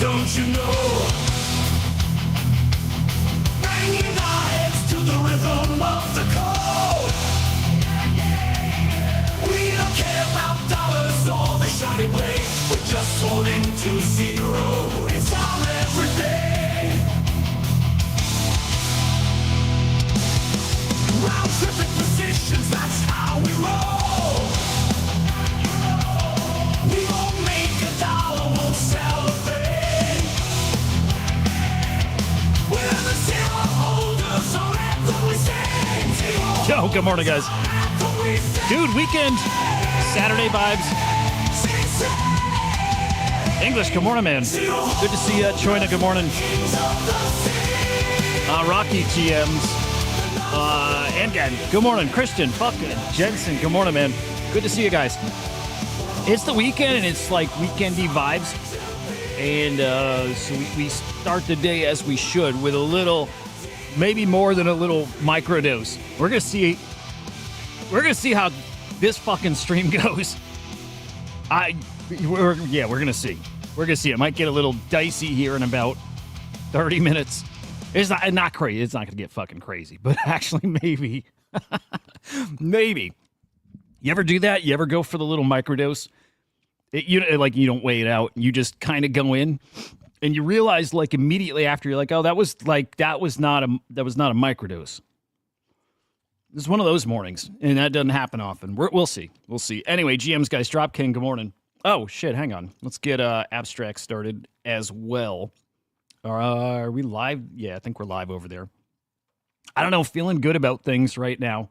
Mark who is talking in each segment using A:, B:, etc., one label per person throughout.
A: don't you know? Banging our heads to the rhythm of the code. We don't care about dollars or the shiny blade. We're just holding to zero. It's our everyday. Round tripping positions, that's how we roll. We won't make a dollar, won't celebrate. We're the zero holders, so anthem we sing.
B: Yo, good morning, guys. Dude, weekend, Saturday vibes. English, good morning, man. Good to see you. Troina, good morning. Rocky GMs. And again, good morning, Christian, fucking Jensen, good morning, man. Good to see you guys. It's the weekend, and it's like weekendy vibes. And so we start the day as we should with a little, maybe more than a little microdose. We're gonna see how this fucking stream goes. We're gonna see. We're gonna see. It might get a little dicey here in about 30 minutes. It's not crazy. It's not gonna get fucking crazy, but actually maybe. Maybe. You ever do that? You ever go for the little microdose? You don't weigh it out. You just kind of go in, and you realize like immediately after you're like, oh, that was not a microdose. It's one of those mornings, and that doesn't happen often. We'll see. We'll see. Anyway, GM's guys, Drop King, good morning. Oh shit, hang on. Let's get Abstract started as well. Are we live? Yeah, I think we're live over there. I don't know, feeling good about things right now.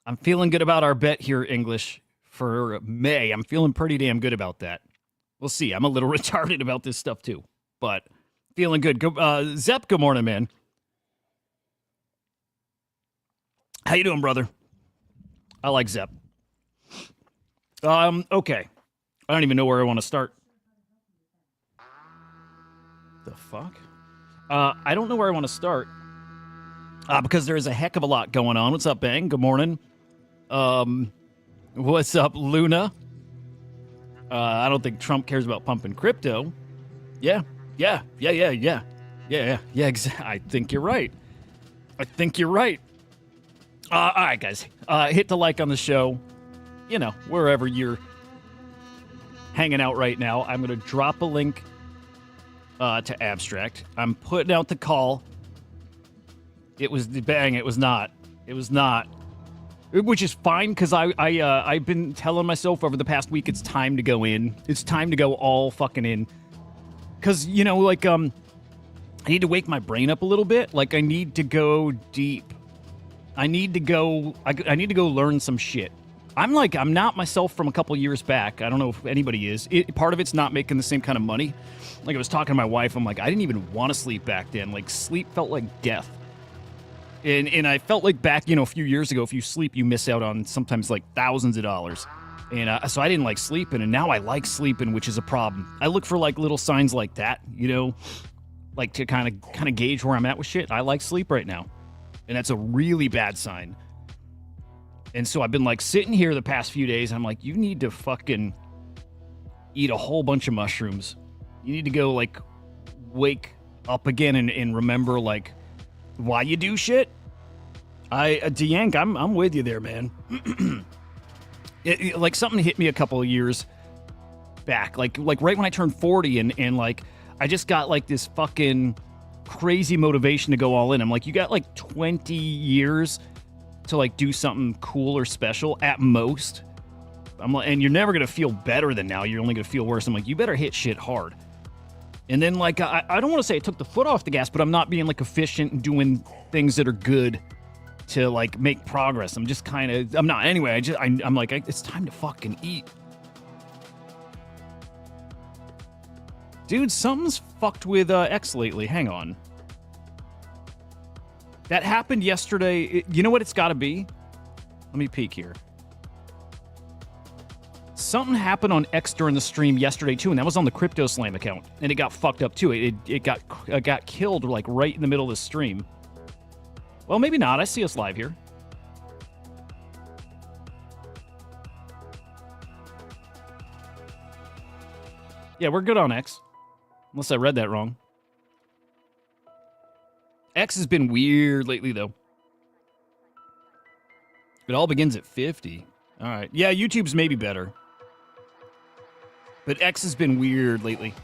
B: I'm feeling good about our bet here, English, for May. I'm feeling pretty damn good about that. We'll see. I'm a little retarded about this stuff too, but feeling good. Zep, good morning, man. How you doing, brother? I like Zep. Okay. I don't even know where I want to start. The fuck? I don't know where I want to start. Because there's a heck of a lot going on. What's up, Bang? Good morning. What's up, Luna? I don't think Trump cares about pumping crypto. Yeah. I think you're right. All right, guys. Hit the like on the show. You know, wherever you're hanging out right now. I'm going to drop a link to Abstract. I'm putting out the call. It was not. Which is fine, because I've been telling myself over the past week it's time to go in. It's time to go all fucking in. Because, you know, like, I need to wake my brain up a little bit. Like, I need to go deep. I need to go learn some shit. I'm not myself from a couple years back. I don't know if anybody is. Part of it's not making the same kind of money. Like, I was talking to my wife. I'm like, I didn't even want to sleep back then. Like, sleep felt like death. And I felt like back, a few years ago, if you sleep, you miss out on sometimes like thousands of dollars. And so I didn't like sleeping, and now I like sleeping, which is a problem. I look for like little signs like that, like to kind of gauge where I'm at with shit. I like sleep right now, and that's a really bad sign. And so I've been like sitting here the past few days. And I'm like, you need to fucking eat a whole bunch of mushrooms. You need to go like wake up again and remember like why you do shit. DeYank, I'm with you there, man. Like something hit me a couple of years back, like right when I turned 40, and like I just got like this fucking crazy motivation to go all in. I'm like, you got like 20 years to like do something cool or special at most. I'm like, and you're never gonna feel better than now. You're only gonna feel worse. I'm like, you better hit shit hard. And then like I don't want to say I took the foot off the gas, but I'm not being like efficient and doing things that are good to like make progress. I'm just kind of, I'm not. Anyway, I'm like, it's time to fucking eat. Dude, something's fucked with X lately. Hang on. That happened yesterday. You know what it's got to be? Let me peek here. Something happened on X during the stream yesterday too, and that was on the Crypto Slam account, and it got fucked up too. It got killed like right in the middle of the stream. Well, maybe not. I see us live here. Yeah, we're good on X. Unless I read that wrong. X has been weird lately, though. It all begins at 50. All right. Yeah, YouTube's maybe better. But X has been weird lately.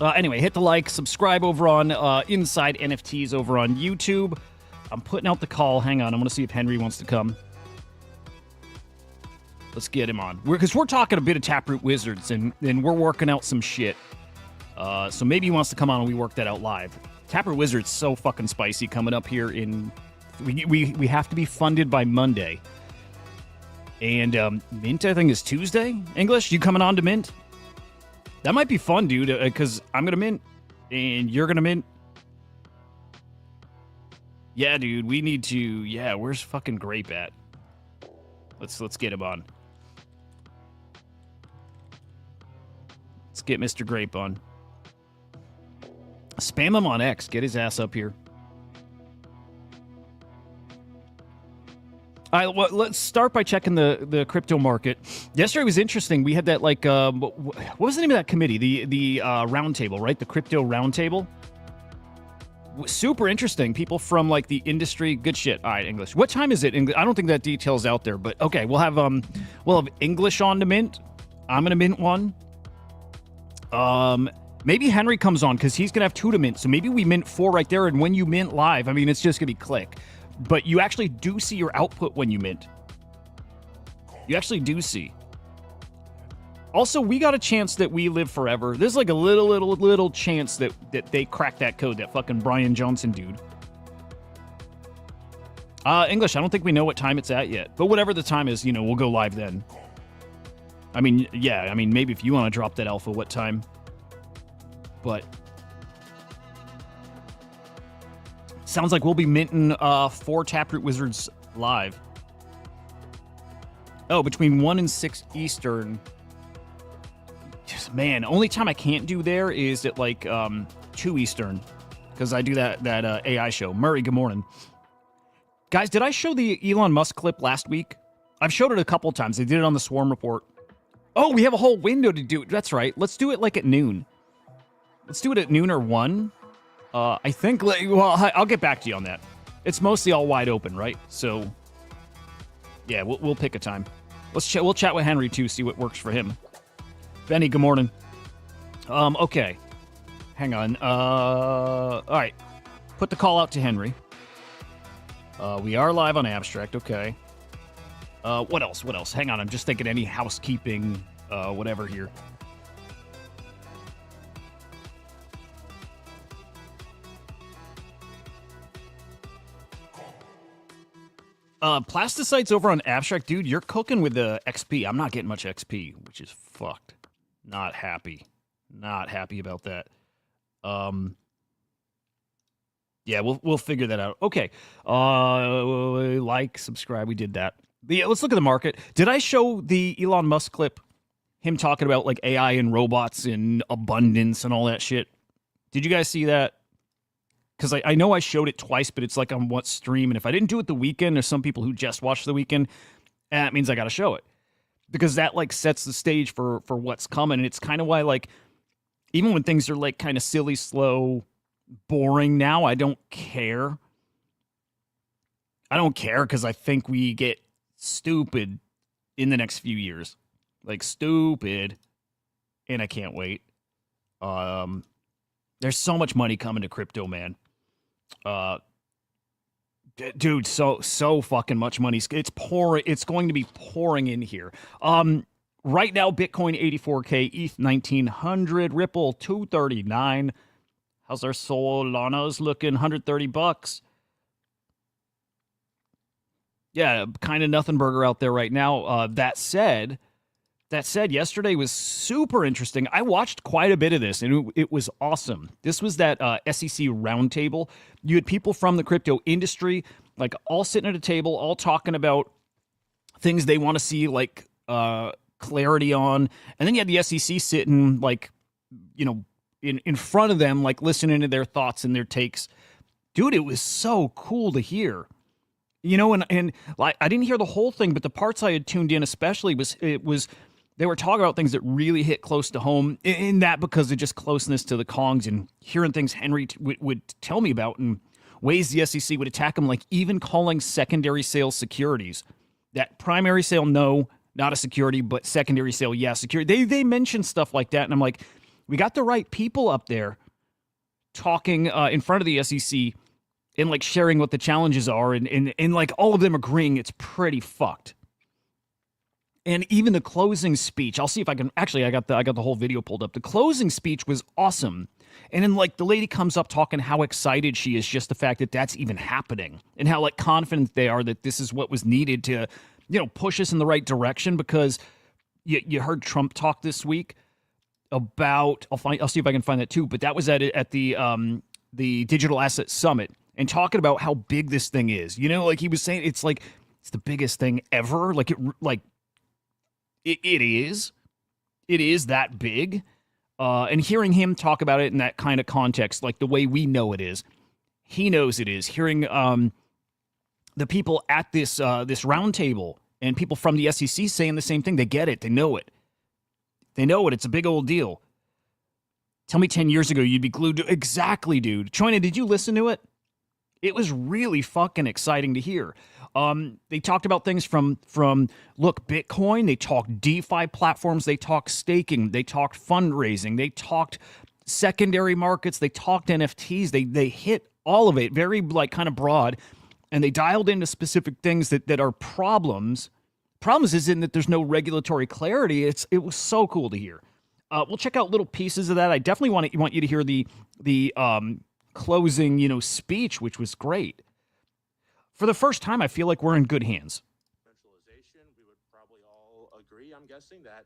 B: Anyway, hit the like, subscribe over on Inside NFTs over on YouTube. I'm putting out the call. Hang on. I want to see if Henry wants to come. Let's get him on. Because we're talking a bit of Taproot Wizards, and we're working out some shit. So maybe he wants to come on and we work that out live. Taproot Wizards so fucking spicy coming up here in... We have to be funded by Monday. And Mint, I think, is Tuesday. English, you coming on to Mint? That might be fun, dude, because I'm going to mint, and you're going to mint. Yeah, dude, we need to... Yeah, where's fucking Grape at? Let's get him on. Let's get Mr. Grape on. Spam him on X. Get his ass up here. All right, well, let's start by checking the crypto market. Yesterday was interesting. We had that, like, what was the name of that committee? The roundtable, right? The crypto roundtable. Super interesting. People from, like, the industry. Good shit. All right, English. What time is it? I don't think that detail's out there, but okay. We'll have English on to mint. I'm gonna mint one. Maybe Henry comes on because he's gonna have 2 to mint. So maybe we mint 4 right there. And when you mint live, I mean, it's just gonna be click. But you actually do see your output when you mint. You actually do see. Also, we got a chance that we live forever. There's like a little chance that they crack that code, that fucking Brian Johnson dude. English, I don't think we know what time it's at yet. But whatever the time is, we'll go live then. I mean, yeah, I mean, maybe if you want to drop that alpha, what time? But... sounds like we'll be minting 4 Taproot Wizards live. Oh, between 1 and 6 Eastern. Just, man, only time I can't do there is at like 2 Eastern. Because I do that AI show. Murray, good morning. Guys, did I show the Elon Musk clip last week? I've showed it a couple times. They did it on the Swarm Report. Oh, we have a whole window to do it. That's right. Let's do it like at noon. Let's do it at noon or 1. I think, well, I'll get back to you on that. It's mostly all wide open, right? So, yeah, we'll pick a time. We'll chat with Henry, too, see what works for him. Benny, good morning. Okay. Hang on. All right. Put the call out to Henry. We are live on Abstract, okay. What else? Hang on, I'm just thinking any housekeeping, whatever here. Plasticites over on Abstract, dude, you're cooking with the XP. I'm not getting much XP, which is fucked. Not happy. Not happy about that. Yeah, we'll figure that out. Okay. Like, subscribe, we did that. Yeah, let's look at the market. Did I show the Elon Musk clip? Him talking about like AI and robots and abundance and all that shit. Did you guys see that? Because I know I showed it twice, but it's like on what stream. And if I didn't do it the weekend, there's some people who just watched the weekend. And that means I got to show it. Because that like sets the stage for what's coming. And it's kind of why like, even when things are like kind of silly, slow, boring now, I don't care. I don't care because I think we get stupid in the next few years. Like stupid. And I can't wait. There's so much money coming to crypto, man. Dude, so fucking much money. It's pouring. It's going to be pouring in here. Right now, Bitcoin 84K, ETH 1900, Ripple 239. How's our Solana's looking? $130. Yeah, kind of nothing burger out there right now. That said, yesterday was super interesting. I watched quite a bit of this, and it was awesome. This was that SEC roundtable. You had people from the crypto industry, like all sitting at a table, all talking about things they want to see, like clarity on. And then you had the SEC sitting, like, you know, in front of them, like listening to their thoughts and their takes. Dude, it was so cool to hear. You know, and like I didn't hear the whole thing, but the parts I had tuned in especially was they were talking about things that really hit close to home, in that because of just closeness to the Kongs and hearing things Henry would tell me about and ways the SEC would attack them, like even calling secondary sales securities. That primary sale, no, not a security, but secondary sale, yeah, security. They mention stuff like that, and I'm like, we got the right people up there talking in front of the SEC and like sharing what the challenges are, and like all of them agreeing it's pretty fucked. And even the closing speech, I'll see if I can. Actually, I got the whole video pulled up. The closing speech was awesome. And then like the lady comes up talking how excited she is, just the fact that that's even happening, and how like confident they are that this is what was needed to, push us in the right direction. Because you heard Trump talk this week about, I'll see if I can find that too. But that was at the Digital Asset Summit, and talking about how big this thing is. Like he was saying, it's like it's the biggest thing ever. It is that big. And hearing him talk about it in that kind of context, like the way we know it is, he knows it is. Hearing the people at this round table and people from the SEC saying the same thing, they get it, they know it. They know it. It's a big old deal. Tell me 10 years ago you'd be glued to exactly, dude. Choina, did you listen to it? It was really fucking exciting to hear. They talked about things from look, Bitcoin. They talked DeFi platforms. They talked staking. They talked fundraising. They talked secondary markets. They talked NFTs. They hit all of it, very like kind of broad, and they dialed into specific things that are problems. Problems isn't that there's no regulatory clarity. It was so cool to hear. We'll check out little pieces of that. I definitely want you to hear the closing speech, which was great. For the first time, I feel like we're in good hands.
C: Centralization, we would probably all agree, I'm guessing, that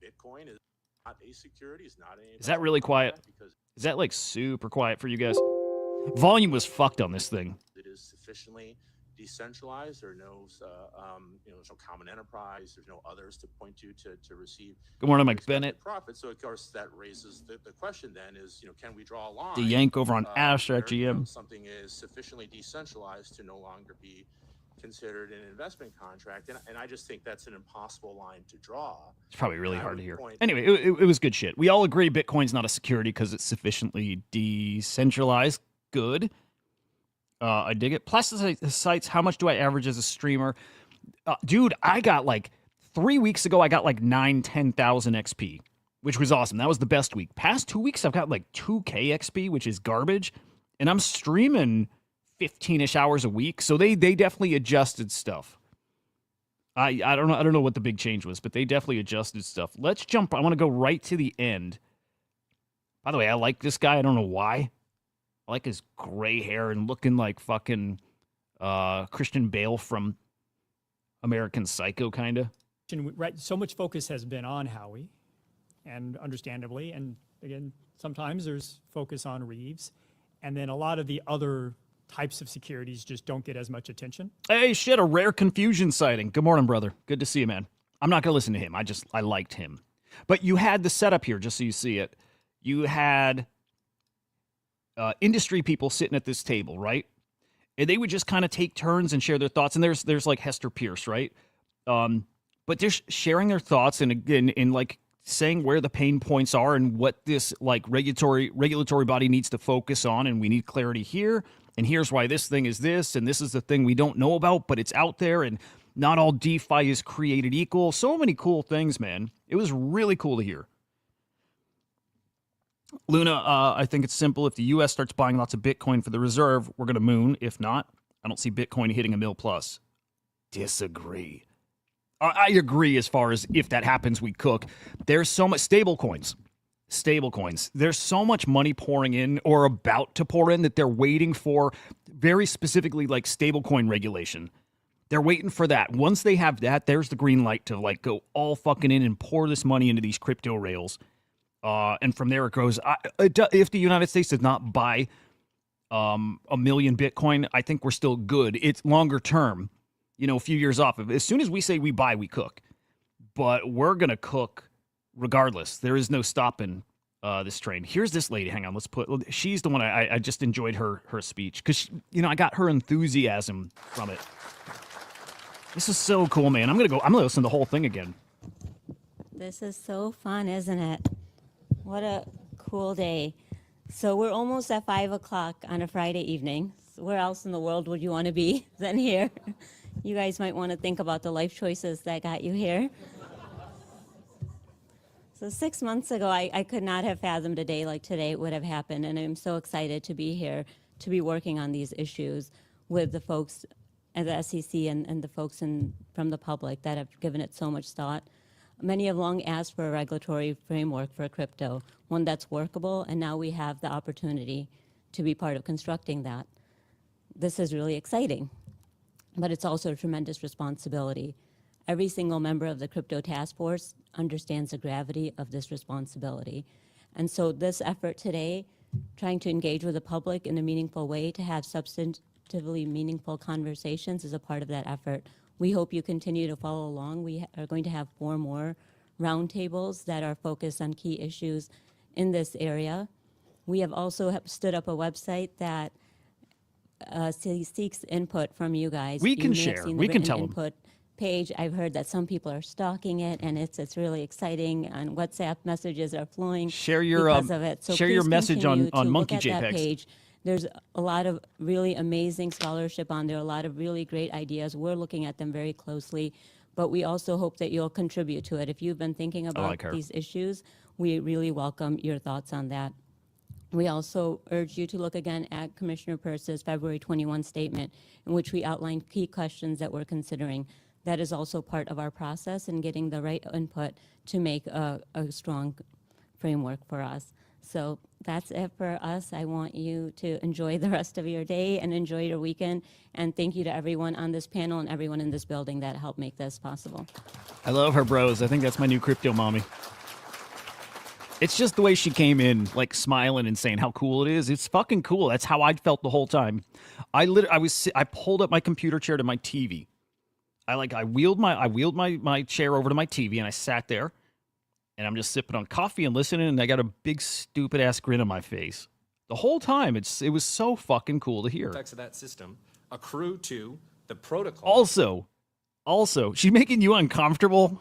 C: Bitcoin is not a security, is not a...
B: Is that really quiet? Is that like super quiet for you guys? Volume was fucked on this thing.
C: It is sufficiently decentralized. There are no, there's no common enterprise. There's no others to point to receive.
B: Good morning, Mike Bennett.
C: Profit. So of course that raises the question. Then is can we draw a line?
B: The yank over on Abstract GM.
C: Something is sufficiently decentralized to no longer be considered an investment contract, and I just think that's an impossible line to draw.
B: It's probably really hard to hear. Anyway, it was good shit. We all agree Bitcoin's not a security because it's sufficiently decentralized. Good. I dig it. Plus the sites, how much do I average as a streamer? Dude, I got like 3 weeks ago, I got like 10,000 XP, which was awesome. That was the best week. Past 2 weeks, I've got like 2K XP, which is garbage. And I'm streaming 15-ish hours a week. So they definitely adjusted stuff. I don't know what the big change was, but they definitely adjusted stuff. Let's jump. I want to go right to the end. By the way, I like this guy. I don't know why. I like his gray hair and looking like fucking Christian Bale from American Psycho, kind of.
D: Right, so much focus has been on Howie, and understandably, and again, sometimes there's focus on Reeves, and then a lot of the other types of securities just don't get as much attention.
B: Hey, shit, a rare confusion sighting. Good morning, brother. Good to see you, man. I'm not going to listen to him. I liked him. But you had the setup here, just so you see it. You had... industry people sitting at this table, right? And they would just kind of take turns and share their thoughts. And there's like Hester Pierce, right? But they're sharing their thoughts and again in like saying where the pain points are and what this like regulatory body needs to focus on, and we need clarity here. And here's why this thing is this, and this is the thing we don't know about, but it's out there. And not all DeFi is created equal. So many cool things, man. It was really cool to hear. Luna, I think it's simple. If the U.S. starts buying lots of Bitcoin for the reserve, we're going to moon. If not, I don't see Bitcoin hitting $1 million plus. Disagree. I agree as far as if that happens, we cook. There's so much stablecoins. There's so much money pouring in or about to pour in that they're waiting for very specifically like stablecoin regulation. They're waiting for that. Once they have that, there's the green light to like go all fucking in and pour this money into these crypto rails. And from there it grows. If the United States does not buy 1 million Bitcoin, I think we're still good. It's longer term, a few years off. As soon as we say we buy, we cook. But we're going to cook regardless. There is no stopping this train. Here's this lady. Hang on. She's the one I just enjoyed her speech. Because, I got her enthusiasm from it. This is so cool, man. I'm going to listen to the whole thing again.
E: This is so fun, isn't it? What a cool day. So we're almost at 5 o'clock on a Friday evening. So where else in the world would you want to be than here? You guys might want to think about the life choices that got you here. So 6 months ago, I could not have fathomed a day like today would have happened, and I'm so excited to be here, to be working on these issues with the folks at the SEC and the folks from the public that have given it so much thought. Many have long asked for a regulatory framework for crypto, one that's workable, and now we have the opportunity to be part of constructing that. This is really exciting, but it's also a tremendous responsibility. Every single member of the crypto task force understands the gravity of this responsibility. And so this effort today, trying to engage with the public in a meaningful way to have substantively meaningful conversations is a part of that effort. We hope you continue to follow along. We are going to have 4 more roundtables that are focused on key issues in this area. We have also stood up a website that seeks input from you guys.
B: We
E: You
B: can
E: may have
B: share.
E: seen the
B: We can
E: written
B: tell 'em.
E: input page. I've heard that some people are stalking it, and it's really exciting. And WhatsApp messages are flowing
B: Share your,
E: because of it. So
B: share your
E: please
B: message on
E: continue to
B: Monkey
E: look at that
B: JPEGs.
E: page. There's a lot of really amazing scholarship on there, a lot of really great ideas. We're looking at them very closely, but we also hope that you'll contribute to it. If you've been thinking about
B: like her.
E: these issues, we really welcome your thoughts on that. We also urge you to look again at Commissioner Peirce's February 21 statement, in which we outlined key questions that we're considering. That is also part of our process in getting the right input to make a strong framework for us. So that's it for us. I want you to enjoy the rest of your day and enjoy your weekend. And thank you to everyone on this panel and everyone in this building that helped make this possible.
B: I love her, bros. I think that's my new crypto mommy. It's just the way she came in, like smiling and saying how cool it is. It's fucking cool. That's how I felt the whole time. I pulled up my computer chair to my TV. I wheeled my chair over to my TV and I sat there and I'm just sipping on coffee and listening, and I got a big stupid ass grin on my face the whole time. It was so fucking cool to hear.
F: Of that system accrue to the protocol.
B: Also, she's making you uncomfortable.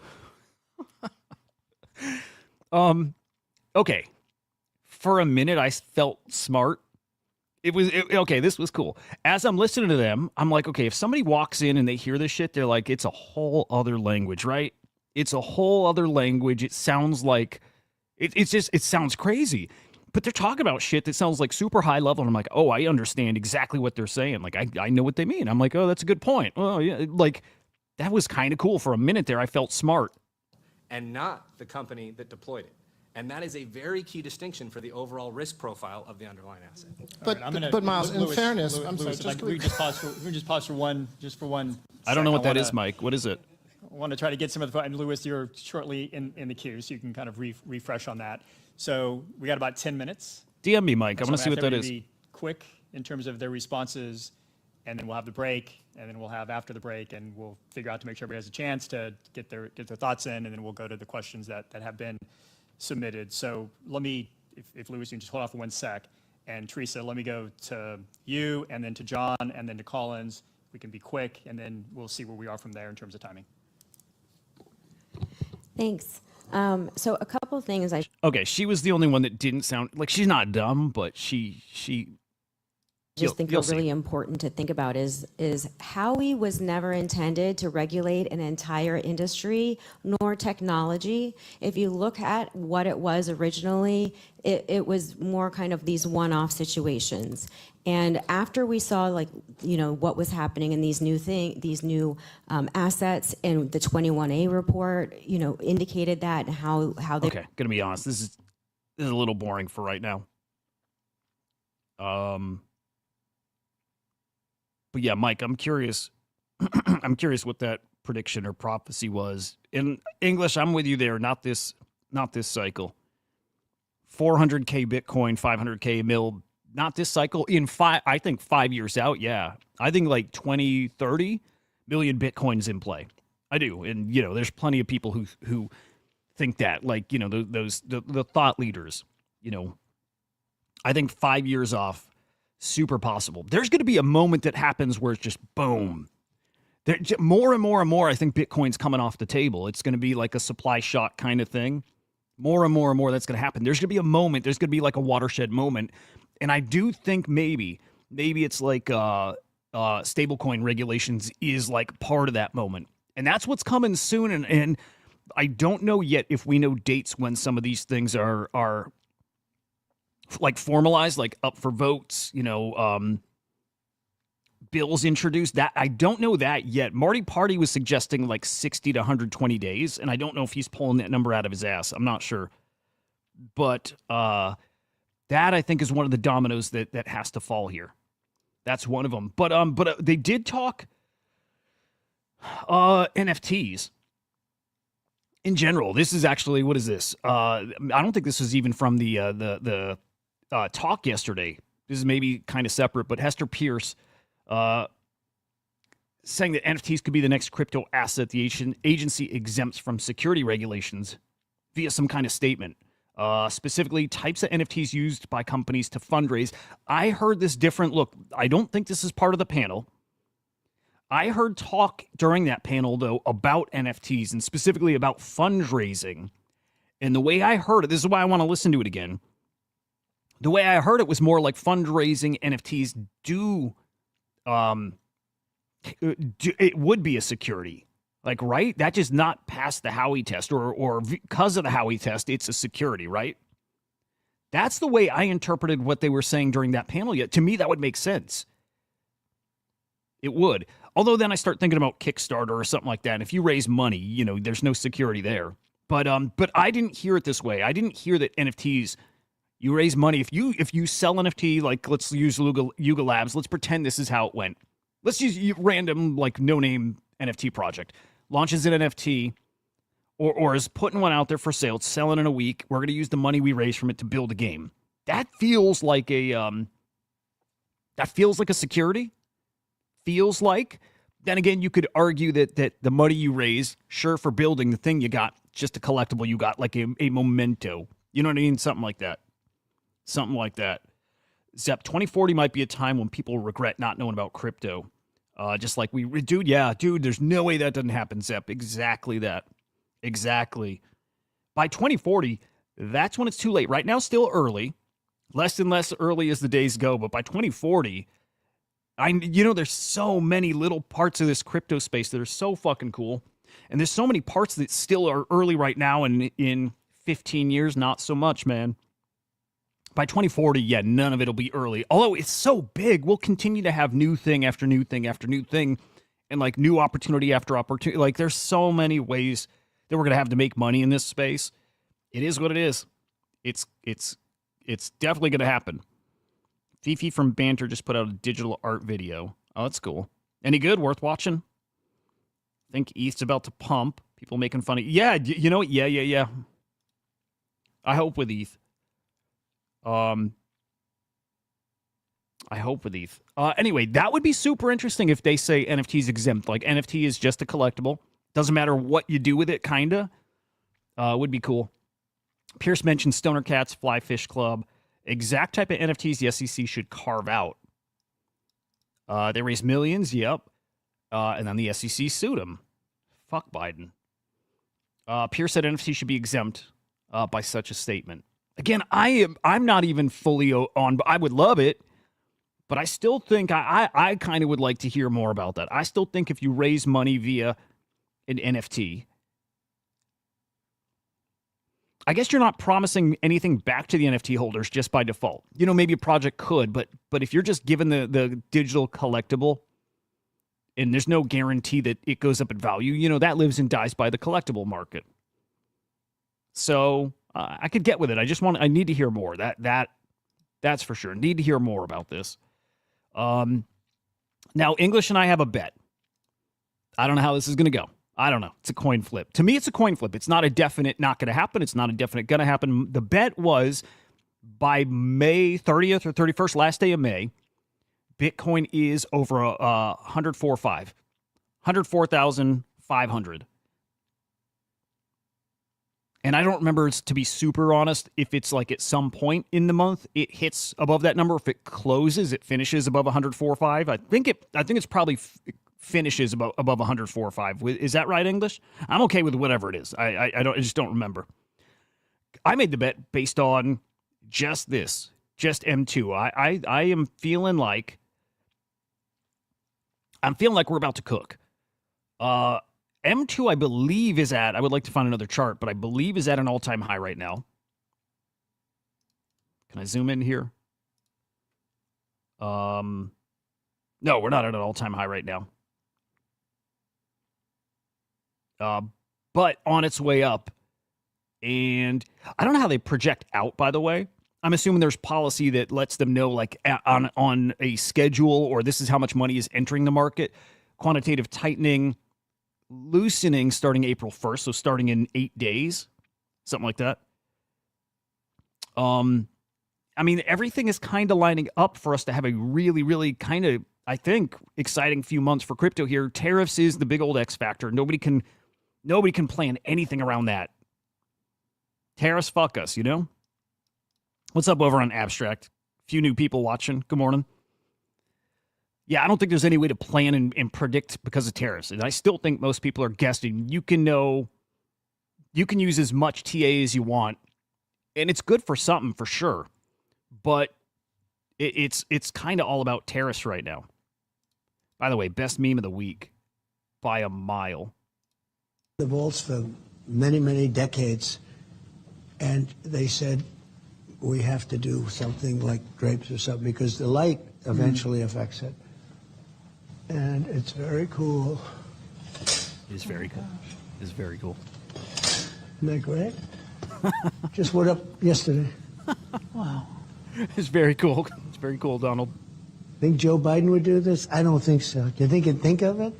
B: Okay. For a minute, I felt smart. Okay, this was cool. As I'm listening to them, I'm like, okay, if somebody walks in and they hear this shit, they're like, it's a whole other language, right? It's a whole other language. It sounds like, it sounds crazy. But they're talking about shit that sounds like super high level. And I'm like, oh, I understand exactly what they're saying. Like, I know what they mean. I'm like, oh, that's a good point. Oh, yeah. Like, that was kind of cool. For a minute there, I felt smart.
F: And not the company that deployed it. And that is a very key distinction for the overall risk profile of the underlying asset.
G: But Miles, in fairness, I'm sorry,
D: Lewis, we can just pause for one.
B: I don't know what that
D: second.
B: is, Mike. What is it?
D: I want to try to get some of the, and Lewis, you're shortly in the queue, so you can kind of refresh on that. So we got about 10 minutes.
B: DM me, Mike. I
D: So
B: want to see
D: I'm
B: what that
D: gonna
B: is.
D: be quick in terms of their responses, and then we'll have the break, and then we'll have after the break, and we'll figure out to make sure everybody has a chance to get their thoughts in, and then we'll go to the questions that have been submitted. So let me, if Lewis, you can just hold off for 1 sec. And Teresa, let me go to you, and then to John, and then to Collins. We can be quick, and then we'll see where we are from there in terms of timing.
H: Thanks. So a couple things
B: Okay, she was the only one that didn't sound like, she's not dumb, but she
H: just think
B: you'll
H: are really important to think about is Howie was never intended to regulate an entire industry nor technology. If you look at what it was originally, it was more kind of these one-off situations. And after we saw, like, you know, what was happening in these new assets, and the 21A report, you know, indicated that, and how they.
B: Okay, gonna be honest. This is a little boring for right now. But yeah, Mike, I'm curious. I'm curious what that prediction or prophecy was. In English, I'm with you there. Not this cycle. 400K Bitcoin, 500K mil. Not this cycle. I think 5 years out. Yeah, I think like 20, 30 million Bitcoins in play. I do, and you know, there's plenty of people who think that. Like, you know, the thought leaders. You know, I think 5 years off. Super possible. There's going to be a moment that happens where it's just boom. More and more and more, I think Bitcoin's coming off the table. It's going to be like a supply shock kind of thing. More and more and more that's going to happen. There's going to be a moment. There's going to be like a watershed moment. And I do think maybe it's like stablecoin regulations is like part of that moment. And that's what's coming soon. And I don't know yet if we know dates when some of these things are like formalized, like up for votes, bills introduced. That I don't know that yet. Marty Party was suggesting like 60 to 120 days, and I don't know if he's pulling that number out of his ass. I'm not sure. But that I think is one of the dominoes that has to fall here. That's one of them. But they did talk NFTs in general. This is actually, what is this? I don't think this was even from the talk yesterday. This is maybe kind of separate, but Hester Pierce saying that NFTs could be the next crypto asset the agency exempts from security regulations via some kind of statement. Specifically, types of NFTs used by companies to fundraise. I heard this different. Look, I don't think this is part of the panel. I heard talk during that panel, though, about NFTs and specifically about fundraising. And the way I heard it, this is why I want to listen to it again. The way I heard it was more like fundraising NFTs it would be a security. Like, right? That just not pass the Howey test or because of the Howey test, it's a security, right? That's the way I interpreted what they were saying during that panel. Yet to me, that would make sense. It would. Although then I start thinking about Kickstarter or something like that. And if you raise money, there's no security there. But I didn't hear it this way. I didn't hear that NFTs, you raise money. If you sell NFT, like let's use Yuga Labs, let's pretend this is how it went. Let's use random, like no-name NFT project. Launches an NFT or is putting one out there for sale. It's selling in a week. We're going to use the money we raise from it to build a game. That feels like a security. Feels like. Then again, you could argue that the money you raise, sure, for building the thing you got, just a collectible you got, like a memento. You know what I mean? Something like that. Something like that. Zep, 2040 might be a time when people regret not knowing about crypto. Just like dude, there's no way that doesn't happen, Zep. Exactly that. Exactly. By 2040, that's when it's too late. Right now, still early. Less and less early as the days go. But by 2040, there's so many little parts of this crypto space that are so fucking cool. And there's so many parts that still are early right now. And in 15 years, not so much, man. By 2040, yeah, none of it will be early. Although it's so big, we'll continue to have new thing after new thing after new thing, and like new opportunity after opportunity. Like there's so many ways that we're gonna have to make money in this space. It is what it is. It's definitely gonna happen. Fifi from Banter just put out a digital art video. Oh, that's cool. Any good? Worth watching? I think Eth's about to pump. People making fun of. Yeah, you know what? Yeah. I hope with Eth. I hope with ETH. Anyway, that would be super interesting if they say NFT's exempt. Like NFT is just a collectible. Doesn't matter what you do with it, kinda. Would be cool. Pierce mentioned Stoner Cats, Fly Fish Club. Exact type of NFTs the SEC should carve out. They raised millions, yep. And then the SEC sued them. Fuck Biden. Pierce said NFT should be exempt by such a statement. Again, I'm not even fully on, but I would love it. But I still think I kind of would like to hear more about that. I still think if you raise money via an NFT, I guess you're not promising anything back to the NFT holders just by default. Maybe a project could, but if you're just given the digital collectible and there's no guarantee that it goes up in value, that lives and dies by the collectible market. So I could get with it. I need to hear more. That's for sure. Need to hear more about this. Now, English and I have a bet. I don't know how this is going to go. I don't know. It's a coin flip. To me, it's a coin flip. It's not a definite not going to happen. It's not a definite going to happen. The bet was by May 30th or 31st, last day of May, Bitcoin is over 104.5. 104,500. And I don't remember, to be super honest, if it's like at some point in the month it hits above that number. If it closes, it finishes above 104.5. I think it's probably finishes above 104.5. Is that right, English? I'm okay with whatever it is. I just don't remember. I made the bet based on just this, just M2. I am feeling like we're about to cook. M2, I believe, is at, I would like to find another chart, but I believe is at an all-time high right now. Can I zoom in here? No, we're not at an all-time high right now. But on its way up. And I don't know how they project out, by the way. I'm assuming there's policy that lets them know, like, on a schedule, or this is how much money is entering the market. Quantitative tightening, loosening starting April 1st, so starting in 8 days, something like that. I mean, everything is kind of lining up for us to have a really, really kind of, I think, exciting few months for crypto here. Tariffs is the big old X factor. Nobody can plan anything around that. Tariffs fuck us, you know? What's up over on Abstract? Few new people watching. Good morning. Yeah, I don't think there's any way to plan and predict because of tariffs. And I still think most people are guessing. You can use as much TA as you want. And it's good for something, for sure. But it's kind of all about tariffs right now. By the way, best meme of the week by a mile.
I: The vaults for many, many decades. And they said, we have to do something like drapes or something because the light eventually affects it. And it's very cool.
B: It is very cool. It is very cool.
I: Isn't that great? Just went up yesterday.
B: Wow. It's very cool. It's very cool, Donald.
I: Think Joe Biden would do this? I don't think so. Do you think he'd think of it?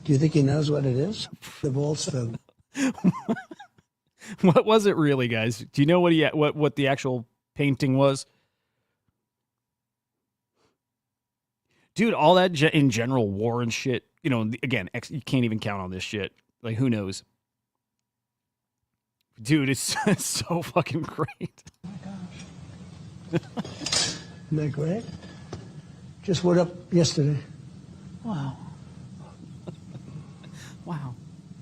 I: Do you think he knows what it is? The vaults for...
B: What was it really, guys? Do you know what the actual painting was? Dude, all that in general, war and shit, you know, again, you can't even count on this shit. Like, who knows? Dude, it's so fucking great.
I: Oh my gosh. Isn't that great? Just went up yesterday.
B: Wow. Wow.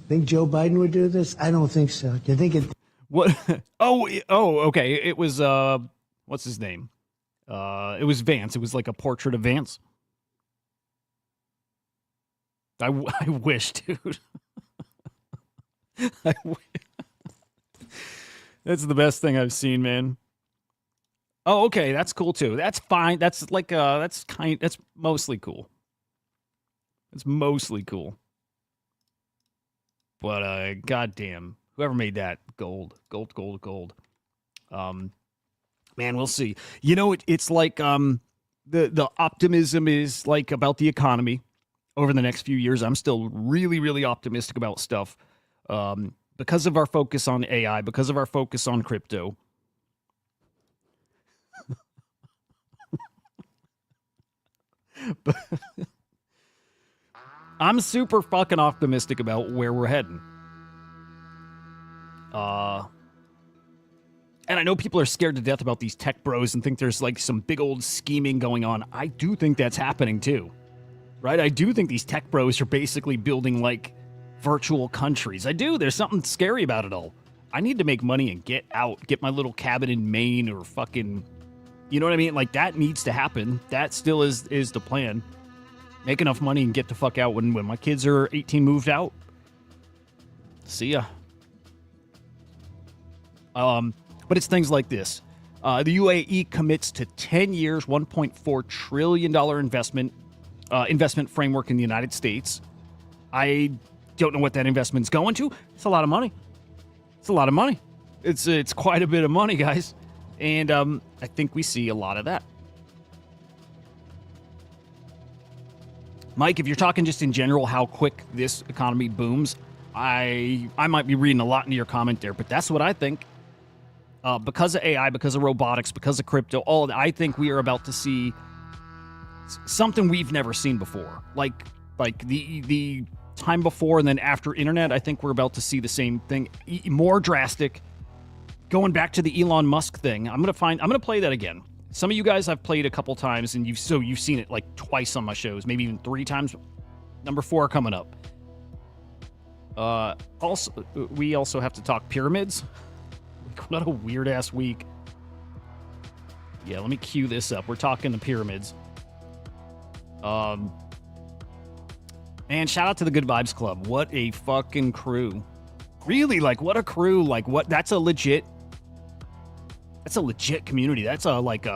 I: Think Joe Biden would do this? I don't think so. Do you think it...
B: What? Oh, okay. It was, what's his name? It was Vance. It was like a portrait of Vance. I wish, dude. That's the best thing I've seen, man. Oh, okay. That's cool too. That's fine. That's like, that's mostly cool. It's mostly cool. But, goddamn, whoever made that, gold. Man, we'll see. You know, it's like, the optimism is like about the economy over the next few years. I'm still really, really optimistic about stuff. Because of our focus on AI, because of our focus on crypto. But I'm super fucking optimistic about where we're heading. And I know people are scared to death about these tech bros and think there's like some big old scheming going on. I do think that's happening too. Right? I do think these tech bros are basically building like virtual countries. I do. There's something scary about it all. I need to make money and get out, get my little cabin in Maine or fucking, you know what I mean? Like that needs to happen. That still is the plan. Make enough money and get the fuck out when my kids are 18, moved out. See ya. But it's things like this. The UAE commits to 10 years, $1.4 trillion investment framework in the United States. I don't know what that investment's going to. It's a lot of money. It's a lot of money. It's quite a bit of money, guys. And I think we see a lot of that. Mike, if you're talking just in general how quick this economy booms, I might be reading a lot into your comment there, but that's what I think. Because of AI, because of robotics, because of crypto, all of that, I think we are about to see something we've never seen before. Like the time before and then after internet, I think we're about to see the same thing, more drastic. Going back to the Elon Musk thing, I'm gonna play that again. Some of you guys I've played a couple times, and you've seen it like twice on my shows, maybe even 3 times. Number 4 coming up. Also, we also have to talk pyramids. What a weird ass week. Yeah, let me cue this up. We're talking the pyramids. And shout out to the Good Vibes Club. What a fucking crew. Really, like, what a crew. Like, what? That's a legit community. That's a, like, it's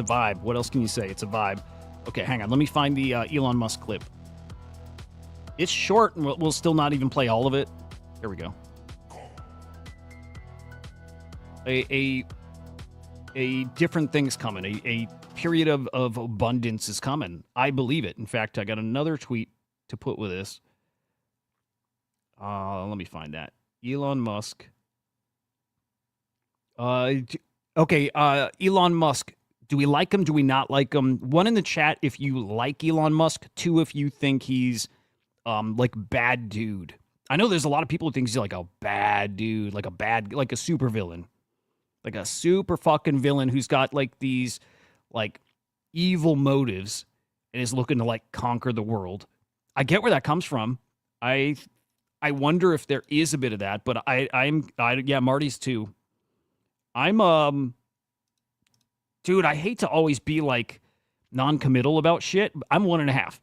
B: a vibe. What else can you say? It's a vibe. Okay, hang on. Let me find the Elon Musk clip. It's short, and we'll still not even play all of it. Here we go. A different thing's coming. A period of abundance is coming. I believe it. In fact, I got another tweet to put with this. Let me find that. Elon Musk. Okay, Elon Musk. Do we like him? Do we not like him? 1 in the chat if you like Elon Musk. 2 if you think he's like bad dude. I know there's a lot of people who think he's like a bad dude, like a super villain. Like a super fucking villain who's got like these like evil motives and is looking to like conquer the world. I get where that comes from. I wonder if there is a bit of that, but yeah, Marty's too. Dude, I hate to always be like non-committal about shit. I'm 1.5.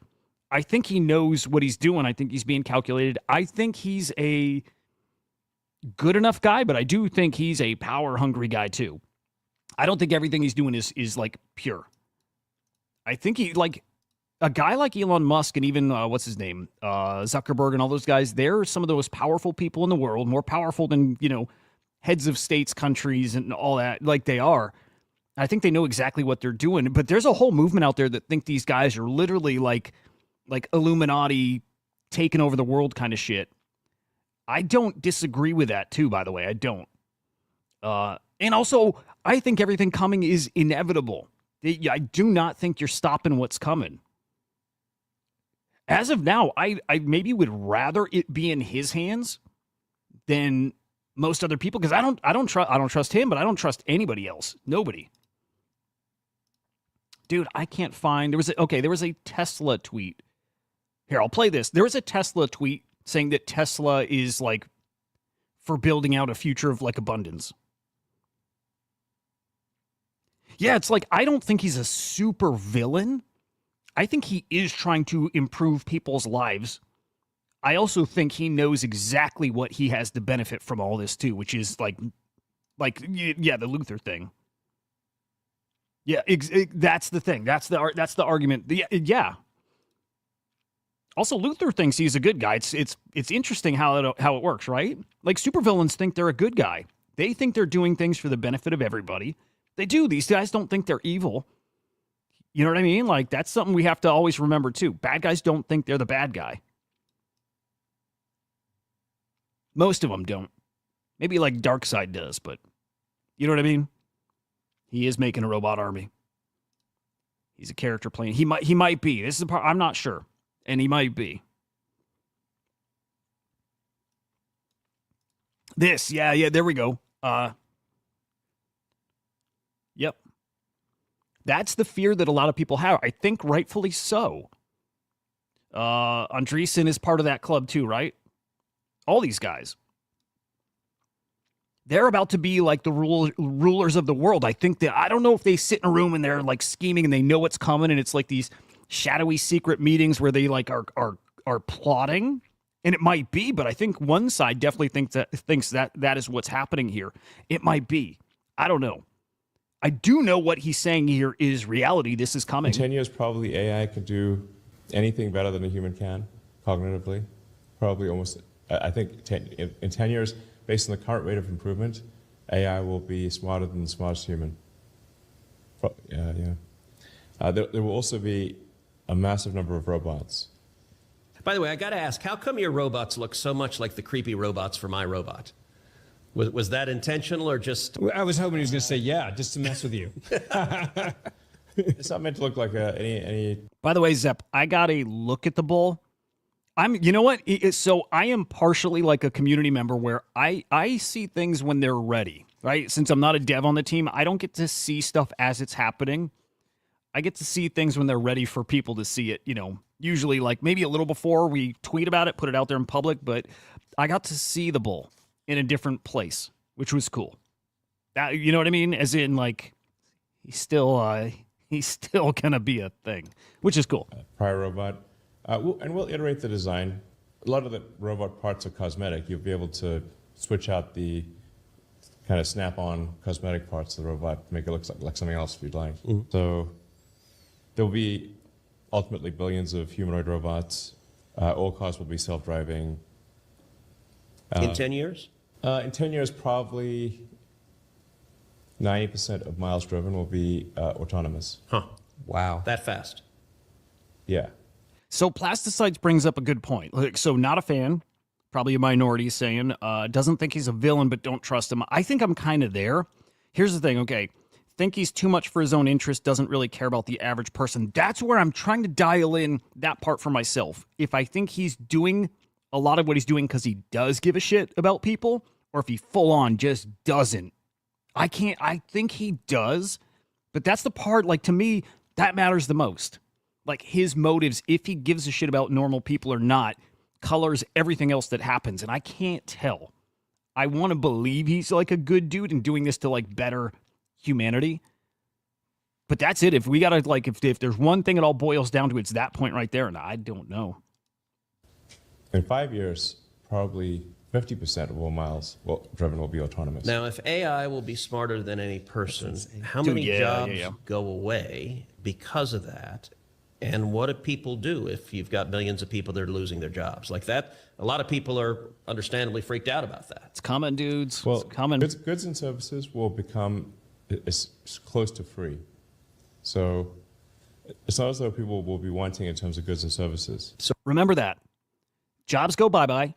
B: I think he knows what he's doing. I think he's being calculated. I think he's a good enough guy, but I do think he's a power-hungry guy too. I don't think everything he's doing is like pure. I think he, like, a guy like Elon Musk and even, what's his name? Zuckerberg and all those guys, they're some of the most powerful people in the world, more powerful than, heads of states, countries, and all that, like they are. I think they know exactly what they're doing, but there's a whole movement out there that think these guys are literally like Illuminati taking over the world kind of shit. I don't disagree with that too, by the way. I don't. And also, I think everything coming is inevitable. I do not think you're stopping what's coming. As of now, I maybe would rather it be in his hands than most other people, because I don't trust him, but I don't trust anybody else. Nobody. Dude, I can't find. There was a Tesla tweet. Here, I'll play this. There was a Tesla tweet saying that Tesla is like for building out a future of like abundance. Yeah, it's like, I don't think he's a super villain. I think he is trying to improve people's lives. I also think he knows exactly what he has to benefit from all this too, which is like the Luther thing. Yeah, that's the thing. That's the argument. Yeah. Also, Luther thinks he's a good guy. It's interesting how it works, right? Like, supervillains think they're a good guy. They think they're doing things for the benefit of everybody. They do. These guys don't think they're evil. You know what I mean? Like, that's something we have to always remember too. Bad guys don't think they're the bad guy. Most of them don't. Maybe like Darkseid does, but you know what I mean? He is making a robot army. He's a character playing. He might be. This is the part I'm not sure. And he might be. This, yeah, there we go. Yep. That's the fear that a lot of people have. I think rightfully so. Andreessen is part of that club too, right? All these guys. They're about to be like the rulers of the world. I think that, I don't know if they sit in a room and they're like scheming and they know what's coming and it's like these shadowy secret meetings where they like are plotting. And it might be, but I think one side definitely thinks that is what's happening here. It might be. I don't know. I do know what he's saying here is reality. This is coming.
J: In 10 years, probably AI could do anything better than a human can, cognitively. Probably almost, I think in 10 years, based on the current rate of improvement, AI will be smarter than the smartest human. Yeah. There will also be a massive number of robots.
K: By the way, I got to ask, how come your robots look so much like the creepy robots for my robot? Was that intentional or just...
L: I was hoping he was going to say, yeah, just to mess with you.
J: It's not meant to look like any...
B: By the way, Zep, I got a look at the bull. You know what? So I am partially like a community member where I see things when they're ready, right? Since I'm not a dev on the team, I don't get to see stuff as it's happening. I get to see things when they're ready for people to see it, Usually, like maybe a little before we tweet about it, put it out there in public, but I got to see the bull in a different place, which was cool. That, you know what I mean? As in, like, he's still gonna be a thing, which is cool.
J: Prior robot, we'll iterate the design. A lot of the robot parts are cosmetic. You'll be able to switch out the kind of snap-on cosmetic parts of the robot to make it look like something else if you'd like. So there'll be ultimately billions of humanoid robots. All cars will be self-driving.
K: In 10 years?
J: In 10 years, probably 90% of miles driven will be autonomous.
K: Huh. Wow. That fast?
J: Yeah.
B: So Plasticides brings up a good point. Like, so not a fan, probably a minority saying, doesn't think he's a villain, but don't trust him. I think I'm kind of there. Here's the thing, okay. Think he's too much for his own interest, doesn't really care about the average person. That's where I'm trying to dial in that part for myself. If I think he's doing a lot of what he's doing because he does give a shit about people, or if he full on just doesn't. I think he does, but that's the part, like, to me, that matters the most. Like, his motives, if he gives a shit about normal people or not, colors everything else that happens, and I can't tell. I want to believe he's, like, a good dude and doing this to, like, better humanity. But that's it. If we got to, like, if there's one thing it all boils down to, it's that point right there, and I don't know.
J: In 5 years, probably 50% of all miles driven will be autonomous.
K: Now, if AI will be smarter than any person, how many jobs go away because of that? And what do people do if you've got millions of people that are losing their jobs? Like that, a lot of people are understandably freaked out about that.
B: It's coming, dudes.
J: Well,
B: it's coming.
J: Goods and services will become as close to free. So it's not as though people will be wanting in terms of goods and services.
B: So remember that. Jobs go bye-bye.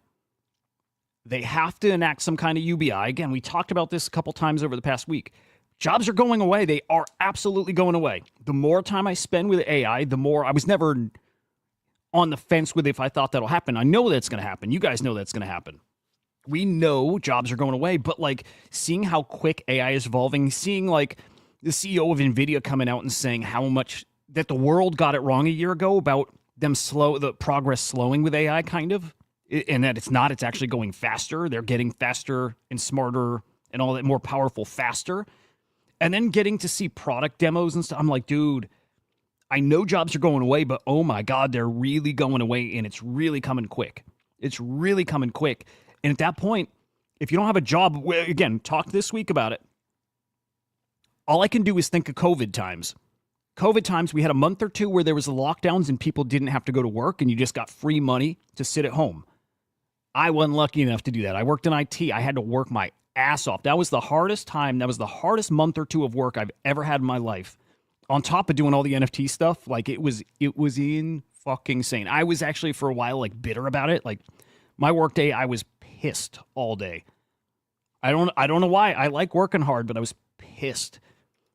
B: They have to enact some kind of UBI. Again, we talked about this a couple times over the past week. Jobs are going away. They are absolutely going away. The more time I spend with AI, the more I was never on the fence with if I thought that'll happen. I know that's going to happen. You guys know that's going to happen. We know jobs are going away, but like seeing how quick AI is evolving, seeing like the CEO of NVIDIA coming out and saying how much that the world got it wrong a year ago about them the progress slowing with AI kind of. And that it's actually going faster. They're getting faster and smarter and all that, more powerful faster. And then getting to see product demos and stuff. I'm like, dude, I know jobs are going away, but oh my God, they're really going away and it's really coming quick. It's really coming quick. And at that point, if you don't have a job, again, talk this week about it. All I can do is think of COVID times. COVID times, we had a month or two where there was the lockdowns and people didn't have to go to work and you just got free money to sit at home. I wasn't lucky enough to do that. I worked in IT. I had to work my ass off. That was the hardest time. That was the hardest month or two of work I've ever had in my life. On top of doing all the NFT stuff, like it was in fucking insane. I was actually for a while like bitter about it. Like my work day, I was pissed all day. I don't know why. I like working hard, but I was pissed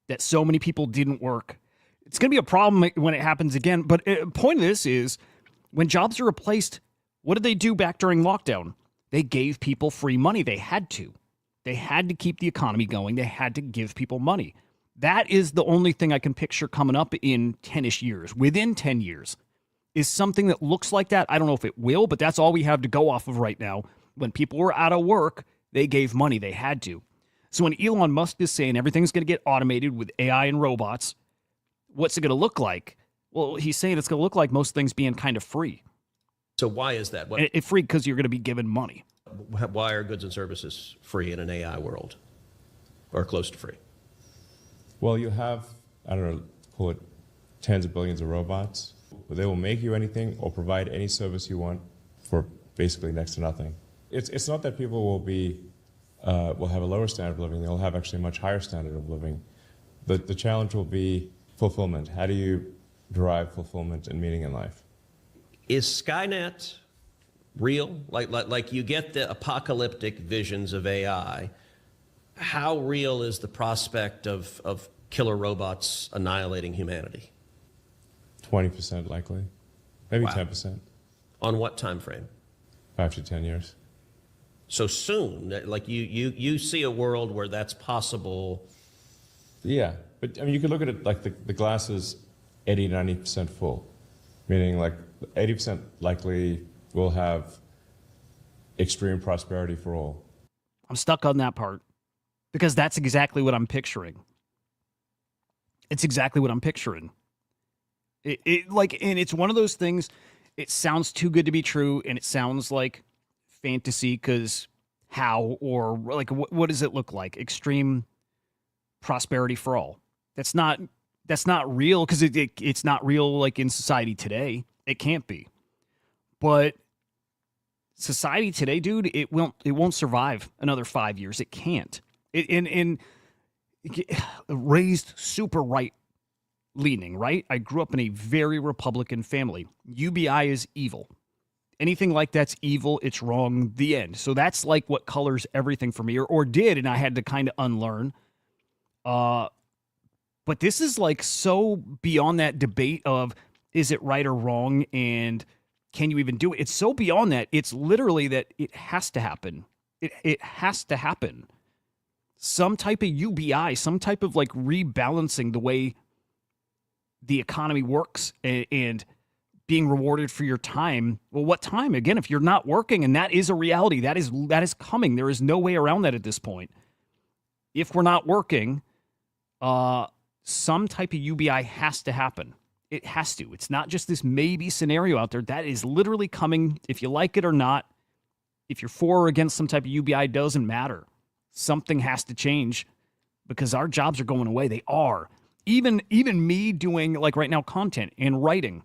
B: that so many people didn't work. It's going to be a problem when it happens again. But the point of this is when jobs are replaced, what did they do back during lockdown? They gave people free money. They had to. They had to keep the economy going. They had to give people money. That is the only thing I can picture coming up in 10-ish years. Within 10 years is something that looks like that. I don't know if it will, but that's all we have to go off of right now. When people were out of work, they gave money. They had to. So when Elon Musk is saying everything's going to get automated with AI and robots, what's it going to look like? Well, he's saying it's going to look like most things being kind of free.
K: So why is that?
B: It's free because you're going to be given money.
K: Why are goods and services free in an AI world or close to free?
J: Well, you have, I don't know, call it tens of billions of robots. They will make you anything or provide any service you want for basically next to nothing. It's not that people will have a lower standard of living. They'll have actually a much higher standard of living. The challenge will be fulfillment. How do you derive fulfillment and meaning in life?
K: Is Skynet real? Like you get the apocalyptic visions of AI. How real is the prospect of killer robots annihilating humanity?
J: 20% likely, maybe
K: Wow.
J: 10%.
K: On what time frame?
J: 5 to 10 years.
K: So soon, like you see a world where that's possible.
J: Yeah, but I mean, you could look at it like the glass is 80 to 90% full, meaning like 80% likely will have extreme prosperity for all.
B: I'm stuck on that part because that's exactly what I'm picturing. It's exactly what I'm picturing. And it's one of those things, it sounds too good to be true, and it sounds like fantasy because how, or like, what does it look like? Extreme prosperity for all. That's not real because it's not real like in society today. It can't be. But society today, dude, it won't survive another 5 years. It can't. Raised super right leaning, right? I grew up in a very Republican family. UBI is evil. Anything like that's evil, it's wrong, the end. So that's like what colors everything for me, or did, and I had to kind of unlearn. But this is like so beyond that debate of is it right or wrong and can you even do it? It's so beyond that. It's literally that it has to happen. It has to happen. Some type of UBI, some type of like rebalancing the way the economy works and being rewarded for your time. Well, what time? Again, if you're not working, and that is a reality, that is coming. There is no way around that at this point. If we're not working, some type of UBI has to happen. It has to. It's not just this maybe scenario out there. That is literally coming, if you like it or not. If you're for or against some type of UBI, doesn't matter. Something has to change because our jobs are going away. They are. Even me doing, like right now, content and writing.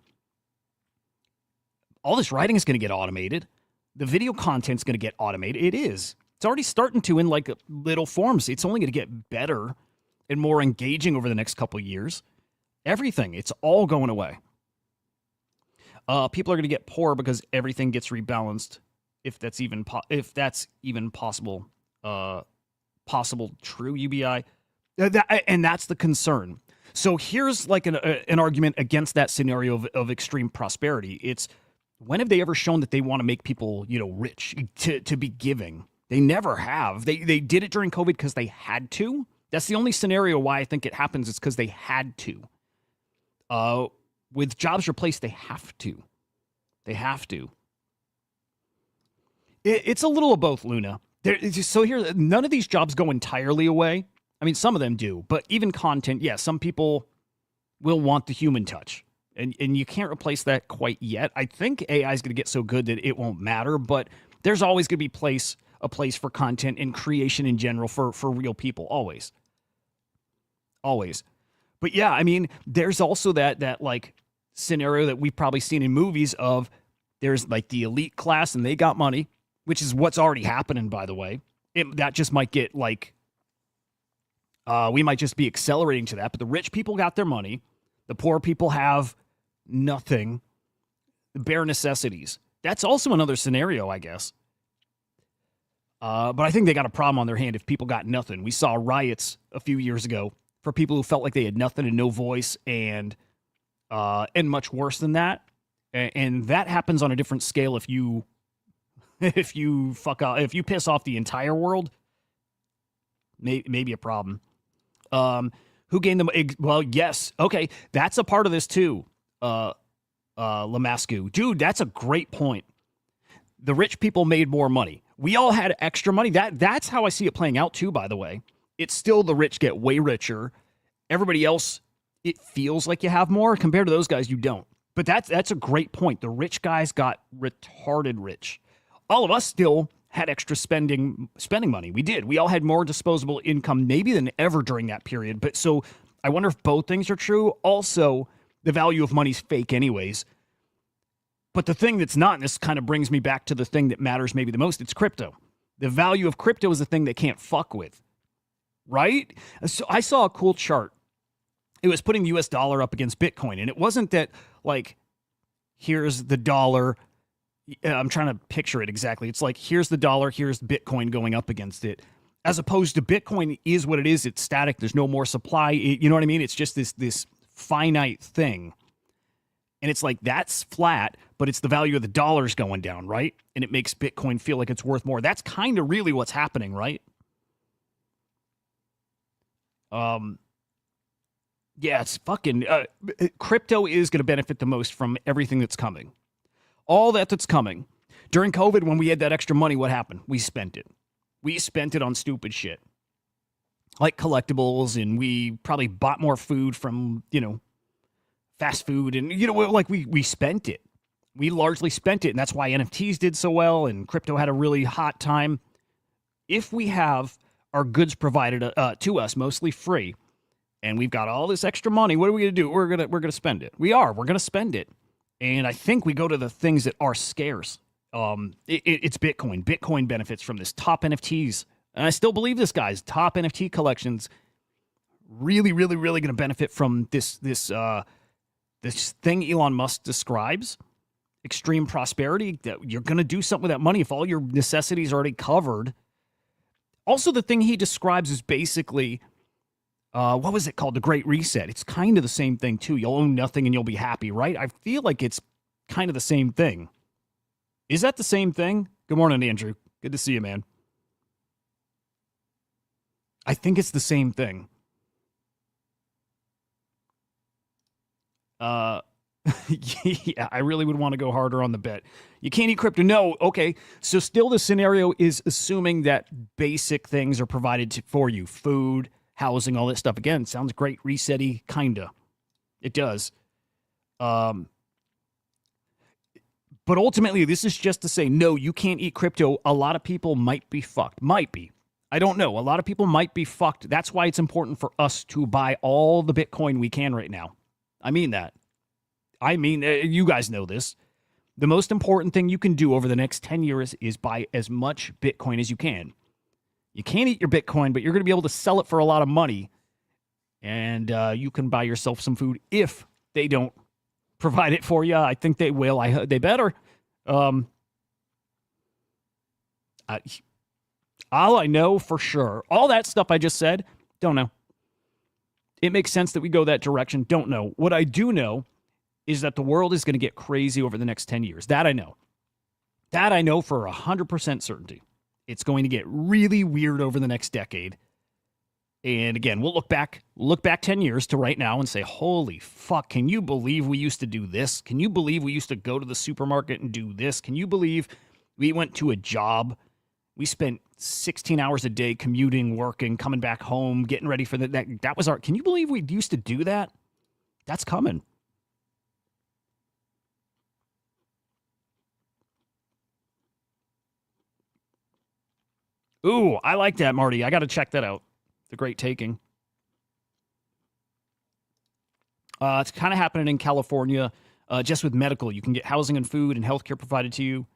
B: All this writing is going to get automated. The video content is going to get automated. It is. It's already starting to in like little forms. It's only going to get better and more engaging over the next couple of years. Everything. It's all going away. People are going to get poor because everything gets rebalanced. If that's even possible. Possible true UBI. And that's the concern. So here's like an argument against that scenario of extreme prosperity. It's, when have they ever shown that they want to make people, rich to be giving? They never have. They did it during COVID because they had to. That's the only scenario why I think it happens. It's because they had to. With jobs replaced, they have to. They have to. It's a little of both, Luna. So here, none of these jobs go entirely away. I mean, some of them do, but even content, yeah, some people will want the human touch. And you can't replace that quite yet. I think AI is going to get so good that it won't matter, but there's always going to be a place for content and creation in general for real people, always. Always. But yeah, I mean, there's also that like scenario that we've probably seen in movies of there's like the elite class and they got money, which is what's already happening, by the way. That just might get like, we might just be accelerating to that, but the rich people got their money. The poor people have nothing, the bare necessities. That's also another scenario, I guess. But I think they got a problem on their hand if people got nothing. We saw riots a few years ago for people who felt like they had nothing and no voice, and much worse than that. And that happens on a different scale if you fuck up, if you piss off the entire world. Maybe a problem. Who gained them? Well, yes. Okay, that's a part of this too. Lamascu. Dude, that's a great point. The rich people made more money. We all had extra money. That's how I see it playing out too, by the way. It's still the rich get way richer. Everybody else, it feels like you have more. Compared to those guys, you don't. But that's a great point. The rich guys got retarded rich. All of us still had extra spending money. We did. We all had more disposable income maybe than ever during that period. But so I wonder if both things are true. Also, the value of money's fake anyways. But the thing that's not, and this kind of brings me back to the thing that matters maybe the most, it's crypto. The value of crypto is the thing they can't fuck with, right? So I saw a cool chart. It was putting the US dollar up against Bitcoin. And it wasn't that, like, here's the dollar. I'm trying to picture it exactly. It's like, here's the dollar, here's Bitcoin going up against it. As opposed to Bitcoin is what it is. It's static. There's no more supply. You know what I mean? It's just this finite thing. And it's like, that's flat, but it's the value of the dollars going down, right? And it makes Bitcoin feel like it's worth more. That's kind of really what's happening, right? Yeah, it's fucking... crypto is going to benefit the most from everything that's coming. All that's coming. During COVID, when we had that extra money, what happened? We spent it. We spent it on stupid shit. Like collectibles, and we probably bought more food from, fast food. And, like we spent it. We largely spent it, and that's why NFTs did so well, and crypto had a really hot time. If we have our goods provided to us, mostly free, and we've got all this extra money, what are we going to do? We're gonna spend it. We're going to spend it. And I think we go to the things that are scarce. It's Bitcoin. Bitcoin benefits from this. Top NFTs. And I still believe this, guys. Top NFT collections really, really, really going to benefit from this thing Elon Musk describes. Extreme prosperity. That you're going to do something with that money if all your necessities are already covered. Also, the thing he describes is basically, what was it called? The Great Reset. It's kind of the same thing, too. You'll own nothing and you'll be happy, right? I feel like it's kind of the same thing. Is that the same thing? Good morning, Andrew. Good to see you, man. I think it's the same thing. Yeah, I really would want to go harder on the bet. You can't eat crypto. No, okay. So still the scenario is assuming that basic things are provided for you. Food, housing, all that stuff. Again, sounds great, reset-y, kinda. It does. But ultimately, this is just to say, no, you can't eat crypto. A lot of people might be fucked. Might be. I don't know. A lot of people might be fucked. That's why it's important for us to buy all the Bitcoin we can right now. I mean that. You guys know this. The most important thing you can do over the next 10 years is buy as much Bitcoin as you can. You can't eat your Bitcoin, but you're going to be able to sell it for a lot of money. And you can buy yourself some food if they don't provide it for you. I think they will. They better. All I know for sure, all that stuff I just said, don't know. It makes sense that we go that direction. Don't know. What I do know is that the world is going to get crazy over the next 10 years. That I know. That I know for 100% certainty. It's going to get really weird over the next decade. And again, we'll look back 10 years to right now and say, holy fuck, can you believe we used to do this? Can you believe we used to go to the supermarket and do this? Can you believe we went to a job? We spent 16 hours a day commuting, working, coming back home, getting ready for that was our, can you believe we used to do that? That's coming. Ooh, I like that, Marty. I got to check that out. The Great Taking. It's kind of happening in California, just with medical. You can get housing and food and healthcare provided to you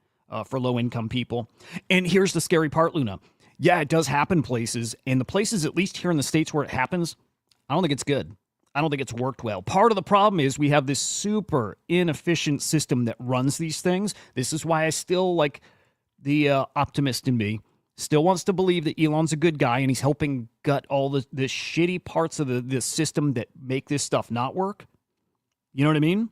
B: for low-income people. And here's the scary part, Luna. Yeah, it does happen places, and the places, at least here in the States where it happens, I don't think it's good. I don't think it's worked well. Part of the problem is we have this super inefficient system that runs these things. This is why I still, like, the optimist in me still wants to believe that Elon's a good guy and he's helping gut all the shitty parts of the system that make this stuff not work. You know what I mean?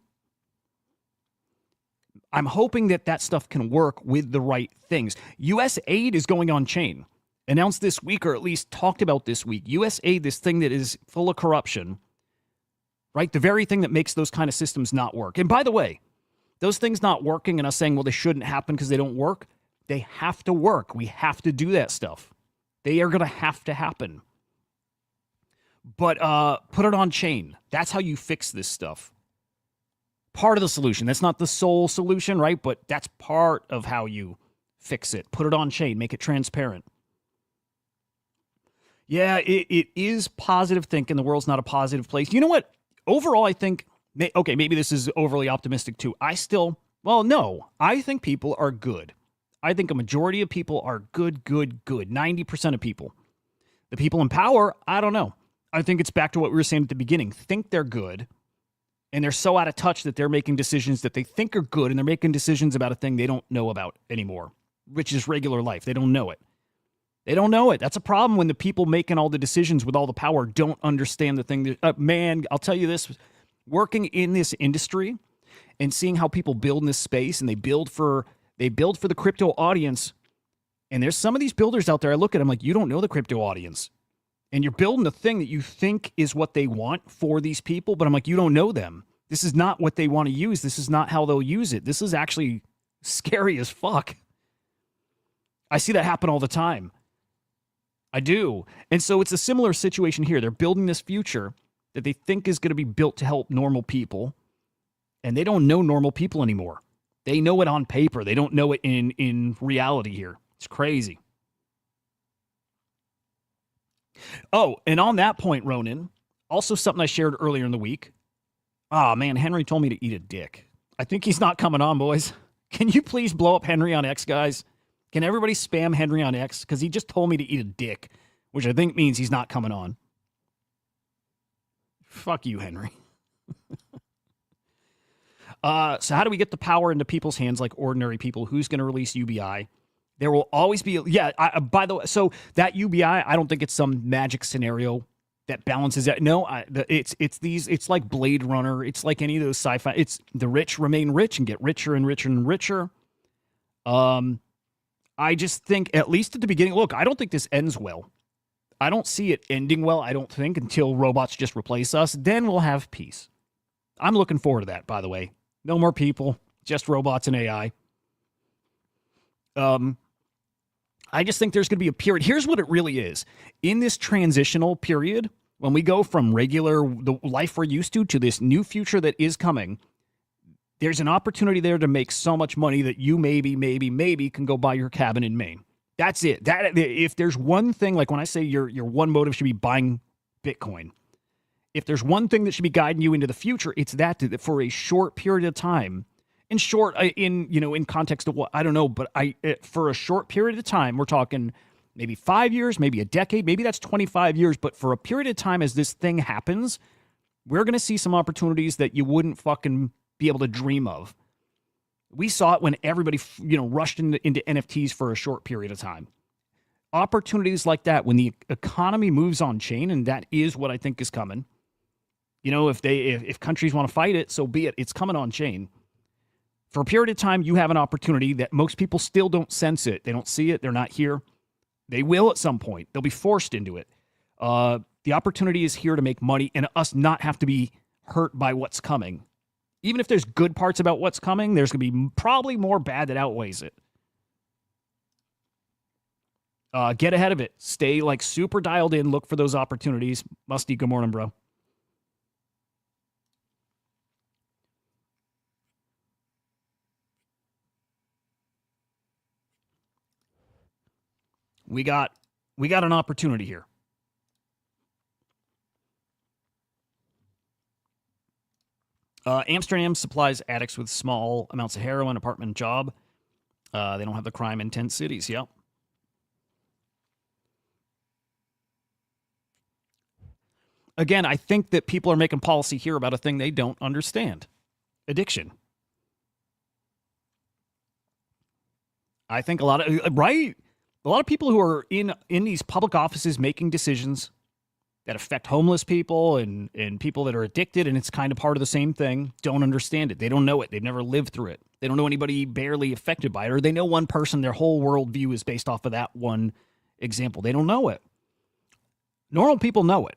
B: I'm hoping that stuff can work with the right things. U.S. aid is going on chain. Announced this week, or at least talked about this week. U.S. aid, this thing that is full of corruption, right? The very thing that makes those kind of systems not work. And by the way, those things not working and us saying, well, they shouldn't happen because they don't work, they have to work. We have to do that stuff. They are going to have to happen. But put it on chain. That's how you fix this stuff. Part of the solution. That's not the sole solution, right? But that's part of how you fix it. Put it on chain. Make it transparent. Yeah, it is positive thinking. The world's not a positive place. You know what? Overall, I think, okay, maybe this is overly optimistic too. I think people are good. I think a majority of people are good. 90% of people. The people in power, I don't know. I think it's back to what we were saying at the beginning. Think they're good, and they're so out of touch that they're making decisions that they think are good, and they're making decisions about a thing they don't know about anymore, which is regular life. They don't know it. They don't know it. That's a problem when the people making all the decisions with all the power don't understand the thing. Man, I'll tell you this, working in this industry and seeing how people build in this space, and they build for the crypto audience. And there's some of these builders out there, I look at them like, you don't know the crypto audience. And you're building the thing that you think is what they want for these people. But I'm like, you don't know them. This is not what they want to use. This is not how they'll use it. This is actually scary as fuck. I see that happen all the time. I do. And so it's a similar situation here. They're building this future that they think is going to be built to help normal people, and they don't know normal people anymore. They know it on paper. They don't know it in reality here. It's crazy. Oh, and on that point, Ronan, also something I shared earlier in the week. Ah, man, Henry told me to eat a dick. I think he's not coming on, boys. Can you please blow up Henry on X, guys? Can everybody spam Henry on X? Because he just told me to eat a dick, which I think means he's not coming on. Fuck you, Henry. So how do we get the power into people's hands like ordinary people? Who's going to release UBI? There will always be, by the way, so that UBI, I don't think it's some magic scenario that balances it. No, it's like Blade Runner. It's like any of those sci-fi. It's the rich remain rich and get richer and richer and richer. I just think, at least at the beginning, look, I don't think this ends well. I don't see it ending well, I don't think, until robots just replace us. Then we'll have peace. I'm looking forward to that, by the way. No more people, just robots and AI. I just think there's going to be a period. Here's what it really is. In this transitional period, when we go from the life we're used to this new future that is coming, there's an opportunity there to make so much money that you maybe can go buy your cabin in Maine. That's it. That if there's one thing, like when I say your one motive should be buying Bitcoin, if there's one thing that should be guiding you into the future, it's that for a short period of time. In short, in context of what, I don't know, but for a short period of time, we're talking maybe 5 years, maybe a decade, maybe that's 25 years, but for a period of time as this thing happens, we're going to see some opportunities that you wouldn't fucking be able to dream of. We saw it when everybody, rushed into NFTs for a short period of time. Opportunities like that, when the economy moves on chain, and that is what I think is coming. If countries want to fight it, so be it. It's coming on chain. For a period of time, you have an opportunity that most people still don't sense it. They don't see it. They're not here. They will at some point. They'll be forced into it. The opportunity is here to make money and us not have to be hurt by what's coming. Even if there's good parts about what's coming, there's going to be probably more bad that outweighs it. Get ahead of it. Stay super dialed in. Look for those opportunities. Musty, good morning, bro. We got an opportunity here. Amsterdam supplies addicts with small amounts of heroin, apartment, job. They don't have the crime in 10 cities. Yep. Again, I think that people are making policy here about a thing they don't understand. Addiction. I think a lot of people who are in these public offices making decisions that affect homeless people and people that are addicted, and it's kind of part of the same thing, don't understand it. They don't know it. They've never lived through it. They don't know anybody barely affected by it, or they know one person, their whole worldview is based off of that one example. They don't know it. Normal people know it.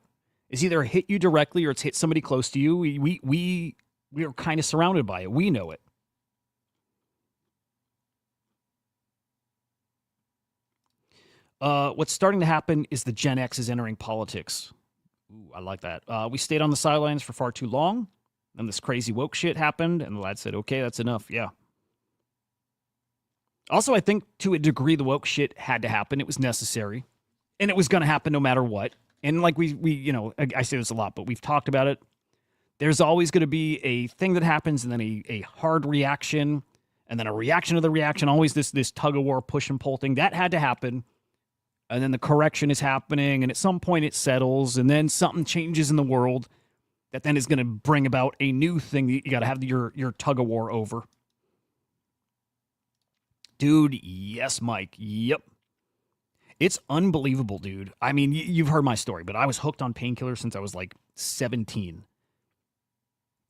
B: It's either hit you directly or it's hit somebody close to you. We are kind of surrounded by it. We know it. What's starting to happen is the Gen X is entering politics. Ooh, I like that. We stayed on the sidelines for far too long. Then this crazy woke shit happened, and the lad said, okay, that's enough. Yeah. Also, I think to a degree, the woke shit had to happen. It was necessary. And it was going to happen no matter what. And like I say this a lot, but we've talked about it. There's always going to be a thing that happens, and then a hard reaction, and then a reaction to the reaction, always this tug-of-war push and pull thing. That had to happen. And then the correction is happening, and at some point it settles, and then something changes in the world that then is going to bring about a new thing that you got to have your tug-of-war over. Dude, yes, Mike. Yep. It's unbelievable, dude. I mean, you've heard my story, but I was hooked on painkillers since I was 17.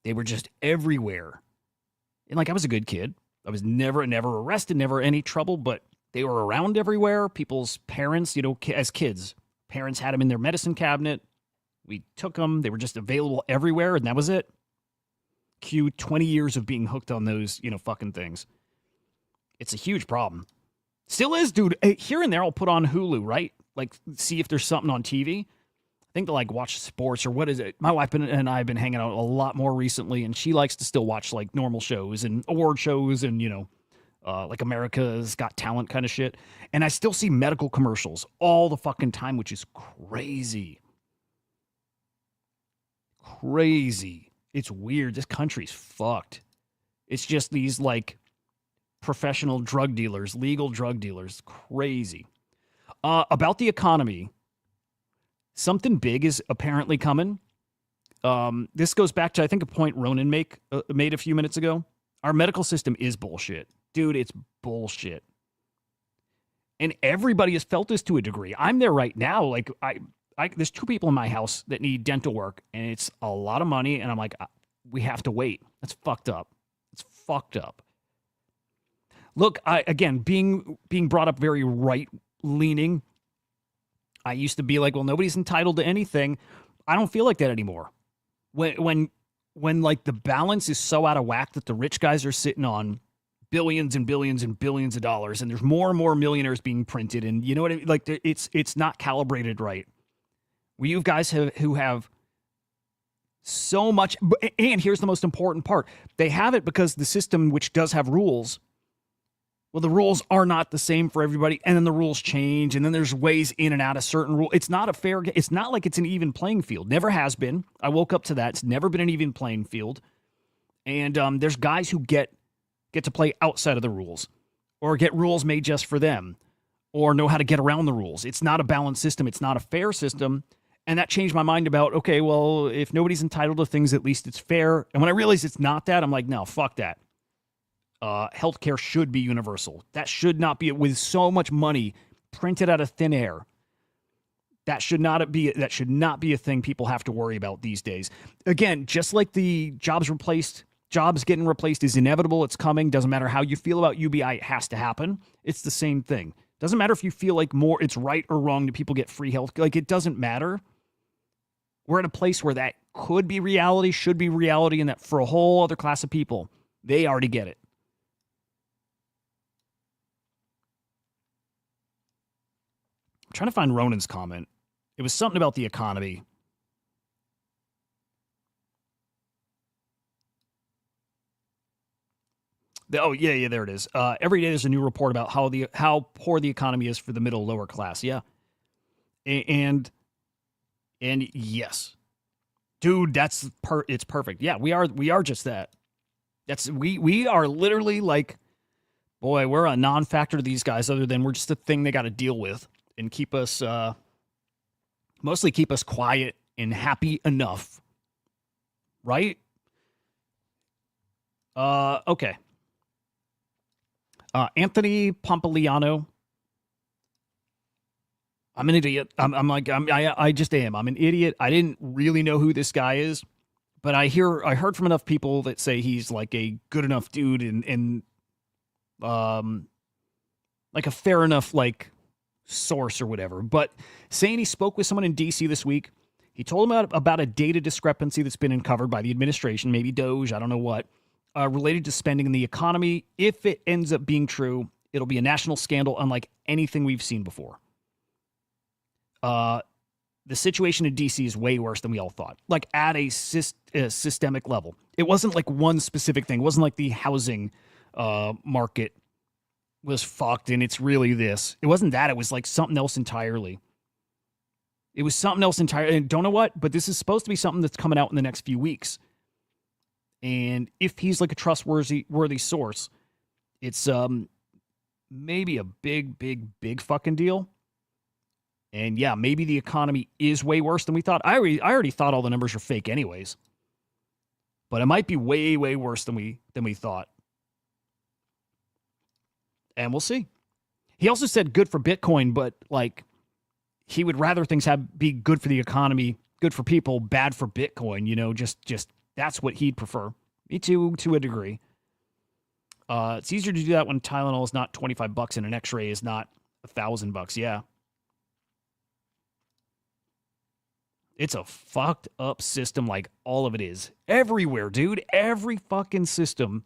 B: They were just everywhere. And I was a good kid. I was never arrested, never any trouble, but they were around everywhere. People's parents, as kids, parents had them in their medicine cabinet. We took them. They were just available everywhere, and that was it. Cue 20 years of being hooked on those, fucking things. It's a huge problem. Still is, dude. Here and there, I'll put on Hulu, right? Like, see if there's something on TV. I think to, like, watch sports or what is it? My wife and I have been hanging out a lot more recently, and she likes to still watch, like, normal shows and award shows and, like America's Got Talent kind of shit. And I still see medical commercials all the fucking time, which is crazy. Crazy. It's weird. This country's fucked. It's just these, like, professional drug dealers, legal drug dealers. Crazy. About the economy, something big is apparently coming. This goes back to, I think, a point Ronan made a few minutes ago. Our medical system is bullshit. Dude, it's bullshit. And everybody has felt this to a degree. I'm there right now. Like, there's 2 people in my house that need dental work, and it's a lot of money, and I'm like, we have to wait. That's fucked up. It's fucked up. Look, again, being brought up very right-leaning, I used to be like, well, nobody's entitled to anything. I don't feel like that anymore. When like the balance is so out of whack that the rich guys are sitting on billions and billions and billions of dollars, and there's more and more millionaires being printed, and you know what I mean? Like, it's not calibrated right. You guys who have so much, and here's the most important part. They have it because the system, which does have rules, well, the rules are not the same for everybody, and then the rules change, and then there's ways in and out of certain rules. It's not a fair, it's not like it's an even playing field. Never has been. I woke up to that. It's never been an even playing field. And there's guys who get to play outside of the rules, or get rules made just for them, or know how to get around the rules. It's not a balanced system. It's not a fair system. And that changed my mind about, okay, well, if nobody's entitled to things, at least it's fair. And when I realized it's not that, I'm like, no, fuck that. Healthcare should be universal. That should not be, with so much money printed out of thin air. That should not be a thing people have to worry about these days. Again, just like the jobs getting replaced is inevitable. It's coming. Doesn't matter how you feel about UBI. It has to happen. It's the same thing. Doesn't matter if you feel like more it's right or wrong to people get free health. Like, it doesn't matter. We're at a place where that could be reality, should be reality, and that for a whole other class of people, they already get it. I'm trying to find Ronan's comment. It was something about the economy. Oh, yeah, there it is. Every day there's a new report about how poor the economy is for the middle lower class. Yeah. And yes. Dude, it's perfect. Yeah, we are just that. We are literally like, boy, we're a non-factor to these guys, other than we're just a thing they got to deal with and keep us mostly keep us quiet and happy enough. Right? Okay. Anthony Pompliano. I'm an idiot. I just am. I'm an idiot. I didn't really know who this guy is, but I heard from enough people that say he's like a good enough dude and like a fair enough like source or whatever. But saying he spoke with someone in DC this week, he told him about a data discrepancy that's been uncovered by the administration, maybe Doge, I don't know what, related to spending in the economy. If it ends up being true, it'll be a national scandal unlike anything we've seen before. The situation in DC is way worse than we all thought, like at a systemic level. It wasn't like one specific thing. It wasn't like the housing market was fucked and it's really this. It wasn't that. It was like something else entirely. It was something else entirely. And don't know what, but this is supposed to be something that's coming out in the next few weeks. And if he's like a trustworthy source, it's maybe a big fucking deal. And yeah, maybe the economy is way worse than we thought. I already thought all the numbers were fake anyways. But it might be way worse than we thought. And we'll see. He also said good for Bitcoin, but like he would rather things be good for the economy, good for people, bad for Bitcoin, you know, just that's what he'd prefer. Me too, to a degree. It's easier to do that when Tylenol is not $25 and an X-ray is not $1,000. Yeah. It's a fucked up system like all of it is. Everywhere, dude. Every fucking system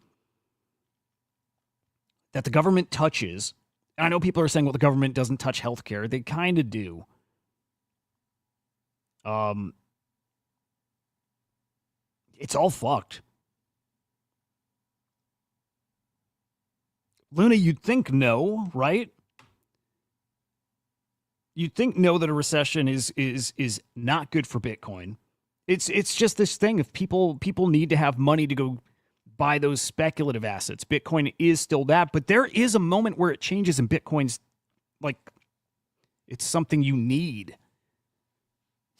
B: that the government touches. And I know people are saying, well, the government doesn't touch healthcare. They kind of do. It's all fucked. Luna, you'd think no, right? You'd think no that a recession is not good for Bitcoin. It's just this thing of people need to have money to go buy those speculative assets. Bitcoin is still that, but there is a moment where it changes and Bitcoin's like it's something you need.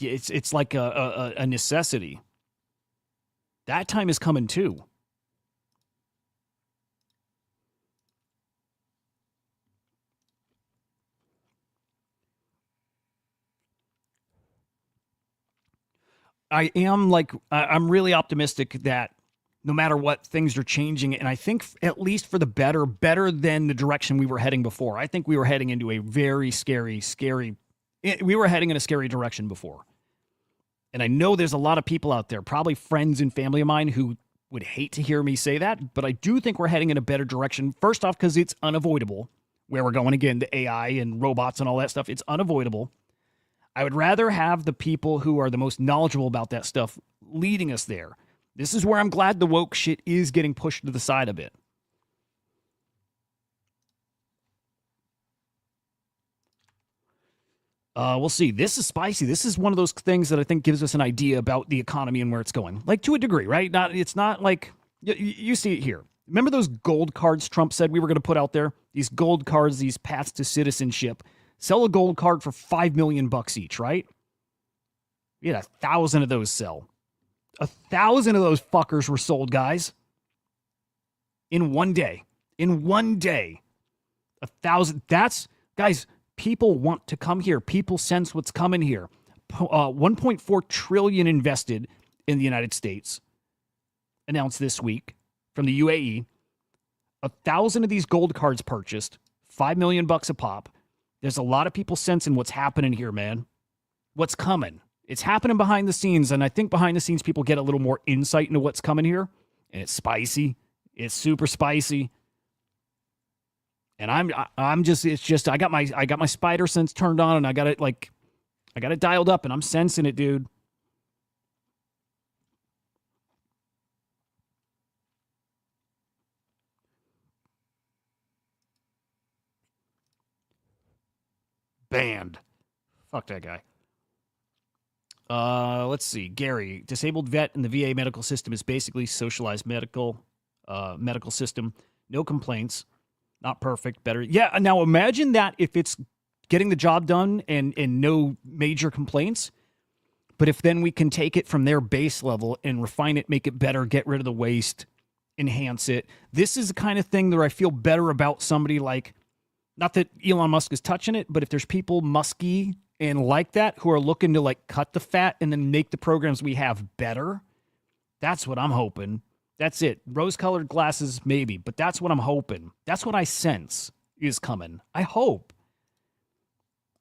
B: It's like a necessity. That time is coming too. I'm really optimistic that no matter what, things are changing. And I think at least for the better than the direction we were heading before. I think we were heading into a very scary, we were heading in a scary direction before. And I know there's a lot of people out there, probably friends and family of mine, who would hate to hear me say that. But I do think we're heading in a better direction. First off, because it's unavoidable where we're going again, the AI and robots and all that stuff. It's unavoidable. I would rather have the people who are the most knowledgeable about that stuff leading us there. This is where I'm glad the woke shit is getting pushed to the side a bit. We'll see. This is spicy. This is one of those things that I think gives us an idea about the economy and where it's going. Like, to a degree, right? It's not like... You see it here. Remember those gold cards Trump said we were going to put out there? These gold cards, these paths to citizenship. Sell a gold card for $5 million each, right? We had 1,000 of those sell. 1,000 of those fuckers were sold, guys. In one day. In one day. 1,000. That's, guys, people want to come here. People sense what's coming here. 1.4 trillion invested in the United States. Announced this week from the UAE. 1,000 of these gold cards purchased. $5 million a pop. There's a lot of people sensing what's happening here, man. What's coming. It's happening behind the scenes, and I think behind the scenes people get a little more insight into what's coming here. And it's spicy. It's super spicy. And I'm just I got my spider sense turned on, and I got it dialed up, and I'm sensing it, dude. Banned. Fuck that guy. Let's see. Gary, disabled vet in the VA medical system is basically socialized medical system. No complaints. Not perfect. Better. Yeah. Now imagine that if it's getting the job done and no major complaints. But if then we can take it from their base level and refine it, make it better, get rid of the waste, enhance it. This is the kind of thing that I feel better about somebody like, not that Elon Musk is touching it, but if there's people musky and like that who are looking to like cut the fat and then make the programs we have better, that's what I'm hoping. That's it. Rose-colored glasses, maybe, but that's what I'm hoping. That's what I sense is coming. I hope.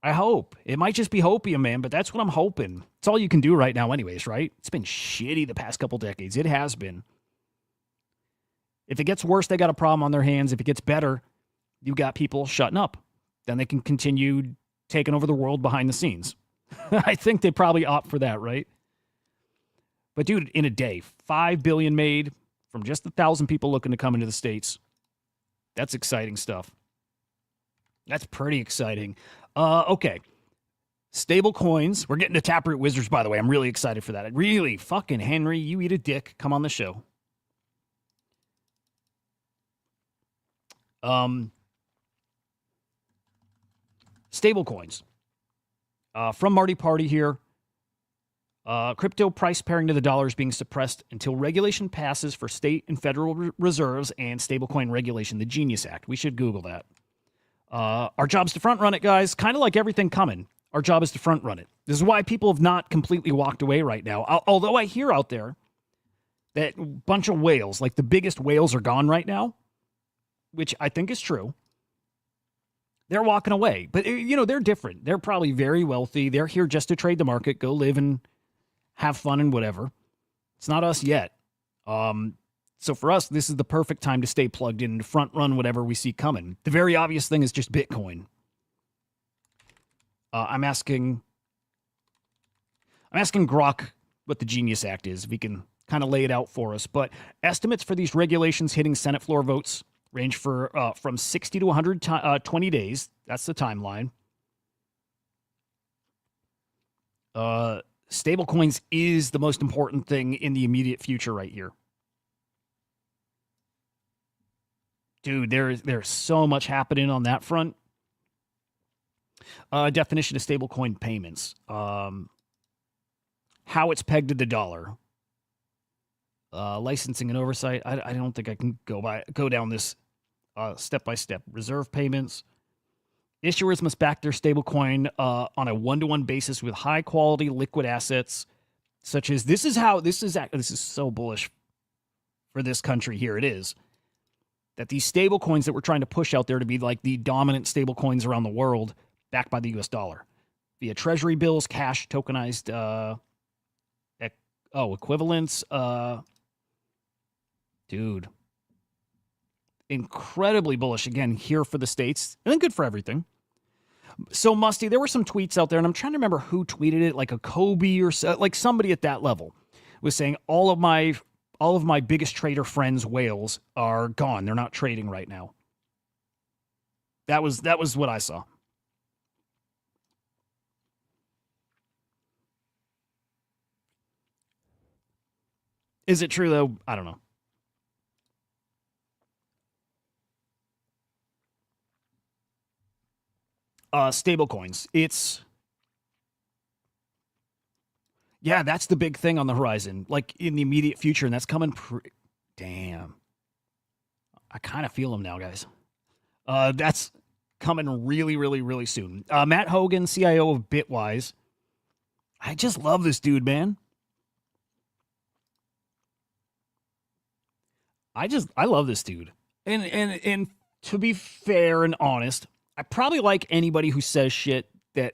B: It might just be hopium, man, but that's what I'm hoping. It's all you can do right now anyways, right? It's been shitty the past couple decades. It has been. If it gets worse, they got a problem on their hands. If it gets better, you got people shutting up. Then they can continue taking over the world behind the scenes. I think they probably opt for that, right? But dude, in a day, 5 billion made from just 1,000 people looking to come into the States. That's exciting stuff. That's pretty exciting. Okay. Stable coins. We're getting to Taproot Wizards, by the way. I'm really excited for that. Really, fucking Henry, you eat a dick. Come on the show. Stable coins. From Marty Party here. Crypto price pairing to the dollar is being suppressed until regulation passes for state and federal reserves and stablecoin regulation, the Genius Act. We should Google that. Our job is to front run it, guys. Kind of like everything coming. Our job is to front run it. This is why people have not completely walked away right now. Although I hear out there that a bunch of whales, like the biggest whales, are gone right now, which I think is true. They're walking away. But, you know, they're different. They're probably very wealthy. They're here just to trade the market, go live in have fun and whatever. It's not us yet. So for us, this is the perfect time to stay plugged in and front run whatever we see coming. The very obvious thing is just Bitcoin. I'm asking Grok what the Genius Act is, if he can kind of lay it out for us. But estimates for these regulations hitting Senate floor votes range from 60 to 120 days. That's the timeline. Stablecoins is the most important thing in the immediate future right here. Dude, there's so much happening on that front. Definition of stablecoin payments. How it's pegged to the dollar. Licensing and oversight. I don't think I can go down this step by step. Reserve payments. Issuers must back their stablecoin on a one-to-one basis with high-quality liquid assets, such as this is so bullish for this country. Here it is. That these stable coins that we're trying to push out there to be like the dominant stable coins around the world, backed by the US dollar via treasury bills, cash, tokenized equivalents. Dude, incredibly bullish again here for the States, and then good for everything. So Musty, there were some tweets out there, and I'm trying to remember who tweeted it, like a Kobe or so, like somebody at that level was saying all of my biggest trader friends' whales are gone. They're not trading right now. That was what I saw. Is it true though? I don't know. Stable coins. That's the big thing on the horizon, like in the immediate future, and that's coming. Damn. I kind of feel them now, guys. That's coming really, really, really soon. Matt Hogan, CIO of Bitwise. I just love this dude, man. I love this dude. And to be fair and honest, I probably like anybody who says shit that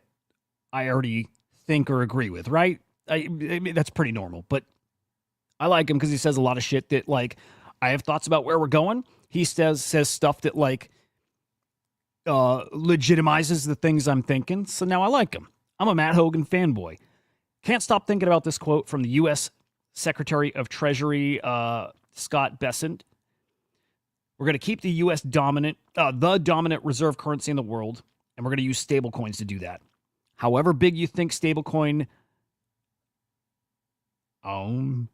B: I already think or agree with, right? I mean, that's pretty normal, but I like him because he says a lot of shit that, like, I have thoughts about where we're going. He says stuff that, like, legitimizes the things I'm thinking, so now I like him. I'm a Matt Hogan fanboy. Can't stop thinking about this quote from the U.S. Secretary of Treasury, Scott Bessent. We're going to keep the U.S. the dominant reserve currency in the world, and we're going to use stablecoins to do that. However big you think stablecoin will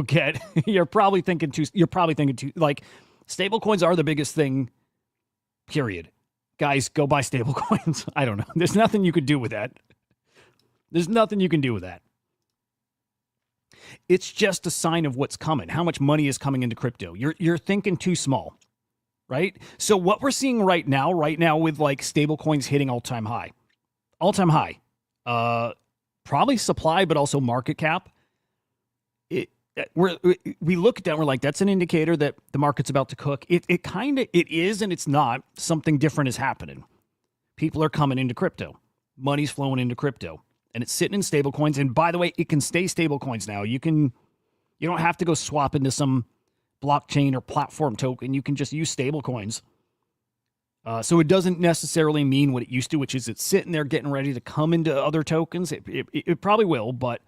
B: get, you're probably thinking too. Like, stablecoins are the biggest thing. Period. Guys, go buy stablecoins. I don't know. There's nothing you could do with that. It's just a sign of what's coming. How much money is coming into crypto? You're thinking too small, right? So what we're seeing right now with like stable coins hitting all-time high, probably supply, but also market cap. We look at that, we're like, that's an indicator that the market's about to cook. It is, and it's not. Something different is happening. People are coming into crypto. Money's flowing into crypto. And it's sitting in stable coins. And by the way, it can stay stable coins now. You don't have to go swap into some blockchain or platform token. You can just use stable coins. So it doesn't necessarily mean what it used to, which is it's sitting there getting ready to come into other tokens. It probably will, but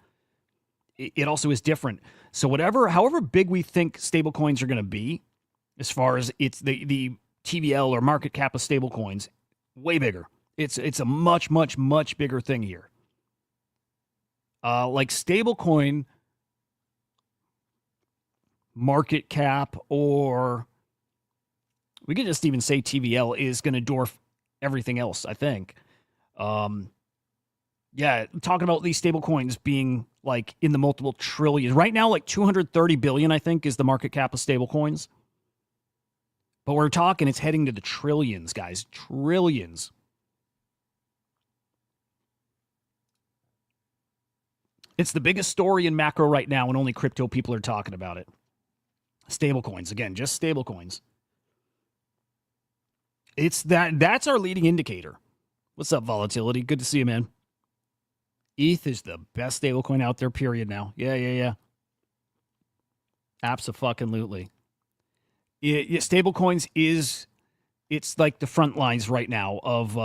B: it also is different. So however big we think stable coins are going to be, as far as it's the TVL or market cap of stable coins, way bigger. It's a much, much, much bigger thing here. Like stablecoin market cap, or we could just even say TVL is going to dwarf everything else, I think. Talking about these stablecoins being like in the multiple trillions. Right now, like 230 billion, I think, is the market cap of stablecoins. But we're talking, it's heading to the trillions, guys. Trillions. It's the biggest story in macro right now, and only crypto people are talking about it. Stablecoins, again, just stablecoins. That's our leading indicator. What's up, Volatility? Good to see you, man. ETH is the best stablecoin out there, period now. Yeah. Abso-fucking-lutely. Stablecoins it's like the front lines right now of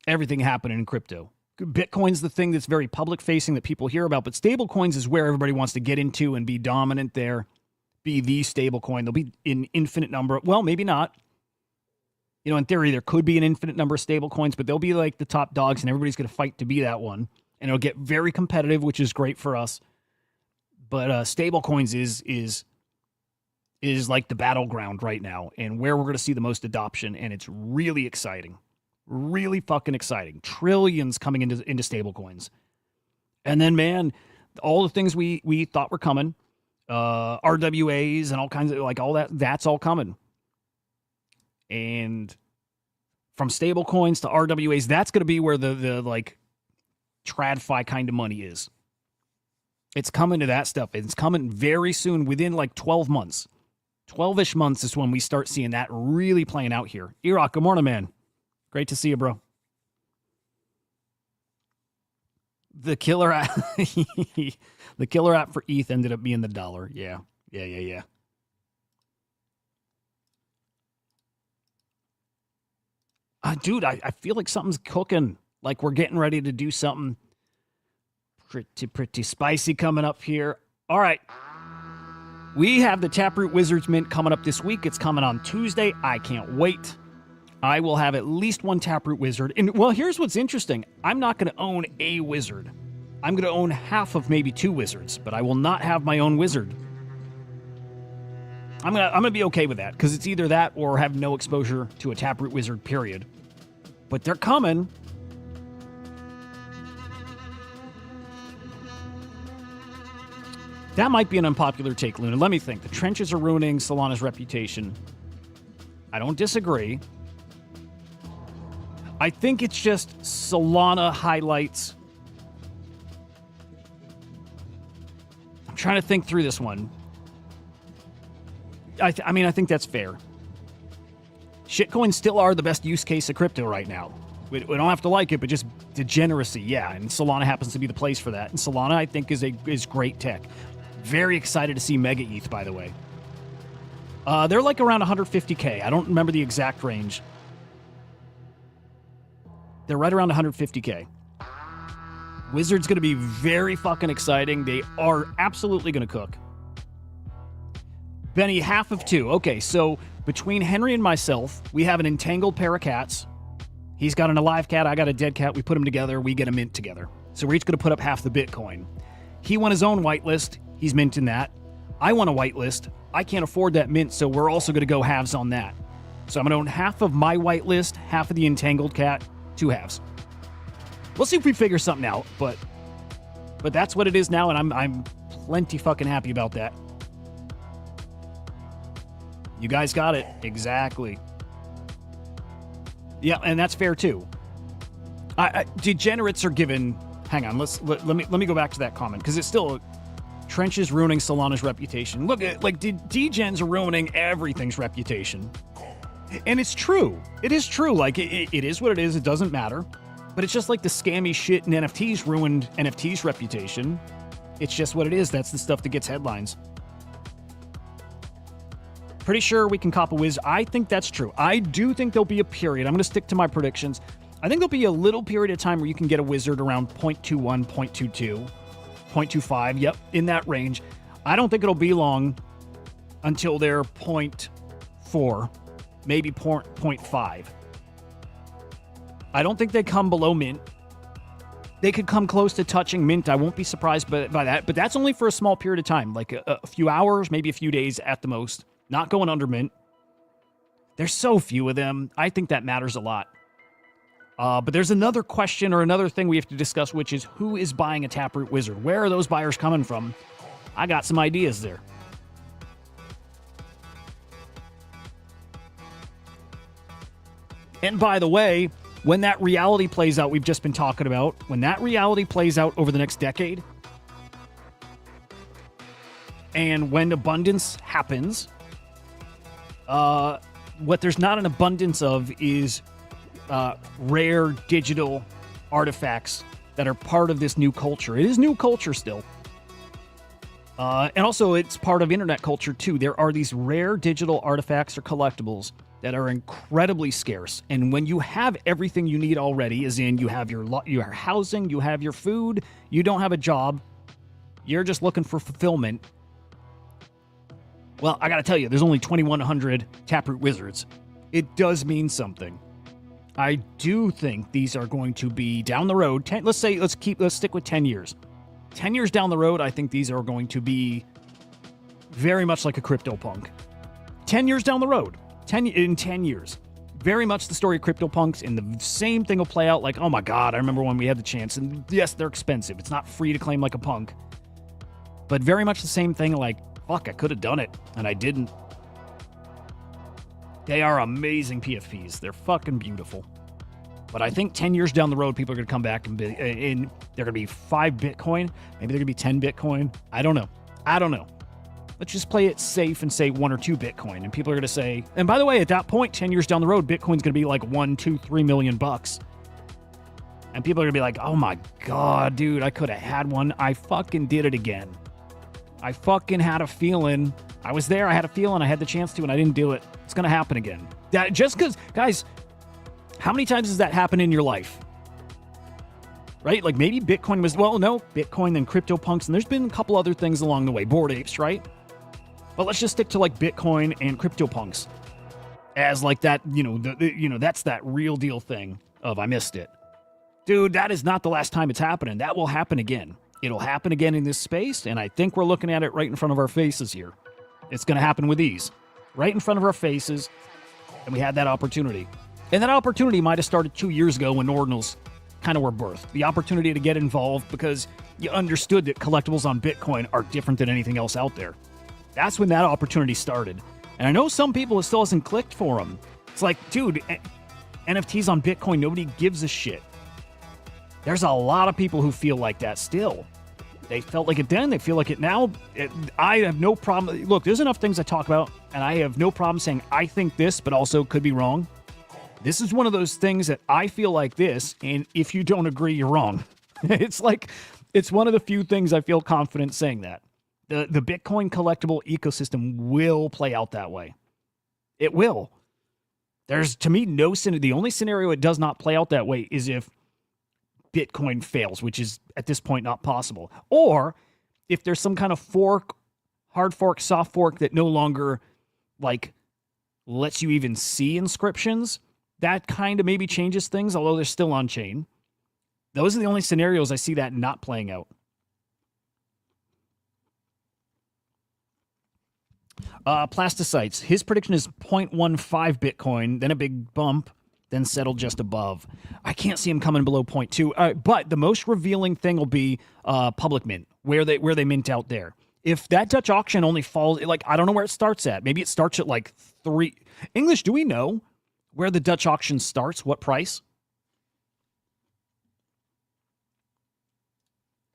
B: everything happening in crypto. Bitcoin's the thing that's very public facing that people hear about, but stablecoins is where everybody wants to get into and be dominant there, be the stablecoin. There'll be an infinite number. Well, maybe not. You know, in theory, there could be an infinite number of stablecoins, but they'll be like the top dogs, and everybody's going to fight to be that one. And it'll get very competitive, which is great for us. But stablecoins is like the battleground right now, and where we're going to see the most adoption, and it's really exciting. Really fucking exciting. Trillions coming into stablecoins. And then, man, all the things we thought were coming, RWAs and all kinds of, like, all that's all coming. And from stablecoins to RWAs, that's going to be where the like TradFi kind of money is. It's coming to that stuff. It's coming very soon, within like 12 months. 12-ish months is when we start seeing that really playing out here. Iraq, good morning, man. Great to see you, bro. The killer app, the killer app for ETH ended up being the dollar. Yeah. Dude, I feel like something's cooking. Like we're getting ready to do something pretty spicy coming up here. All right. We have the Taproot Wizards Mint coming up this week. It's coming on Tuesday. I can't wait. I will have at least one Taproot Wizard. And, well, here's what's interesting. I'm not going to own a wizard. I'm going to own half of maybe 2 wizards, but I will not have my own wizard. I'm gonna be okay with that, because it's either that or have no exposure to a Taproot Wizard, period. But they're coming. That might be an unpopular take, Luna. Let me think. The trenches are ruining Solana's reputation. I don't disagree. I think it's just Solana highlights. I'm trying to think through this one. I mean, I think that's fair. Shitcoins still are the best use case of crypto right now. We don't have to like it, but just degeneracy, yeah. And Solana happens to be the place for that. And Solana, I think, is great tech. Very excited to see Mega ETH, by the way. They're like around 150K. I don't remember the exact range. They're right around 150K. Wizard's going to be very fucking exciting. They are absolutely going to cook. Benny, half of 2. Okay, so between Henry and myself, we have an entangled pair of cats. He's got an alive cat. I got a dead cat. We put them together. We get a mint together. So we're each going to put up half the Bitcoin. He won his own whitelist. He's minting that. I want a whitelist. I can't afford that mint, so we're also going to go halves on that. So I'm going to own half of my whitelist, half of the entangled cat, 2 halves. We'll see if we figure something out, but that's what it is now, and I'm plenty fucking happy about that. You guys got it. Exactly. Yeah, and that's fair too. Degenerates are given. Hang on. Let me go back to that comment, because it's still trenches ruining Solana's reputation. Look at, like, degens are ruining everything's reputation, and it's true. It is true. Like it is what it is. It doesn't matter. But it's just like the scammy shit in NFTs ruined NFTs' reputation. It's just what it is. That's the stuff that gets headlines. Pretty sure we can cop a whiz. I think that's true. I do think there'll be a period. I'm going to stick to my predictions. I think there'll be a little period of time where you can get a wizard around 0.21, 0.22, 0.25. Yep, in that range. I don't think it'll be long until they're 0.4, maybe 0.5. I don't think they come below mint. They could come close to touching mint. I won't be surprised by that. But that's only for a small period of time, like a few hours, maybe a few days at the most. Not going under mint. There's so few of them. I think that matters a lot. But there's another question or another thing we have to discuss, which is who is buying a Taproot Wizard? Where are those buyers coming from? I got some ideas there. And by the way, when that reality plays out, we've just been talking about, when that reality plays out over the next decade, and when abundance happens, what there's not an abundance of is rare digital artifacts that are part of this new culture. It is new culture still. And also, it's part of internet culture, too. There are these rare digital artifacts or collectibles that are incredibly scarce. And when you have everything you need already, as in you have your housing, you have your food, you don't have a job, you're just looking for fulfillment. Well, I got to tell you, there's only 2,100 Taproot Wizards. It does mean something. I do think these are going to be down the road. Let's stick with 10 years. 10 years down the road, I think these are going to be very much like a CryptoPunk. 10 years down the road, in 10 years, very much the story of CryptoPunks, and the same thing will play out like, oh my God, I remember when we had the chance. And yes, they're expensive. It's not free to claim like a punk. But very much the same thing like, fuck, I could have done it, and I didn't. They are amazing PFPs. They're fucking beautiful. But I think 10 years down the road, people are going to come back and they're going to be 5 Bitcoin. Maybe they're going to be 10 Bitcoin. I don't know. Let's just play it safe and say 1 or 2 Bitcoin. And people are going to say, and by the way, at that point, 10 years down the road, Bitcoin's going to be like $1, $2, $3 million bucks. And people are going to be like, oh my God, dude, I could have had one. I fucking did it again. I fucking had a feeling. I was there. I had a feeling. I had the chance to, and I didn't do it. It's going to happen again. That just because, guys, how many times has that happened in your life? Right? Like maybe Bitcoin was, Bitcoin, then CryptoPunks, and there's been a couple other things along the way. Bored Apes, right? But let's just stick to like Bitcoin and CryptoPunks as like that, that's that real deal thing of I missed it. Dude, that is not the last time it's happening. That will happen again. It'll happen again in this space, and I think we're looking at it right in front of our faces here. It's going to happen with these. Right in front of our faces, and we had that opportunity. And that opportunity might have started 2 years ago when ordinals kind of were birthed. The opportunity to get involved because you understood that collectibles on Bitcoin are different than anything else out there. That's when that opportunity started. And I know some people, it still hasn't clicked for them. It's like, dude, NFTs on Bitcoin, nobody gives a shit. There's a lot of people who feel like that still. They felt like it then, they feel like it now. I have no problem. Look, there's enough things I talk about, and I have no problem saying I think this, but also could be wrong. This is one of those things that I feel like this, and if you don't agree, you're wrong. It's one of the few things I feel confident saying that. The Bitcoin collectible ecosystem will play out that way. It will. There's, to me, the only scenario it does not play out that way is if Bitcoin fails, which is at this point not possible. Or if there's some kind of fork, hard fork, soft fork that no longer like lets you even see inscriptions, that kind of maybe changes things, although they're still on chain. Those are the only scenarios I see that not playing out. Plasticytes, his prediction is 0.15 Bitcoin, then a big bump, then settled just above. I can't see him coming below 0.2. But the most revealing thing will be public mint, where they mint out there. If that Dutch auction only falls, like, I don't know where it starts at. Maybe it starts at like 3. English, do we know where the Dutch auction starts? What price?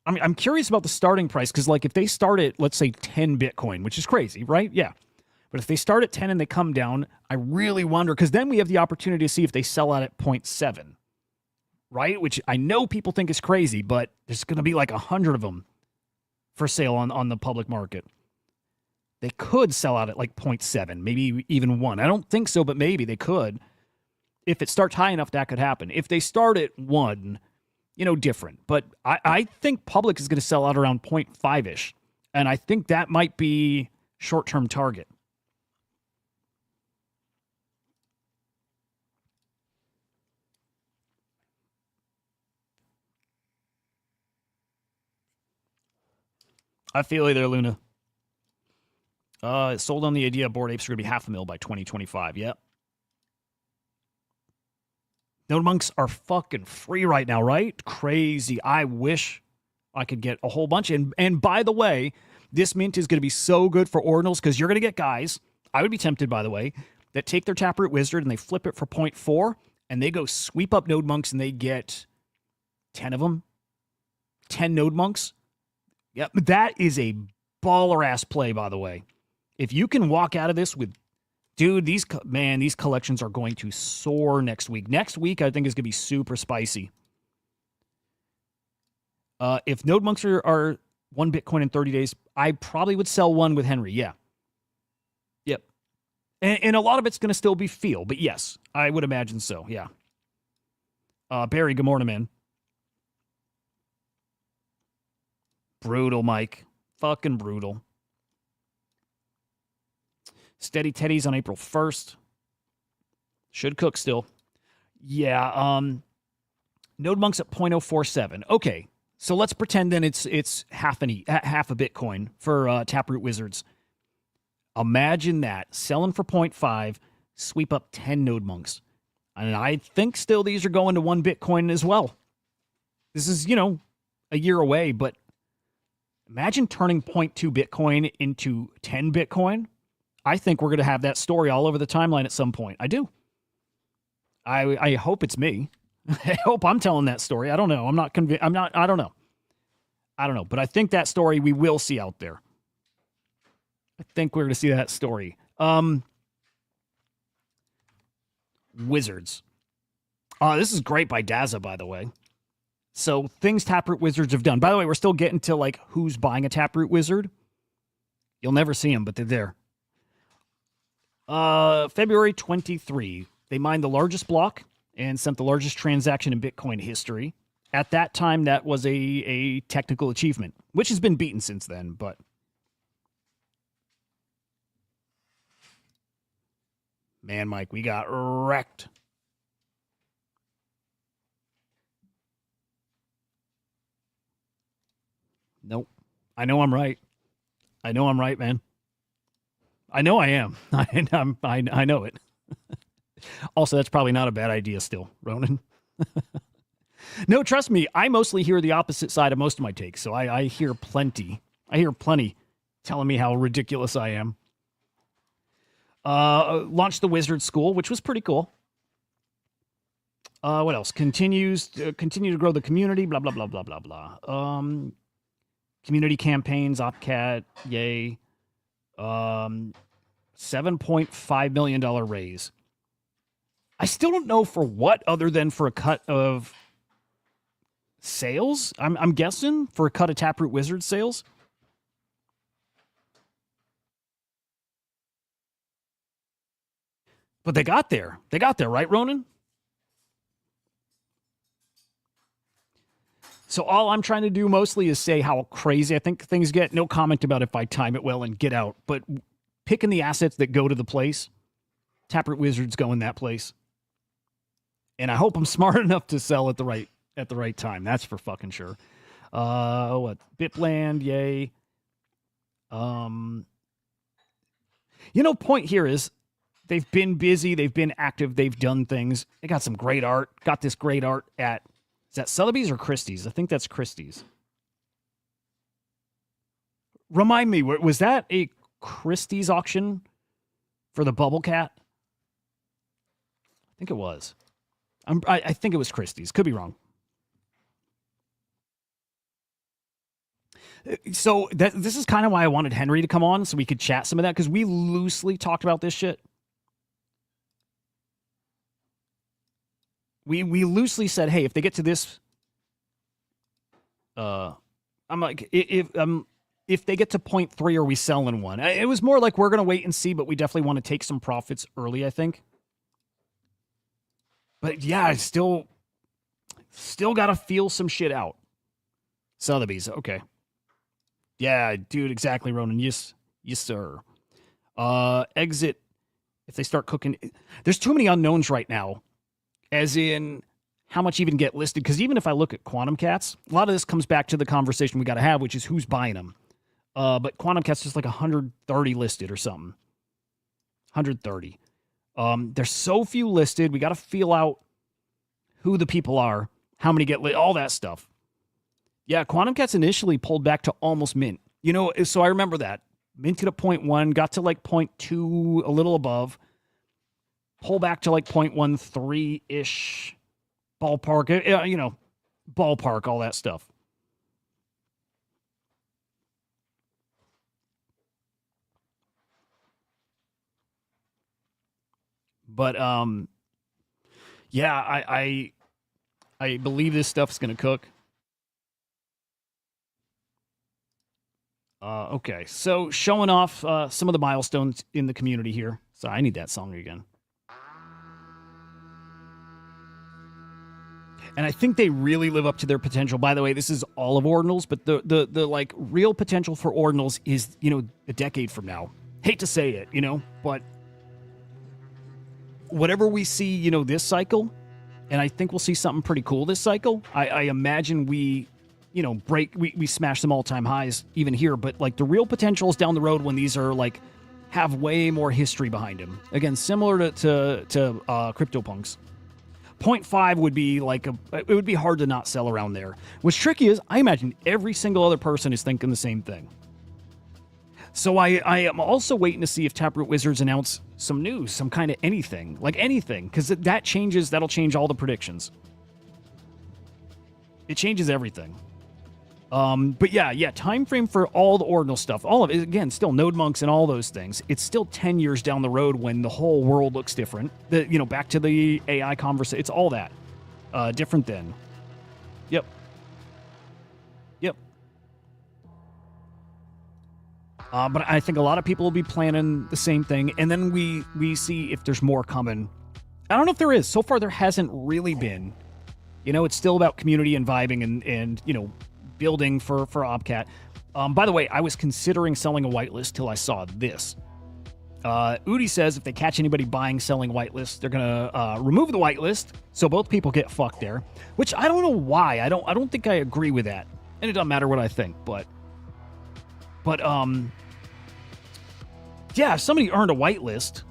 B: I mean, I'm curious about the starting price, because like if they start at, let's say, 10 Bitcoin, which is crazy, right? Yeah. But if they start at 10 and they come down, I really wonder, because then we have the opportunity to see if they sell out at 0.7, right? Which I know people think is crazy, but there's going to be like 100 of them for sale on the public market. They could sell out at like 0.7, maybe even 1. I don't think so, but maybe they could. If it starts high enough, that could happen. If they start at 1, different. But I think public is going to sell out around 0.5-ish. And I think that might be short-term target. I feel you there, Luna. It sold on the idea Bored Apes are going to be $500,000 by 2025. Yep. Node monks are fucking free right now, right? Crazy. I wish I could get a whole bunch. And by the way, this mint is going to be so good for ordinals, because you're going to get guys, I would be tempted, by the way, that take their Taproot Wizard and they flip it for 0.4, and they go sweep up node monks and they get 10 of them. 10 node monks. Yep, that is a baller-ass play, by the way. If you can walk out of this with, dude, these collections are going to soar next week. Next week, I think, is going to be super spicy. If node monks are 1 Bitcoin in 30 days, I probably would sell one with Henry. Yeah. Yep. And a lot of it's going to still be feel, but yes, I would imagine so. Yeah. Barry, good morning, man. Brutal, Mike. Fucking brutal. Steady Teddy's on April 1st. Should cook still. Yeah. Node monks at 0.047. Okay. So let's pretend then it's half a Bitcoin for Taproot Wizards. Imagine that. Selling for 0.5, sweep up 10 node monks. And I think still these are going to 1 Bitcoin as well. This is, a year away, but imagine turning 0.2 Bitcoin into 10 Bitcoin. I think we're going to have that story all over the timeline at some point. I do. I hope it's me. I hope I'm telling that story. I don't know. I'm not convinced. I don't know. But I think that story we will see out there. I think we're going to see that story. Wizards. This is great by Daza, by the way. So things Taproot Wizards have done. By the way, we're still getting to like who's buying a Taproot Wizard. You'll never see them, but they're there. February 23, they mined the largest block and sent the largest transaction in Bitcoin history. At that time, that was a technical achievement, which has been beaten since then, but man, Mike, we got wrecked. Nope. I know I'm right. I know I'm right, man. I know I am. I know it. Also, that's probably not a bad idea still, Ronan. No, trust me, I mostly hear the opposite side of most of my takes, so I hear plenty. I hear plenty telling me how ridiculous I am. Launched the Wizard School, which was pretty cool. What else? Continue to grow the community, blah, blah, blah, blah, blah, blah. Community campaigns, OpCat, yay. $7.5 million raise. I still don't know for what other than for a cut of sales. I'm guessing for a cut of Taproot Wizards sales. But they got there. They got there, right, Ronan? So all I'm trying to do mostly is say how crazy I think things get. No comment about if I time it well and get out. But picking the assets that go to the place, Taproot Wizards go in that place. And I hope I'm smart enough to sell at the right time. That's for fucking sure. What? Bitland, yay. Point here is they've been busy, they've been active, they've done things. They got some great art. Got this great art at, is that Sotheby's or Christie's? I think that's Christie's. Remind me, was that a Christie's auction for the Bubble Cat? I think it was. I think it was Christie's. Could be wrong. So this is kind of why I wanted Henry to come on so we could chat some of that, because we loosely talked about this shit. We loosely said, hey, if they get to this, I'm like, if they get to 0.3, are we selling one? It was more like we're gonna wait and see, but we definitely want to take some profits early, I think. But yeah, I still got to feel some shit out. Sotheby's, okay. Yeah, dude, exactly, Ronan. Yes, sir. Exit, if they start cooking. There's too many unknowns right now, as in how much even get listed. Because even if I look at Quantum Cats, a lot of this comes back to the conversation we got to have, which is who's buying them. But Quantum Cats just like 130 listed or something. 130. There's so few listed. We got to feel out who the people are, how many get lit, all that stuff. Yeah, Quantum Cats initially pulled back to almost mint. So I remember that. Minted at 0.1, got to like 0.2, a little above. Pull back to like 0.13-ish. Ballpark, ballpark, all that stuff. But yeah, I believe this stuff's gonna cook. Okay, so showing off some of the milestones in the community here. Sorry, I need that song again. And I think they really live up to their potential. By the way, this is all of ordinals, but the like real potential for ordinals is, you know, a decade from now. Hate to say it, you know, but whatever we see, you know, this cycle, and I think we'll see something pretty cool this cycle. I imagine we, you know, we smash some all-time highs even here, but like the real potential is down the road when these are like have way more history behind them. Again, similar to CryptoPunks. 0.5 would be like it would be hard to not sell around there. What's tricky is I imagine every single other person is thinking the same thing. So I am also waiting to see if Taproot Wizards announce some news, some kind of anything, because that'll change all the predictions. It changes everything. But yeah, time frame for all the ordinal stuff, all of it, again, still node monks and all those things. It's still 10 years down the road when the whole world looks different. Back to the AI conversation, it's all that. Different then. Yep. But I think a lot of people will be planning the same thing, and then we see if there's more coming. I don't know if there is. So far, there hasn't really been. You know, it's still about community and vibing and you know, building for Obcat. By the way, I was considering selling a whitelist till I saw this. Udi says if they catch anybody selling whitelists, they're gonna remove the whitelist, so both people get fucked there. Which I don't know why. I don't think I agree with that, and it doesn't matter what I think. But yeah, if somebody earned a whitelist,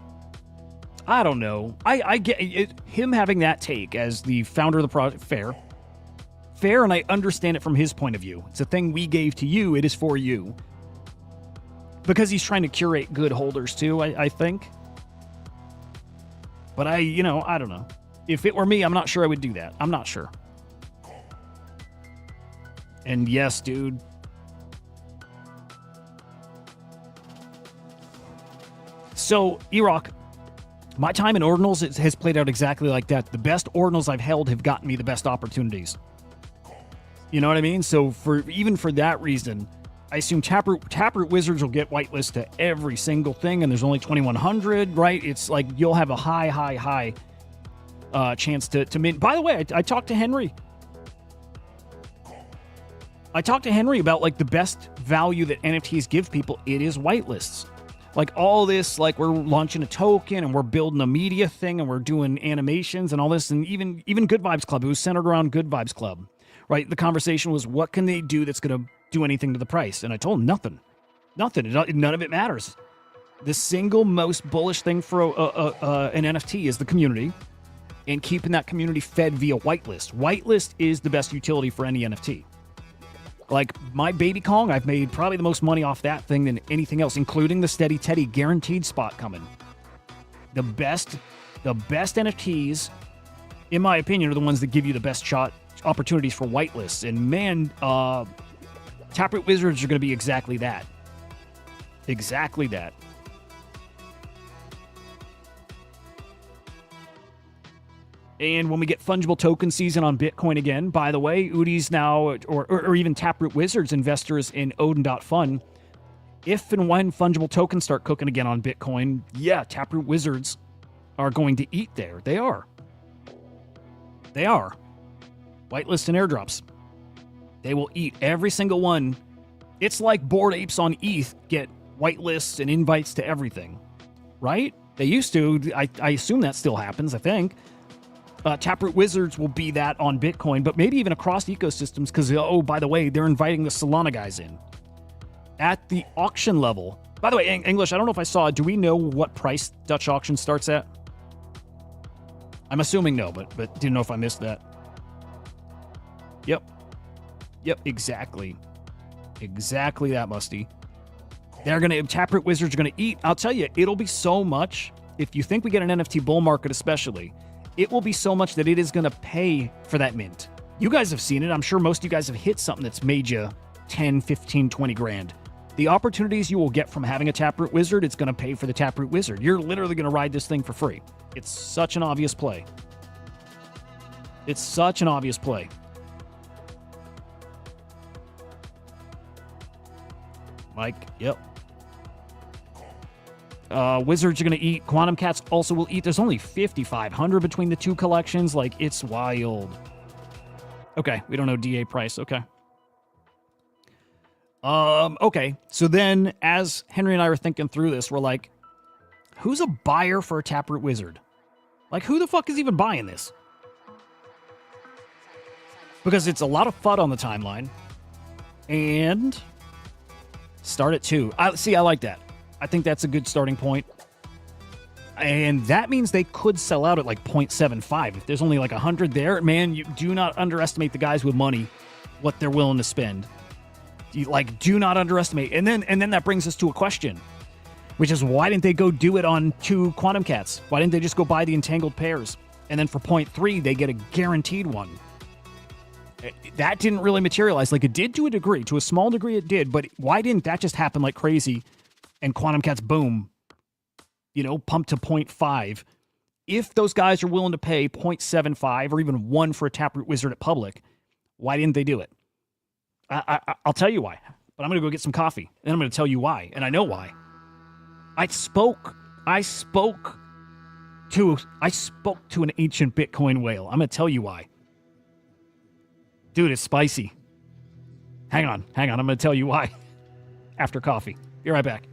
B: I don't know. I get it, him having that take as the founder of the project. Fair, and I understand it from his point of view. It's a thing we gave to you. It is for you. Because he's trying to curate good holders too, I think. But I don't know. If it were me, I'm not sure I would do that. I'm not sure. And yes, dude. So, Erock, my time in ordinals has played out exactly like that. The best ordinals I've held have gotten me the best opportunities. You know what I mean? So even for that reason, I assume Taproot Wizards will get whitelist to every single thing, and there's only 2,100, right? It's like you'll have a high chance to mint. By the way, I talked to Henry. I talked to Henry about like the best value that NFTs give people. It is whitelists. Like all this, like we're launching a token and we're building a media thing and we're doing animations and all this, and even Good Vibes Club. It was centered around Good Vibes Club. Right, the conversation was, what can they do that's going to do anything to the price? And I told him nothing. None of it matters. The single most bullish thing for an NFT is the community, and keeping that community fed via whitelist. Whitelist is the best utility for any NFT. Like my baby Kong, I've made probably the most money off that thing than anything else, including the Steady Teddy guaranteed spot coming. The best NFTs, in my opinion, are the ones that give you the best opportunities for whitelists. And man, Taproot Wizards are going to be exactly that. Exactly that. And when we get fungible token season on Bitcoin again, by the way, Udi's now, or even Taproot Wizards investors in Odin.fun, if and when fungible tokens start cooking again on Bitcoin, yeah, Taproot Wizards are going to eat there. They are. Whitelist and airdrops. They will eat every single one. It's like Bored Apes on ETH get whitelists and invites to everything, right? They used to. I assume that still happens, I think. Taproot Wizards will be that on Bitcoin, but maybe even across ecosystems because, oh, by the way, they're inviting the Solana guys in. At the auction level. By the way, English, I don't know if I saw, do we know what price Dutch auction starts at? I'm assuming no, but didn't know if I missed that. Yep, exactly. Exactly that, Musty. Taproot Wizards are gonna eat. I'll tell you, it'll be so much. If you think we get an NFT bull market especially, it will be so much that it is gonna pay for that mint. You guys have seen it. I'm sure most of you guys have hit something that's made you 10, 15, 20 grand. The opportunities you will get from having a Taproot Wizard, it's gonna pay for the Taproot Wizard. You're literally gonna ride this thing for free. It's such an obvious play. Mike, yep. Wizards are going to eat. Quantum Cats also will eat. There's only 5,500 between the two collections. Like, it's wild. Okay, we don't know DA price. Okay. Okay, so then as Henry and I were thinking through this, we're like, who's a buyer for a Taproot Wizard? Like, who the fuck is even buying this? Because it's a lot of FUD on the timeline. And start at 2. I like that. I think that's a good starting point. And that means they could sell out at like 0.75. If there's only like 100 there, man, you do not underestimate the guys with money, what they're willing to spend. You, like, do not underestimate. And then that brings us to a question, which is, why didn't they go do it on 2 Quantum Cats? Why didn't they just go buy the entangled pairs? And then for 0.3, they get a guaranteed one. That didn't really materialize. Like, it did to a degree. To a small degree, it did. But why didn't that just happen like crazy? And Quantum Cats, boom, pumped to 0.5. If those guys are willing to pay 0.75 or even 1 for a Taproot Wizard at public, why didn't they do it? I'll tell you why. But I'm going to go get some coffee. And I'm going to tell you why. And I know why. I spoke to an ancient Bitcoin whale. I'm going to tell you why. Dude, it's spicy. Hang on. I'm going to tell you why. After coffee. Be right back.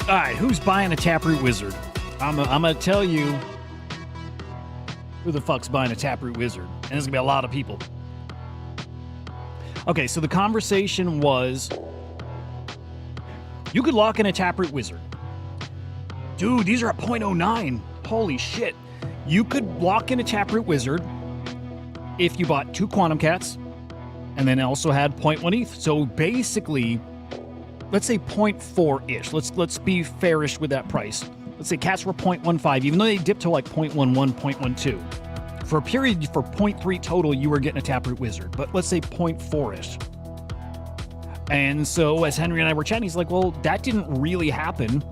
B: All right, who's buying a Taproot Wizard? I'm going to tell you who the fuck's buying a Taproot Wizard. And there's going to be a lot of people. Okay, so the conversation was, you could lock in a Taproot Wizard. Dude, these are at 0.09. Holy shit. You could walk into Taproot Wizard if you bought 2 Quantum Cats and then also had 0.1 ETH. So basically, let's say 0.4-ish. Let's be fairish with that price. Let's say cats were 0.15, even though they dipped to like 0.11, 0.12. For a period, for 0.3 total, you were getting a Taproot Wizard. But let's say 0.4-ish. And so as Henry and I were chatting, he's like, well, that didn't really happen.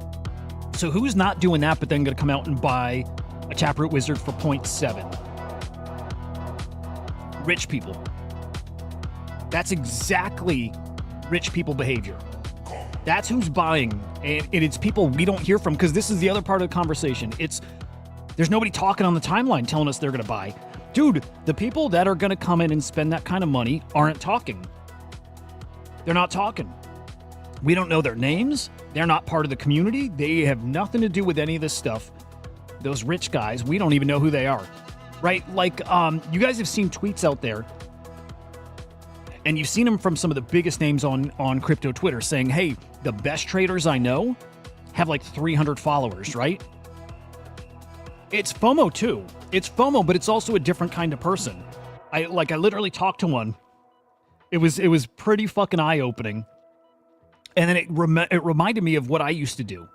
B: So who's not doing that but then going to come out and buy a Taproot Wizard for 0.7? Rich people. That's exactly rich people behavior. That's who's buying. And it's people we don't hear from, because this is the other part of the conversation. There's nobody talking on the timeline telling us they're going to buy. Dude, the people that are going to come in and spend that kind of money aren't talking. They're not talking. We don't know their names. They're not part of the community. They have nothing to do with any of this stuff. Those rich guys, we don't even know who they are. Right? Like, you guys have seen tweets out there, and you've seen them from some of the biggest names on crypto Twitter saying, hey, the best traders I know have like 300 followers, right? It's FOMO too. It's FOMO, but it's also a different kind of person. I literally talked to one. It was pretty fucking eye-opening. And then it reminded me of what I used to do.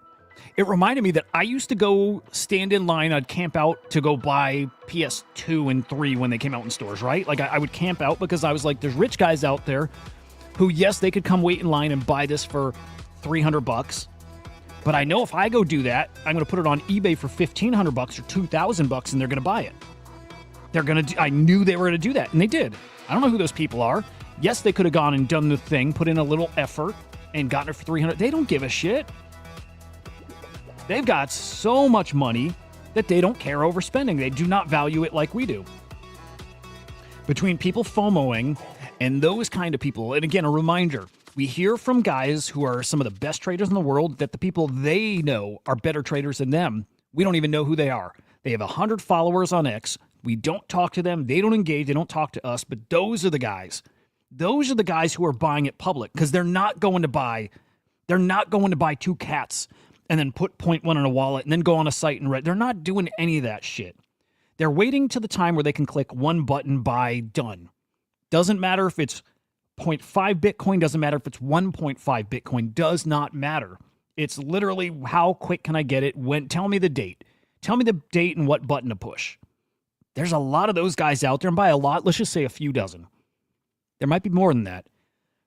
B: It reminded me that I used to go stand in line. I'd camp out to go buy PS2 and 3 when they came out in stores, right? Like, I would camp out because I was like, there's rich guys out there who, yes, they could come wait in line and buy this for $300. But I know if I go do that, I'm going to put it on eBay for $1,500 or $2,000, and they're going to buy it. I knew they were going to do that, and they did. I don't know who those people are. Yes, they could have gone and done the thing, put in a little effort, and gotten it for $300. They don't give a shit. They've got so much money that they don't care over spending. They do not value it like we do. Between people FOMOing and those kind of people, and again, a reminder, we hear from guys who are some of the best traders in the world that the people they know are better traders than them. We don't even know who they are. They have 100 followers on X. We don't talk to them. They don't engage. They don't talk to us. But those are the guys. Those are the guys who are buying it public, because they're not going to buy 2 cats and then put 0.1 in a wallet and then go on a site and read. They're not doing any of that shit. They're waiting to the time where they can click one button, buy, done. Doesn't matter if it's 0.5 Bitcoin, doesn't matter if it's 1.5 Bitcoin, does not matter. It's literally, how quick can I get it? Tell me the date. Tell me the date and what button to push. There's a lot of those guys out there, and by a lot, let's just say a few dozen. There might be more than that.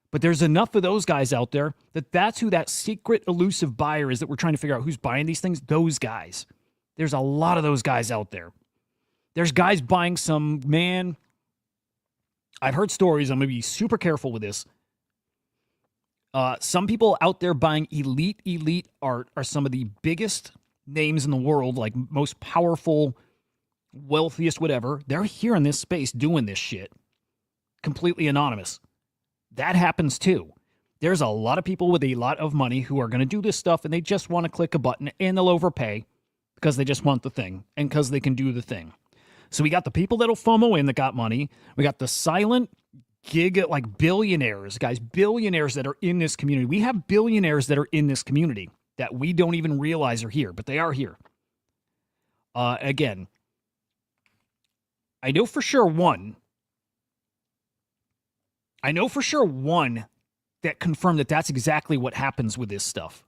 B: But there's enough of those guys out there that's who that secret elusive buyer is that we're trying to figure out who's buying these things. Those guys. There's a lot of those guys out there. There's guys buying some, man, I've heard stories. I'm going to be super careful with this. Some people out there buying elite art are some of the biggest names in the world, like most powerful, wealthiest, whatever. They're here in this space doing this shit. Completely anonymous. That happens too. There's a lot of people with a lot of money who are going to do this stuff, and they just want to click a button, and they'll overpay because they just want the thing and because they can do the thing. So we got the people that'll FOMO in that got money. We got the silent gig, like billionaires, guys, billionaires that are in this community. We have billionaires that are in this community that we don't even realize are here, but they are here. Again, I know for sure one that confirmed that that's exactly what happens with this stuff.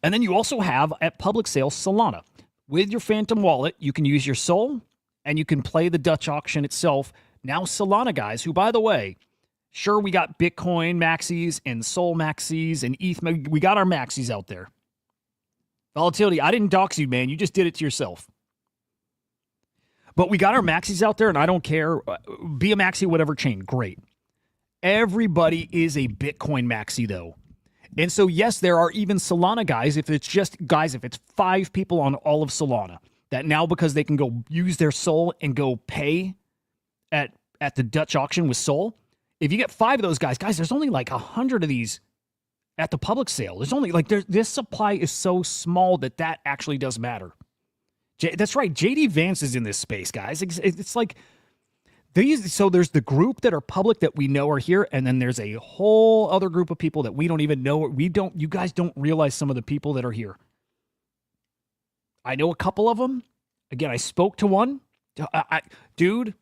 B: And then you also have, at public sale, Solana. With your Phantom wallet, you can use your Sol, and you can play the Dutch auction itself. Now Solana guys, who, by the way, sure, we got Bitcoin maxis and Sol maxis and ETH. We got our maxis out there. Volatility, I didn't dox you, man. You just did it to yourself. But we got our maxis out there, and I don't care. Be a maxi, whatever chain. Great. Everybody is a Bitcoin maxi, though. And so, yes, there are even Solana guys, if it's 5 people on all of Solana, that now, because they can go use their Sol and go pay at the Dutch auction with Sol, if you get 5 of those guys, there's only like 100 of these at the public sale. There's only this supply is so small that actually does matter. That's right. JD Vance is in this space, guys. It's like So there's the group that are public that we know are here, and then there's a whole other group of people that we don't even know. You guys don't realize some of the people that are here. I know a couple of them. Again, I spoke to one. Dude,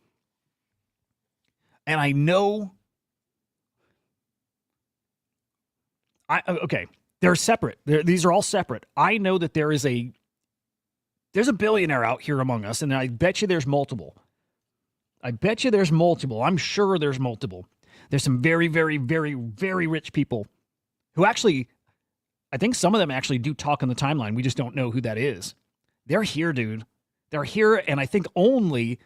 B: and I know. Okay, they're separate. These are all separate. I know that there's a billionaire out here among us, and I bet you there's multiple. I'm sure there's multiple. There's some very, very, very, very rich people who actually, I think some of them actually do talk on the timeline. We just don't know who that is. They're here, dude. They're here, and I think only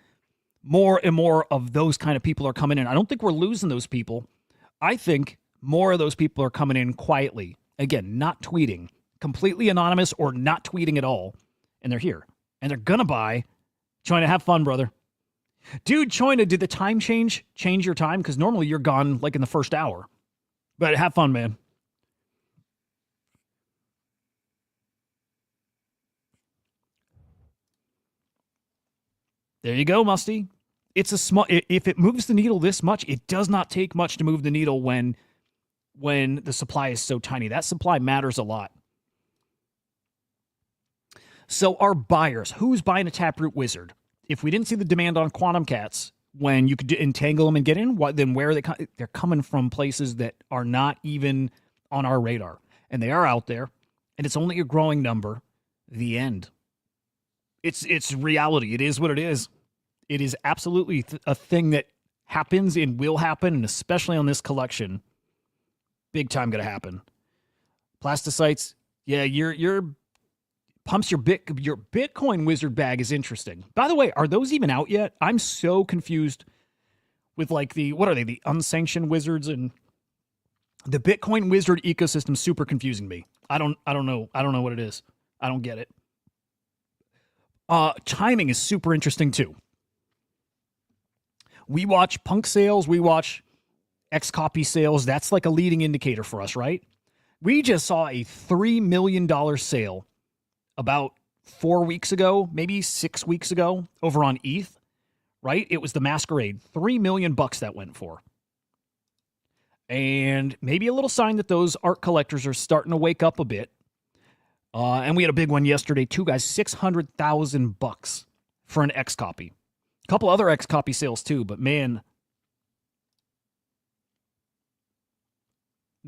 B: more and more of those kind of people are coming in. I don't think we're losing those people. I think more of those people are coming in quietly. Again, not tweeting. Completely anonymous or not tweeting at all. And they're here. And they're going to buy. Trying to have fun, brother. Dude, Choina, did the time change your time? Because normally you're gone like in the first hour. But have fun, man. There you go, Musty. It's a small. If it moves the needle this much, it does not take much to move the needle when the supply is so tiny. That supply matters a lot. So our buyers, who's buying a Taproot Wizard? If we didn't see the demand on Quantum Cats when you could entangle them and get in, then where are they? They're coming from places that are not even on our radar, and they are out there, and it's only a growing number. The end. It's reality. It is what it is. It is absolutely a thing that happens and will happen, and especially on this collection, big time going to happen. Plastocytes, yeah, your Bitcoin Wizard bag is interesting. By the way, are those even out yet? I'm so confused with like what are they? The unsanctioned wizards and the Bitcoin Wizard ecosystem. Super confusing me. I don't know. I don't know what it is. I don't get it. Timing is super interesting too. We watch punk sales. We watch X-copy sales. That's like a leading indicator for us, right? We just saw a $3 million sale about 4 weeks ago, maybe 6 weeks ago over on ETH, right? It was the Masquerade. $3 million that went for. And maybe a little sign that those art collectors are starting to wake up a bit. And we had a big one yesterday too, guys. $600,000 for an X copy. A couple other X copy sales too, but man,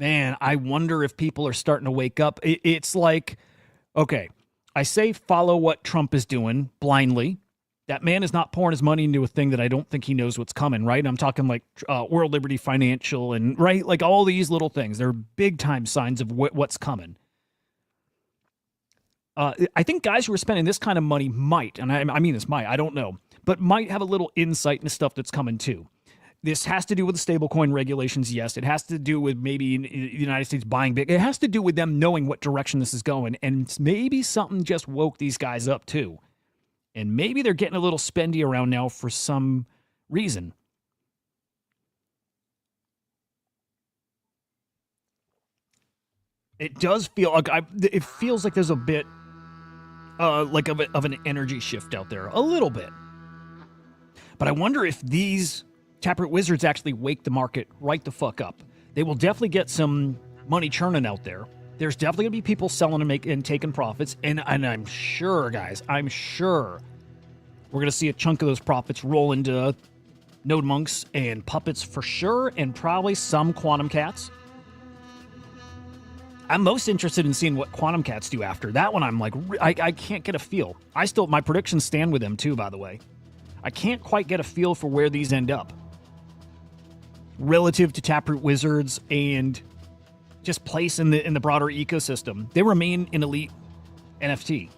B: I wonder if people are starting to wake up. It's like, okay, I say follow what Trump is doing blindly. That man is not pouring his money into a thing that I don't think he knows what's coming, right? I'm talking like World Liberty Financial and, right, like all these little things. They're big time signs of what's coming. I think guys who are spending this kind of money might, and I mean this might, I don't know, but might have a little insight into stuff that's coming too. This has to do with the stablecoin regulations, yes. It has to do with maybe in the United States buying big. It has to do with them knowing what direction this is going, and maybe something just woke these guys up too. And maybe they're getting a little spendy around now for some reason. It does feel like it feels like there's a bit like of an energy shift out there, a little bit. But I wonder if these Taproot Wizards actually wake the market right the fuck up. They will definitely get some money churning out there. There's definitely gonna be people selling and taking profits, and I'm sure, guys, I'm sure we're gonna see a chunk of those profits roll into Node Monks and Puppets for sure, and probably some Quantum Cats. I'm most interested in seeing what Quantum Cats do after. That one I'm like, I can't get a feel. My predictions stand with them too, by the way. I can't quite get a feel for where these end up relative to Taproot Wizards and just place in the broader ecosystem. They remain an elite NFT.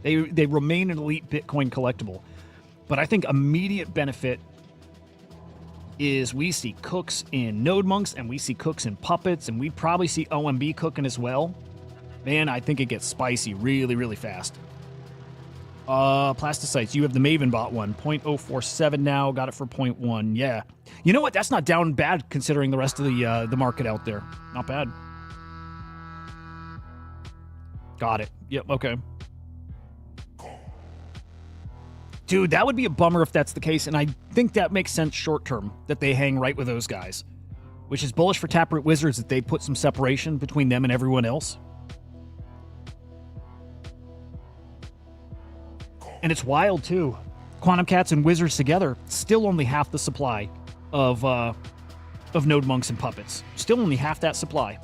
B: They remain an elite Bitcoin collectible. But I think immediate benefit is we see cooks in Node Monks and we see cooks in Puppets, and we probably see OMB cooking as well. Man, I think it gets spicy really, really fast. Plastocytes, you have the Maven bot one, 0.047 now, got it for 0.1. Yeah. You know what? That's not down bad considering the rest of the market out there. Not bad. Got it. Yep, okay. Dude, that would be a bummer if that's the case, and I think that makes sense short term, that they hang right with those guys. Which is bullish for Taproot Wizards that they put some separation between them and everyone else. And it's wild, too. Quantum Cats and Wizards together, still only half the supply of Node Monks and Puppets. Still only half that supply.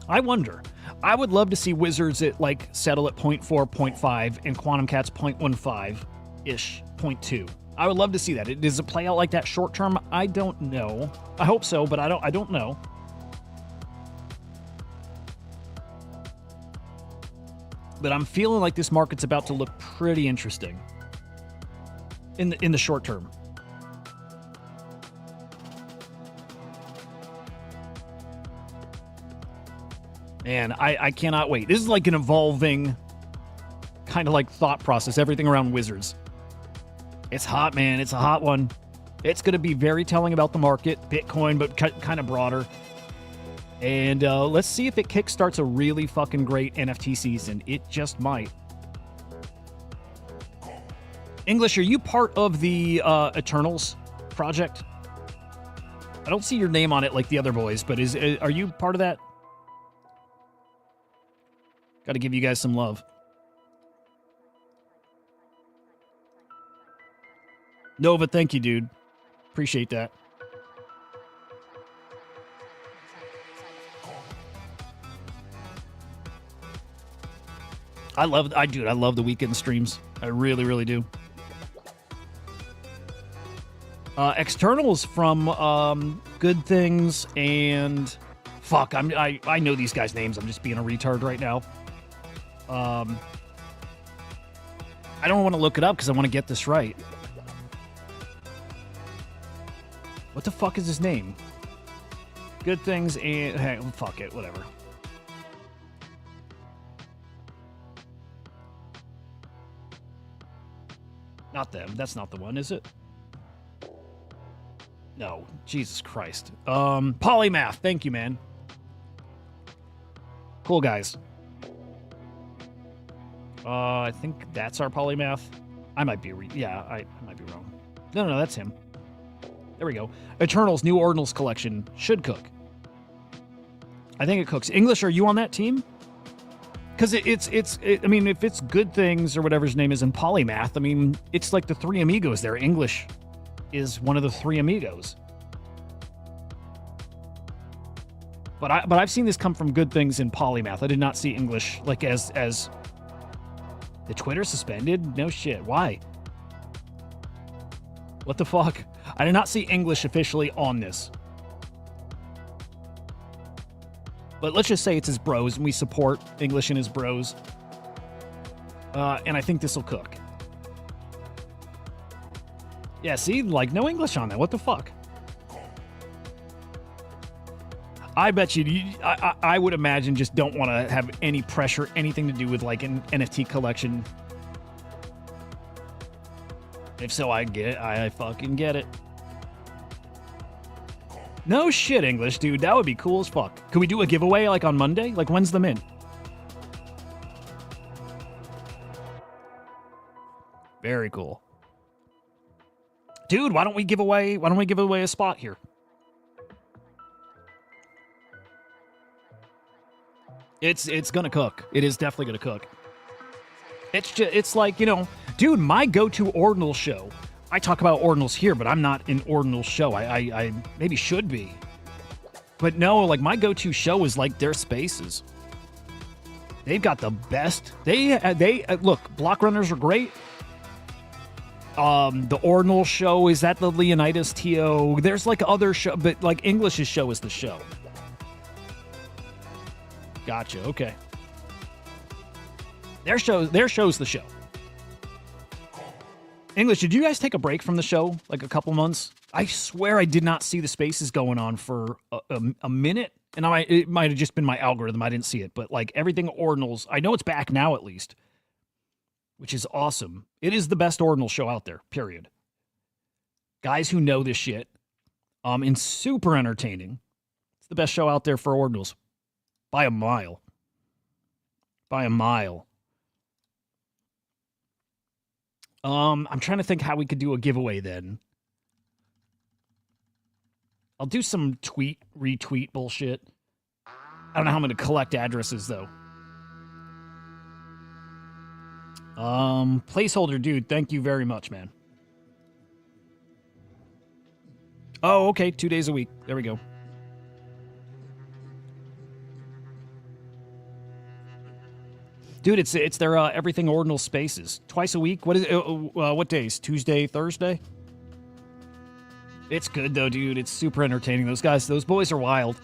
B: I wonder. I would love to see Wizards at, like, settle at 0.4, 0.5, and Quantum Cats 0.15-ish, 0.2. I would love to see that. Does it play out like that short term? I don't know. I hope so, but I don't know. But I'm feeling like this market's about to look pretty interesting in the short term. Man, I cannot wait. This is like an evolving kind of like thought process, everything around Wizards. It's hot, man. It's a hot one. It's going to be very telling about the market, Bitcoin, but kind of broader. And let's see if it kickstarts a really fucking great NFT season. It just might. English, are you part of the Eternals project? I don't see your name on it like the other boys, but are you part of that? Got to give you guys some love. Nova, thank you, dude. Appreciate that. I love the weekend streams. I really, really do. Externals from Good Things and fuck, I know these guys' names. I'm just being a retard right now. I don't want to look it up because I want to get this right. What the fuck is his name? Good Things and... Hey, fuck it, whatever. Not them. That's not the one, is it? No. Jesus Christ. Polymath. Thank you, man. Cool guys. I think that's our Polymath. I might be... I might be wrong. No, that's him. There we go. Eternals, new Ordinals collection. Should cook. I think it cooks. English, are you on that team? Because I mean, if it's Good Things or whatever his name is in Polymath, I mean, it's like the three amigos there. English is one of the three amigos. But I've seen this come from Good Things in Polymath. I did not see English like as the Twitter suspended? No shit. Why? What the fuck? I did not see English officially on this. But let's just say it's his bros, and we support English and his bros. And I think this will cook. Yeah, see? Like, no English on that. What the fuck? I bet you... I would imagine just don't want to have any pressure, anything to do with, like, an NFT collection. If so, I get it. I fucking get it. No shit, English, dude. That would be cool as fuck. Could we do a giveaway, like, on Monday? Like, when's the mint? Very cool. Dude, why don't we give away a spot here? It's gonna cook. It is definitely gonna cook. It's like, you know, dude, my go-to Ordinal show. I talk about Ordinals here, but I'm not an Ordinal show. I maybe should be. But no, like, my go-to show is, like, their spaces. They've got the best. They look, block runners are great. The Ordinal show, is that the Leonidas TO? There's, like, other show, but, like, English's show is the show. Gotcha, okay. Their show's the show. English, did you guys take a break from the show, like a couple months? I swear I did not see the spaces going on for a minute, and it might have just been my algorithm. I didn't see it, but like everything Ordinals, I know it's back now at least, which is awesome. It is the best Ordinal show out there, period. Guys who know this shit, and super entertaining. It's the best show out there for Ordinals. By a mile. By a mile. I'm trying to think how we could do a giveaway then. I'll do some retweet bullshit. I don't know how I'm going to collect addresses, though. Placeholder, dude, thank you very much, man. Oh, okay, 2 days a week. There we go. Dude, it's their everything ordinal spaces. Twice a week. What is it? What days? Tuesday, Thursday? It's good, though, dude. It's super entertaining. Those boys are wild.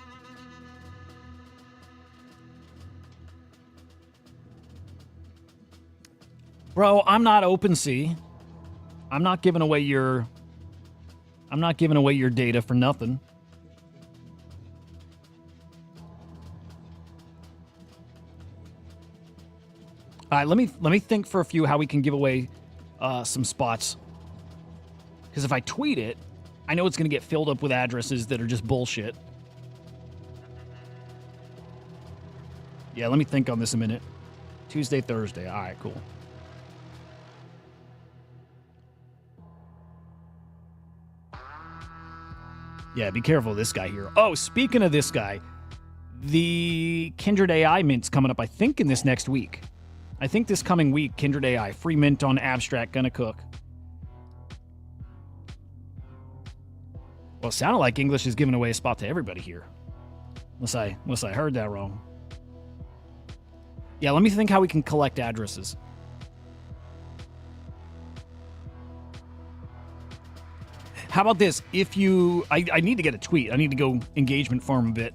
B: Bro, I'm not OpenSea. I'm not giving away your data for nothing. All right, let me think for a few how we can give away some spots. Because if I tweet it, I know it's going to get filled up with addresses that are just bullshit. Yeah, let me think on this a minute. Tuesday, Thursday. All right, cool. Yeah, be careful of this guy here. Oh, speaking of this guy, the Kindred AI mint's coming up, I think, in this next week. I think this coming week, Kindred AI, free mint on Abstract, gonna cook. Well, it sounded like English is giving away a spot to everybody here. Unless I heard that wrong. Yeah, let me think how we can collect addresses. How about this? If you... I need to get a tweet. I need to go engagement farm a bit.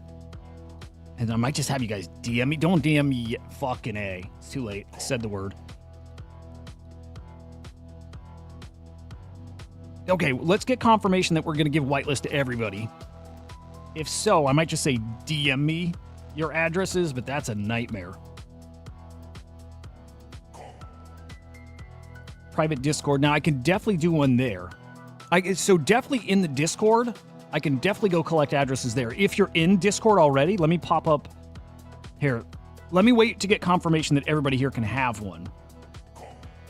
B: And I might just have you guys DM me. Don't DM me yet. Fucking A. It's too late. I said the word. Okay, let's get confirmation that we're going to give whitelist to everybody. If so, I might just say DM me your addresses, but that's a nightmare. Private Discord. Now, I can definitely do one there. So definitely in the Discord, I can definitely go collect addresses there. If you're in Discord already, let me pop up here. Let me wait to get confirmation that everybody here can have one.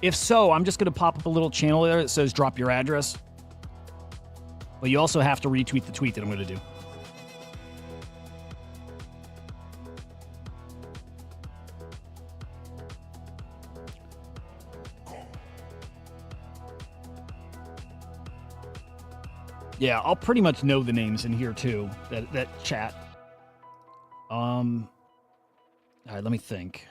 B: If so, I'm just going to pop up a little channel there that says drop your address. But you also have to retweet the tweet that I'm going to do. Yeah, I'll pretty much know the names in here too. That chat. All right, let me think.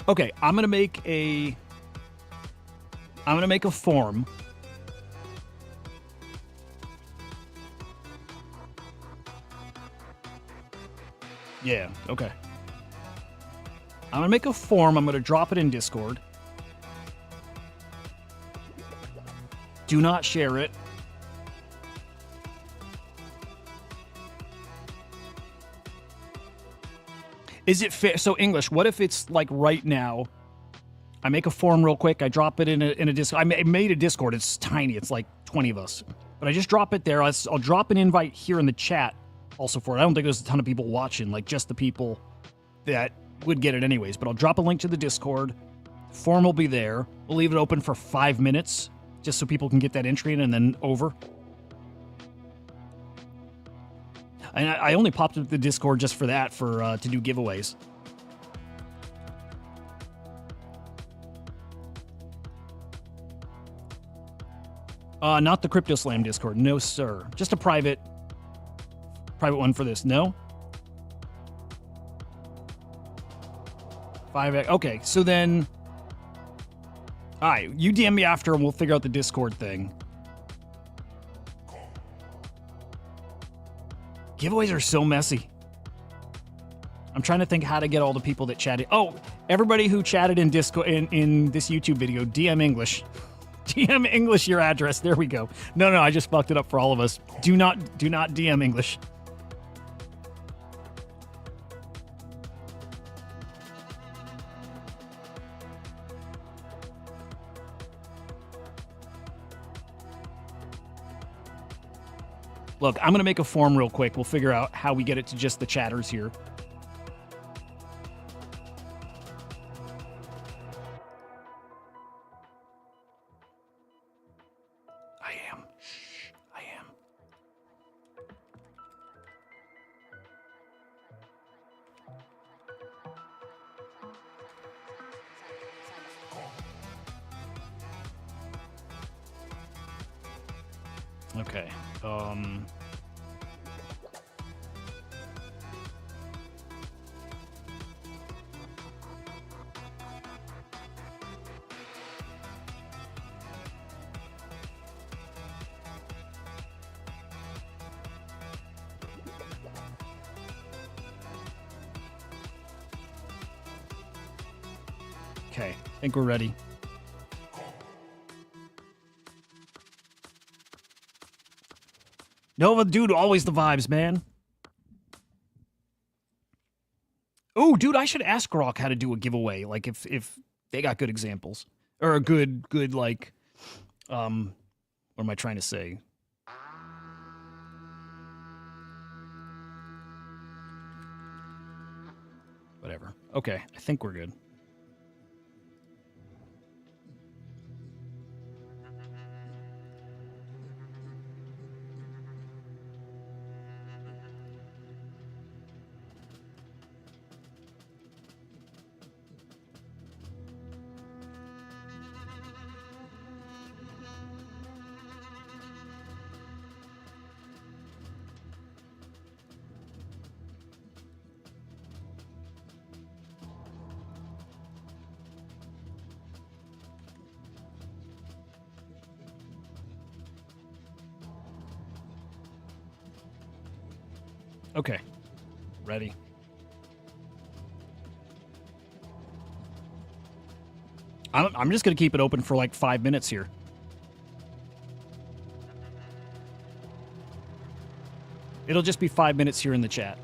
B: Okay, I'm gonna make a form. Yeah, okay. I'm gonna make a form. I'm gonna drop it in Discord. Do not share it. Is it fair? So English, what if it's like right now, I make a form real quick, I drop it in a Discord. I made a Discord, it's tiny, it's like 20 of us. But I just drop it there. I'll drop an invite here in the chat also for it. I don't think there's a ton of people watching, like just the people that would get it anyways. But I'll drop a link to the Discord. Form will be there. We'll leave it open for 5 minutes just so people can get that entry in and then over. And I only popped up the Discord just for that, to do giveaways. Not the Crypto Slam Discord. No, sir. Just a private one for this. No? 5x. Okay, so then... Alright, you DM me after and we'll figure out the Discord thing. Giveaways are so messy. I'm trying to think how to get all the people that chatted. Oh, everybody who chatted in Discord in this YouTube video, DM English. DM English your address. There we go. No, I just fucked it up for all of us. Do not DM English. Look, I'm going to make a form real quick. We'll figure out how we get it to just the chatters here. I am. Okay. Okay, I think we're ready. Nova, dude, always the vibes, man. Oh, dude, I should ask Grok how to do a giveaway. Like, if they got good examples. Or a good, like, what am I trying to say? Whatever. Okay, I think we're good. Okay, ready. I'm just going to keep it open for like 5 minutes here. It'll just be 5 minutes here in the chat.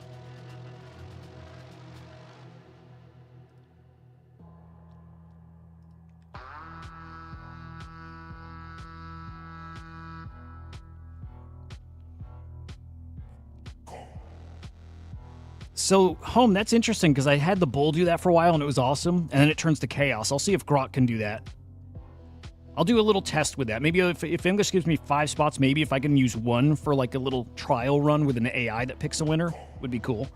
B: So, Home, that's interesting because I had the bull do that for a while and it was awesome, and then it turns to chaos. I'll see if Grok can do that. I'll do a little test with that. Maybe if English gives me 5 spots, maybe if I can use one for like a little trial run with an AI that picks a winner, would be cool.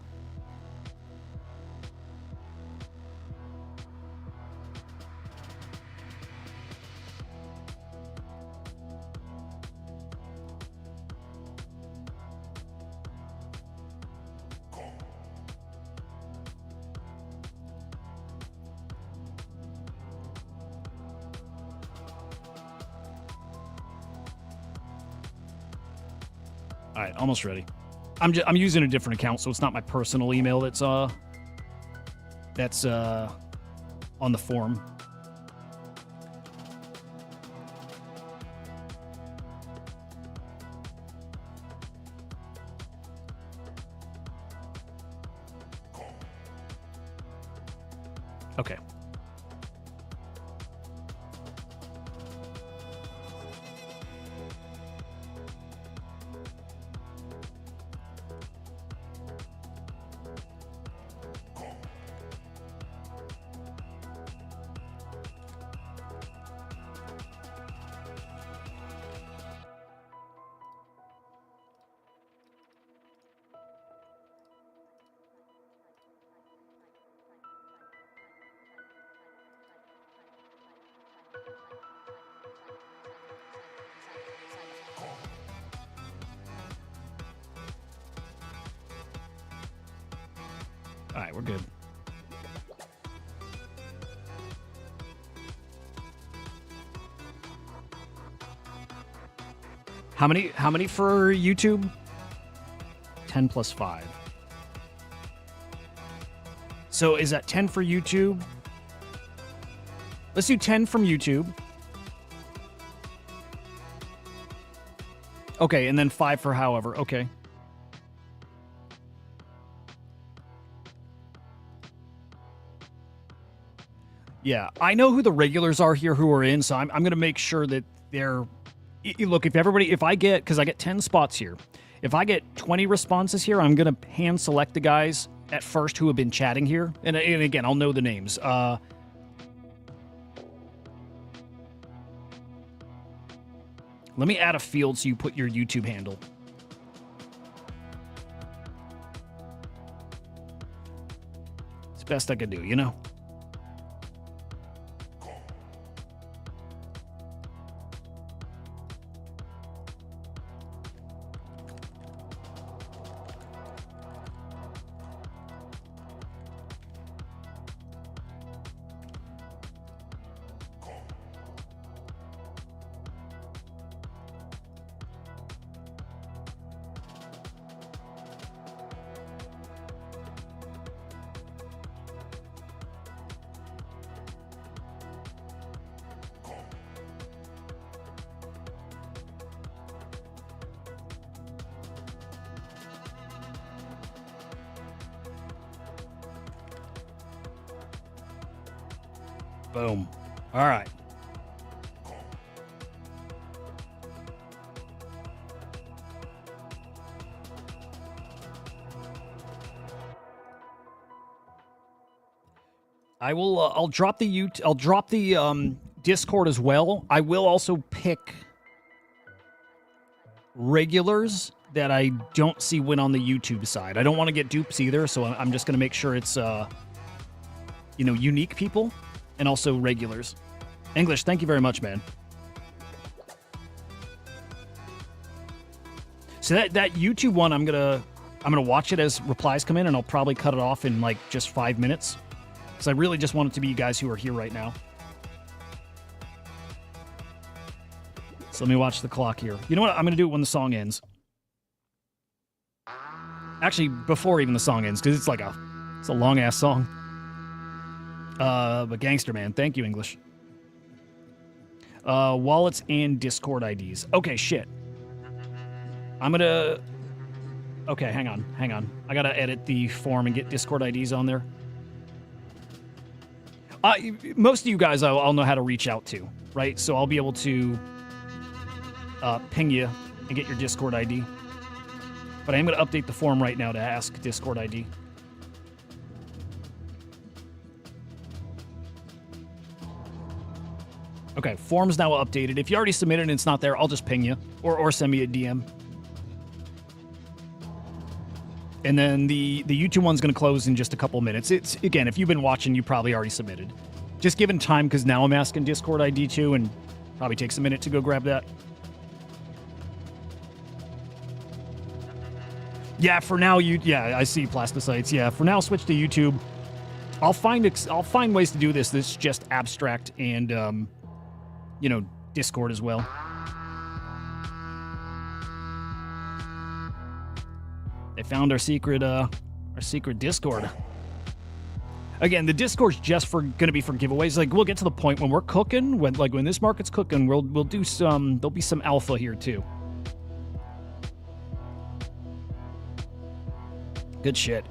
B: All right, almost ready. I'm using a different account, so it's not my personal email that's on the form. Okay. All right, we're good. How many for YouTube? 10 plus 5. So is that 10 for YouTube? Let's do 10 from YouTube. Okay, and then 5 for however. Okay. Yeah, I know who the regulars are here who are in, so I'm going to make sure that they're... Look, if I get 10 spots here, If I get 20 responses here, I'm going to hand select the guys at first who have been chatting here. And again, I'll know the names. Let me add a field so you put your YouTube handle. It's the best I could do, you know? Boom. All right. I will. I'll drop the Discord as well. I will also pick regulars that I don't see win on the YouTube side. I don't want to get dupes either, so I'm just going to make sure it's unique people. And also regulars. English, thank you very much, man. So that YouTube one, I'm gonna watch it as replies come in, and I'll probably cut it off in like just 5 minutes, because I really just want it to be you guys who are here right now. So let me watch the clock here. You know what? I'm gonna do it when the song ends. Actually, before even the song ends, because it's a long ass song. But Gangster Man, thank you, English. Wallets and Discord IDs. Okay, shit. Okay, hang on. I gotta edit the form and get Discord IDs on there. Most of you guys I'll know how to reach out to, right? So I'll be able to ping you and get your Discord ID. But I am gonna update the form right now to ask Discord ID. Okay, form's now updated. If you already submitted and it's not there, I'll just ping you or send me a DM. And then the YouTube one's going to close in just a couple minutes. It's again, if you've been watching, you probably already submitted. Just given time, because now I'm asking Discord ID too, and probably takes a minute to go grab that. Yeah, for now, I see plastocytes. Yeah, for now, switch to YouTube. I'll find ways to do this. This is just abstract and Discord as well. They found our secret Discord. Again, the Discord's just going to be for giveaways. Like, we'll get to the point when we're cooking, when this market's cooking, we'll do there'll be some alpha here too. Good shit.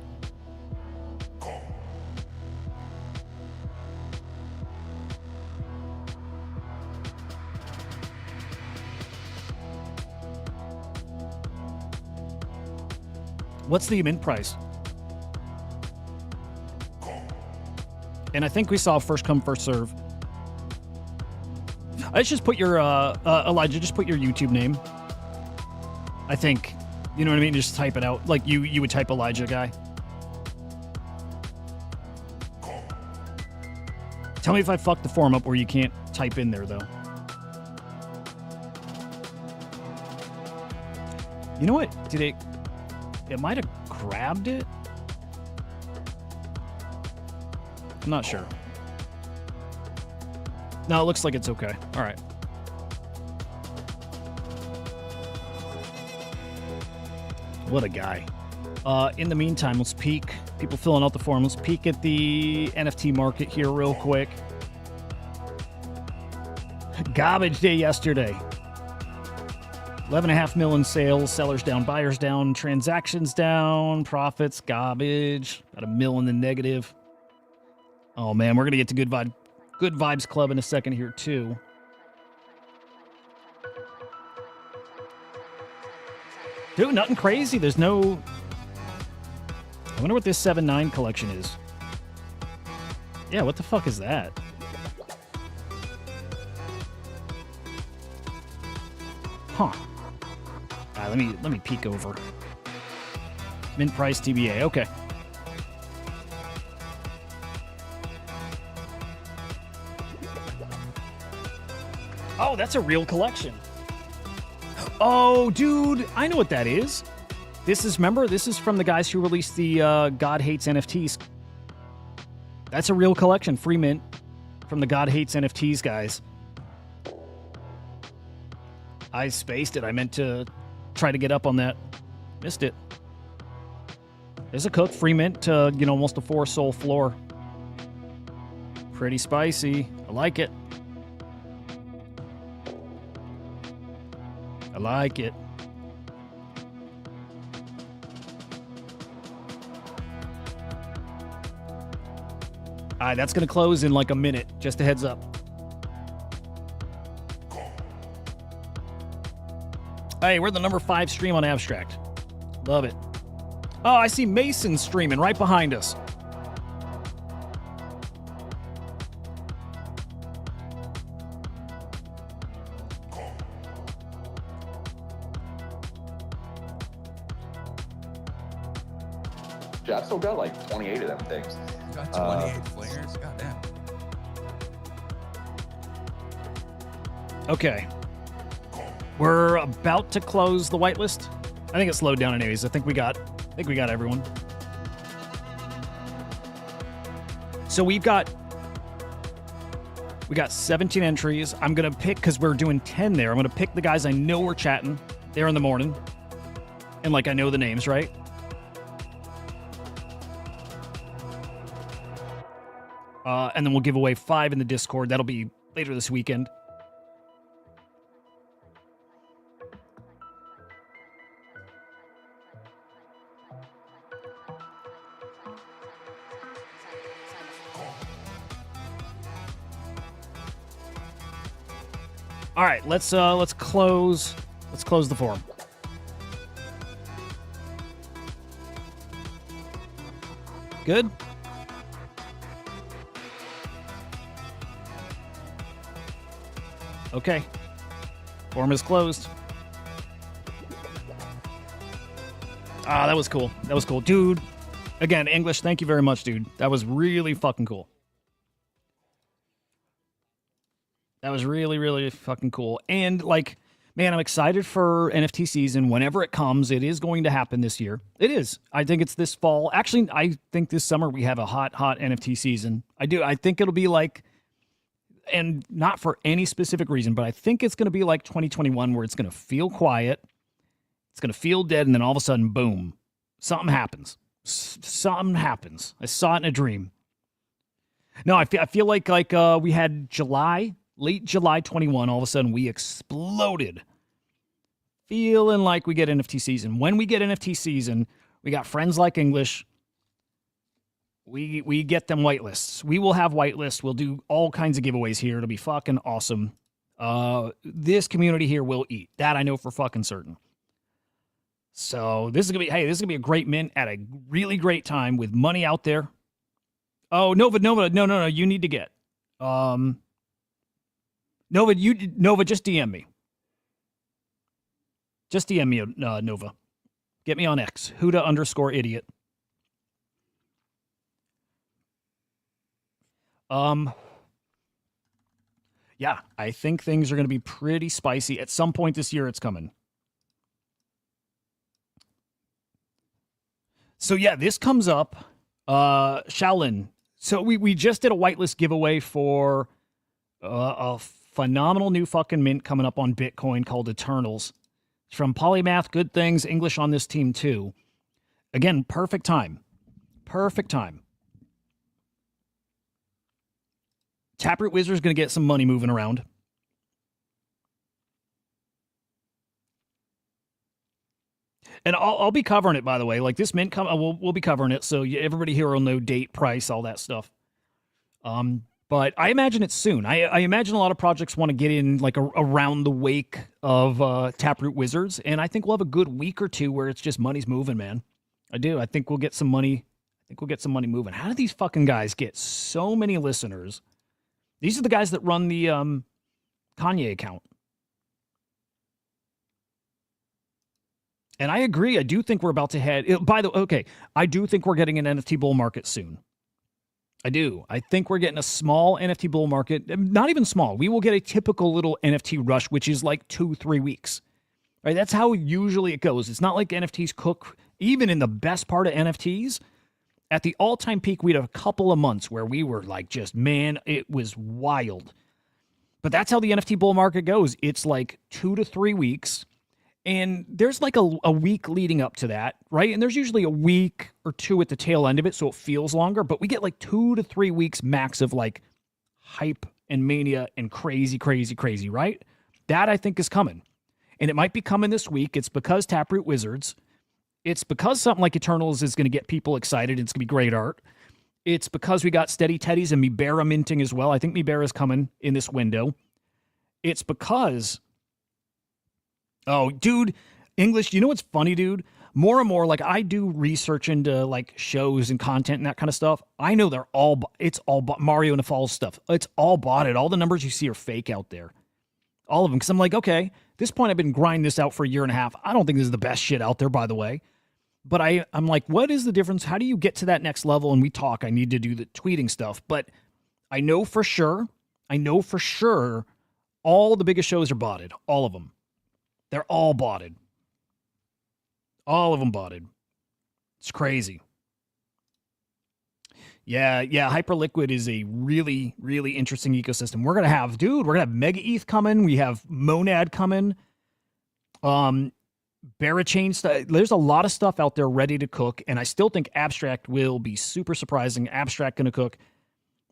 B: What's the mint price? And I think we saw first come, first serve. Let's just put your, Elijah, just put your YouTube name. I think, you know what I mean? Just type it out. Like you would type Elijah guy. Tell me if I fucked the form up where you can't type in there, though. You know what? It might have grabbed it. I'm not sure. No, it looks like it's okay. All right. What a guy. In the meantime, let's peek. People filling out the form. Let's peek at the NFT market here real quick. Garbage day yesterday. 11.5 million sales, sellers down, buyers down, transactions down, profits, garbage, about $1 million in the negative. Oh man, we're gonna get to Good Vibes Club in a second here too. Dude, nothing crazy. There's no... I wonder what this 7-9 collection is. Yeah, what the fuck is that? Huh. Let me peek over. Mint price TBA. Okay. Oh, that's a real collection. Oh, dude, I know what that is. This is from the guys who released the God Hates NFTs. That's a real collection, free mint, from the God Hates NFTs guys. I spaced it. I meant to try to get up on that. Missed it. There's a cook, free mint to, almost a 4 Sol floor. Pretty spicy. I like it. I like it. All right, that's going to close in like a minute. Just a heads up. Hey, we're the number 5 stream on Abstract. Love it. Oh, I see Mason streaming right behind us.
M: I've still got like 28 of them things.
N: You got 28 flares? Goddamn.
B: Okay. We're about to close the whitelist. I think it slowed down anyways. I think we got everyone. So we got 17 entries. I'm going to pick, because we're doing 10 there, I'm going to pick the guys I know we're chatting there in the morning. And I know the names, right? And then we'll give away 5 in the Discord. That'll be later this weekend. All right, let's close the forum. Good. Okay. Forum is closed. Ah, that was cool. That was cool. Dude, again, English, thank you very much, dude. That was really fucking cool. That was really, really fucking cool. And, man, I'm excited for NFT season. Whenever it comes, it is going to happen this year. It is. I think it's this fall. Actually, I think this summer we have a hot NFT season. I do. I think it'll be and not for any specific reason, but I think it's going to be like 2021 where it's going to feel quiet. It's going to feel dead, and then all of a sudden, boom, something happens. Something happens. I saw it in a dream. No, I feel like we had late July 21, all of a sudden we exploded. Feeling like we get NFT season. When we get NFT season, we got friends like English. We get them whitelists. We will have whitelists. We'll do all kinds of giveaways here. It'll be fucking awesome. This community here will eat. That I know for fucking certain. So this is gonna be a great mint at a really great time with money out there. Oh, Nova, no, you need to get. Nova, just DM me. Just DM me, Nova. Get me on X. Huda_idiot. Yeah, I think things are going to be pretty spicy. At some point this year, it's coming. So yeah, this comes up. Shaolin. So we just did a whitelist giveaway for a phenomenal new fucking mint coming up on Bitcoin called Eternals. It's from Polymath, Good Things, English on this team too. Again, perfect time. Perfect time. Taproot Wizards going to get some money moving around. And I'll be covering it, by the way. Like this mint, we'll be covering it, so everybody here will know date, price, all that stuff. But I imagine it's soon. I imagine a lot of projects want to get in like around the wake of Taproot Wizards, and I think we'll have a good week or two where it's just money's moving, man. I do. I think we'll get some money. I think we'll get some money moving. How do these fucking guys get so many listeners? These are the guys that run the Kanye account. And I agree. I do think we're about to head. By the way, okay, I do think we're getting an NFT bull market soon. I do. I think we're getting a small NFT bull market. Not even small. We will get a typical little NFT rush, which is like 2-3 weeks. Right? That's how usually it goes. It's not like NFTs cook. Even in the best part of NFTs, at the all-time peak, we had a couple of months where we were like just, man, it was wild. But that's how the NFT bull market goes. It's like 2 to 3 weeks. And there's like a week leading up to that, right? And there's usually a week or two at the tail end of it, so it feels longer. But we get like 2 to 3 weeks max of like hype and mania and crazy, crazy, crazy, right? That I think is coming. And it might be coming this week. It's because Taproot Wizards. It's because something like Eternals is going to get people excited. It's going to be great art. It's because we got Steady Teddies and Mibera minting as well. I think Mibera is coming in this window. It's because... Oh, dude, English, you know what's funny, dude? More and more, like, I do research into, like, shows and content and that kind of stuff. I know it's all Mario and the Falls stuff. It's all botted. All the numbers you see are fake out there. All of them. Because I'm like, okay, at this point I've been grinding this out for a year and a half. I don't think this is the best shit out there, by the way. But I'm like, what is the difference? How do you get to that next level? And we talk. I need to do the tweeting stuff. But I know for sure, all the biggest shows are botted. All of them. They're all botted. All of them botted. It's crazy. Yeah, Hyperliquid is a really, really interesting ecosystem. We're going to have Mega ETH coming. We have Monad coming. Barachain stuff. There's a lot of stuff out there ready to cook, and I still think Abstract will be super surprising. Abstract going to cook.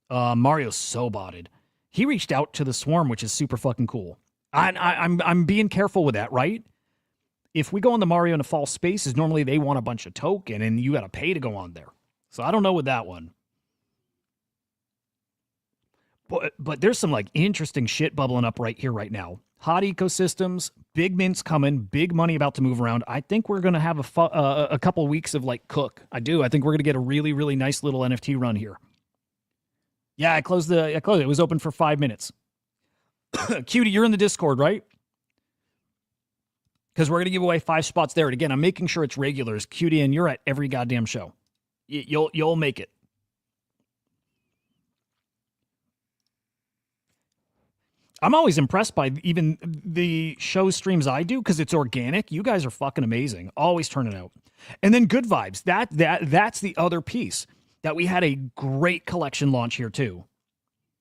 B: Mario's so botted. He reached out to the Swarm, which is super fucking cool. I'm being careful with that, right? If we go on the Mario and the False Spaces, normally they want a bunch of token, and you got to pay to go on there. So I don't know with that one. But there's some like interesting shit bubbling up right here, right now. Hot ecosystems, big mints coming, big money about to move around. I think we're going to have a couple weeks of like cook. I do. I think we're going to get a really, really nice little NFT run here. Yeah, I closed it. It was open for 5 minutes. Cutie, you're in the Discord, right? Because we're going to give away 5 spots there. And again, I'm making sure it's regulars. Cutie, and you're at every goddamn show. You'll make it. I'm always impressed by even the show streams I do because it's organic. You guys are fucking amazing. Always turning out. And then Good Vibes. That's the other piece. That we had a great collection launch here too.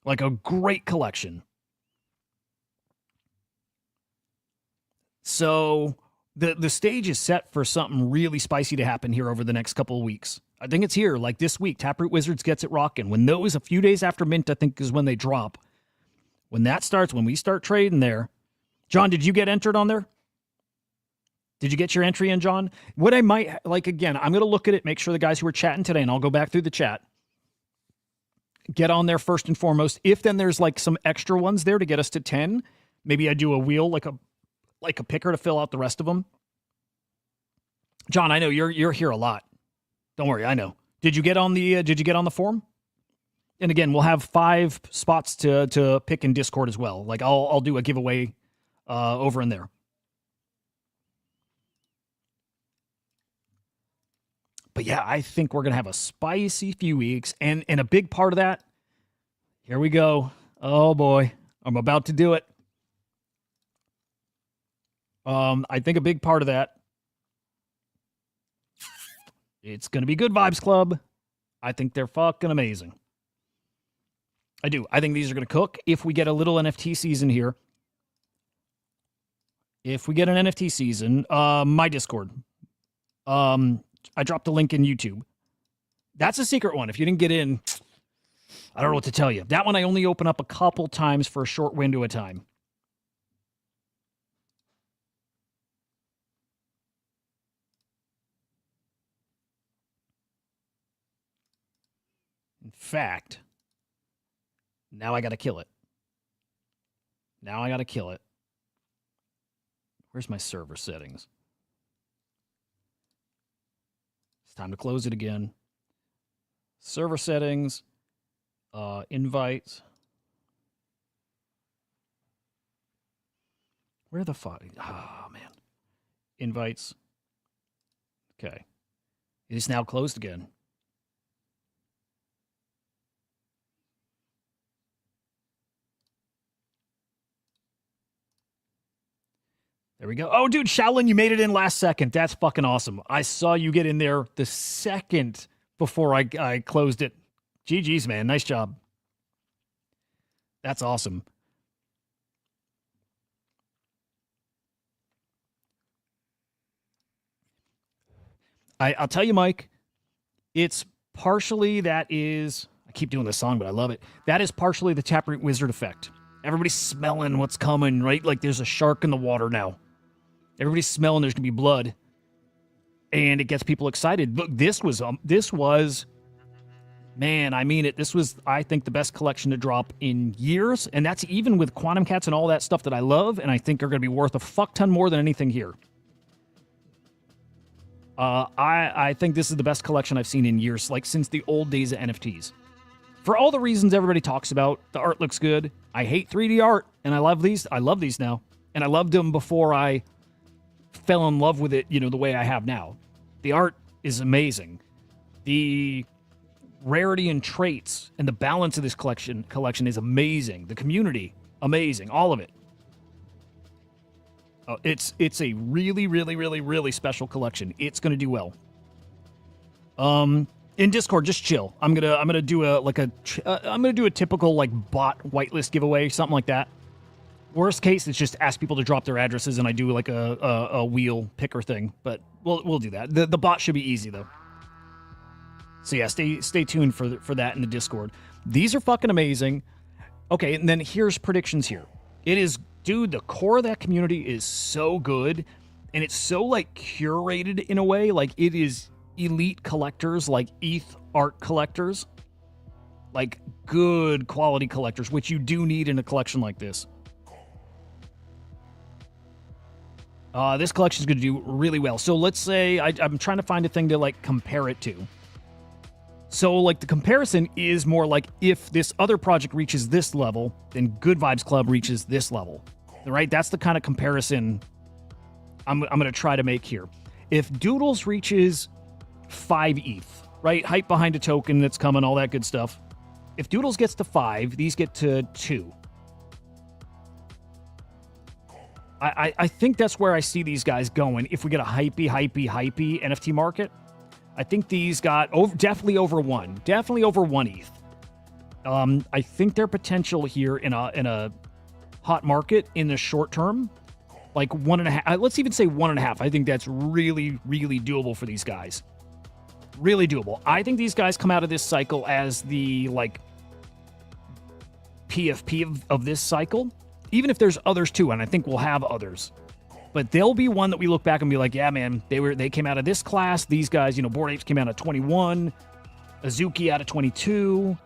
B: Like a great collection. So the stage is set for something really spicy to happen here over the next couple of weeks. I think it's here, like this week. Taproot Wizards gets it rocking. When those, a few days after mint, I think is when they drop. When that starts, when we start trading there. John, did you get entered on there? Did you get your entry in, John? What I might, like, again, I'm going to look at it, make sure the guys who are chatting today, and I'll go back through the chat, get on there first and foremost. If then there's like some extra ones there to get us to 10, maybe I do a wheel, like a picker to fill out the rest of them. John, I know you're here a lot. Don't worry, I know. Did you get on the forum? And again, we'll have 5 spots to pick in Discord as well. Like I'll do a giveaway over in there. But yeah, I think we're gonna have a spicy few weeks, and a big part of that. Here we go. Oh boy, I'm about to do it. I think a big part of that, it's going to be Good Vibes Club. I think they're fucking amazing. I do. I think these are going to cook if we get a little NFT season here. If we get an NFT season, my Discord. I dropped a link in YouTube. That's a secret one. If you didn't get in, I don't know what to tell you. That one I only open up a couple times for a short window of time. In fact, Now I got to kill it. Now I got to kill it. Where's my server settings? It's time to close it again. Server settings, invites. Where the fuck? Oh, man. Invites. Okay. It is now closed again. There we go. Oh, dude, Shaolin, you made it in last second. That's fucking awesome. I saw you get in there the second before I closed it. GG's, man. Nice job. That's awesome. I'll tell you, Mike, it's partially I keep doing this song, but I love it. That is partially the Taproot Wizard effect. Everybody's smelling what's coming, right? Like there's a shark in the water now. Everybody's smelling there's going to be blood. And it gets people excited. Look, this was, man, I mean it. This was, I think, the best collection to drop in years. And that's even with Quantum Cats and all that stuff that I love. And I think are going to be worth a fuck ton more than anything here. I think this is the best collection I've seen in years, like since the old days of NFTs. For all the reasons everybody talks about, the art looks good. I hate 3D art, and I love these. I love these now. And I loved them before I fell in love with it, the way I have now. The art is amazing. The rarity and traits and the balance of this collection is amazing. The community, amazing. All of it. It's a really, really, really, really special collection. It's going to do well. In Discord, just chill. I'm gonna do a typical like bot whitelist giveaway, something like that. Worst case, it's just ask people to drop their addresses, and I do like a wheel picker thing. But we'll do that. The bot should be easy though. So yeah, stay tuned for that in the Discord. These are fucking amazing. Okay, and then here's predictions here. It is. Dude, the core of that community is so good, and it's so, like, curated in a way. Like, it is elite collectors, like ETH art collectors. Like, good quality collectors, which you do need in a collection like this. This collection is going to do really well. So let's say I'm trying to find a thing to, like, compare it to. So, like, the comparison is more like if this other project reaches this level, then Good Vibes Club reaches this level, right? That's the kind of comparison I'm going to try to make here. If Doodles reaches 5 ETH, right? Hype behind a token that's coming, all that good stuff. If Doodles gets to 5, these get to 2. I think that's where I see these guys going. If we get a hypey NFT market, I think these got definitely over 1. Definitely over 1 ETH. I think their potential here in a hot market in the short term, like 1.5. Let's even say 1.5. I think that's really, really doable for these guys. Really doable. I think these guys come out of this cycle as the like PFP of this cycle. Even if there's others too, and I think we'll have others. But they'll be one that we look back and be like, yeah, man, they came out of this class. These guys, Bored Apes came out of 21, Azuki out of 22.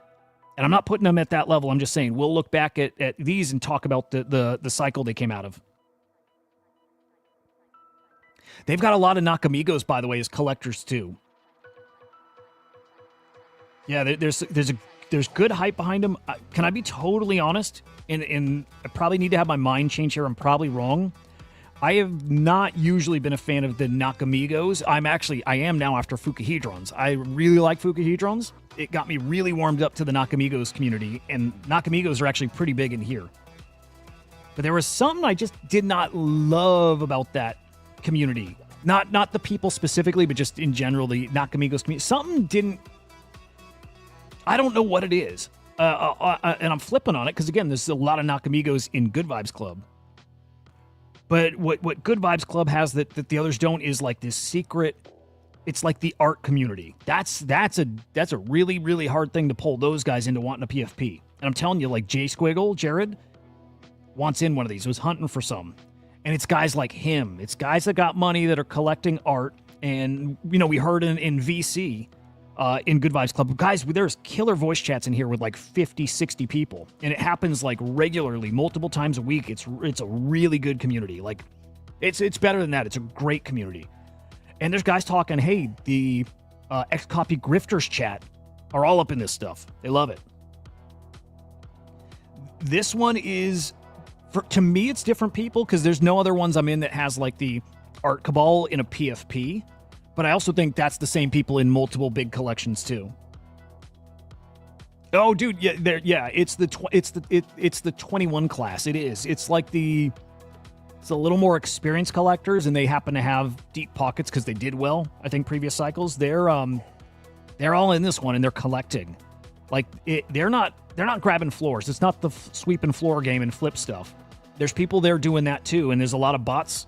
B: And I'm not putting them at that level. I'm just saying we'll look back at these and talk about the cycle they came out of. They've got a lot of Nakamigos, by the way, as collectors too. Yeah, there's good hype behind them. Can I be totally honest? And I probably need to have my mind change here. I'm probably wrong. I have not usually been a fan of the Nakamigos. I am now after Fukuhedrons. I really like Fukuhedrons. It got me really warmed up to the Nakamigos community, and Nakamigos are actually pretty big in here. But there was something I just did not love about that community. Not the people specifically, but just in general, the Nakamigos community. Something didn't... I don't know what it is. And I'm flipping on it, because again, there's a lot of Nakamigos in Good Vibes Club. But what Good Vibes Club has that the others don't is like this secret. It's like the art community. That's a really, really hard thing to pull those guys into wanting a PFP. And I'm telling you, like J Squiggle, Jared, wants in one of these. Was hunting for some. And it's guys like him. It's guys that got money that are collecting art. And, we heard in VC in Good Vibes Club. Guys, there's killer voice chats in here with like 50, 60 people. And it happens like regularly, multiple times a week. It's a really good community. Like, it's better than that. It's a great community. And there's guys talking, hey, the X-Copy Grifters chat are all up in this stuff. They love it. This one is, to me, it's different people because there's no other ones I'm in that has like the Art Cabal in a PFP. But I also think that's the same people in multiple big collections too. Oh, dude, yeah, it's the 21 class. It is. It's like it's a little more experienced collectors, and they happen to have deep pockets because they did well. I think previous cycles. They're all in this one, and they're collecting. Like they're not grabbing floors. It's not the sweep and floor game and flip stuff. There's people there doing that too, and there's a lot of bots,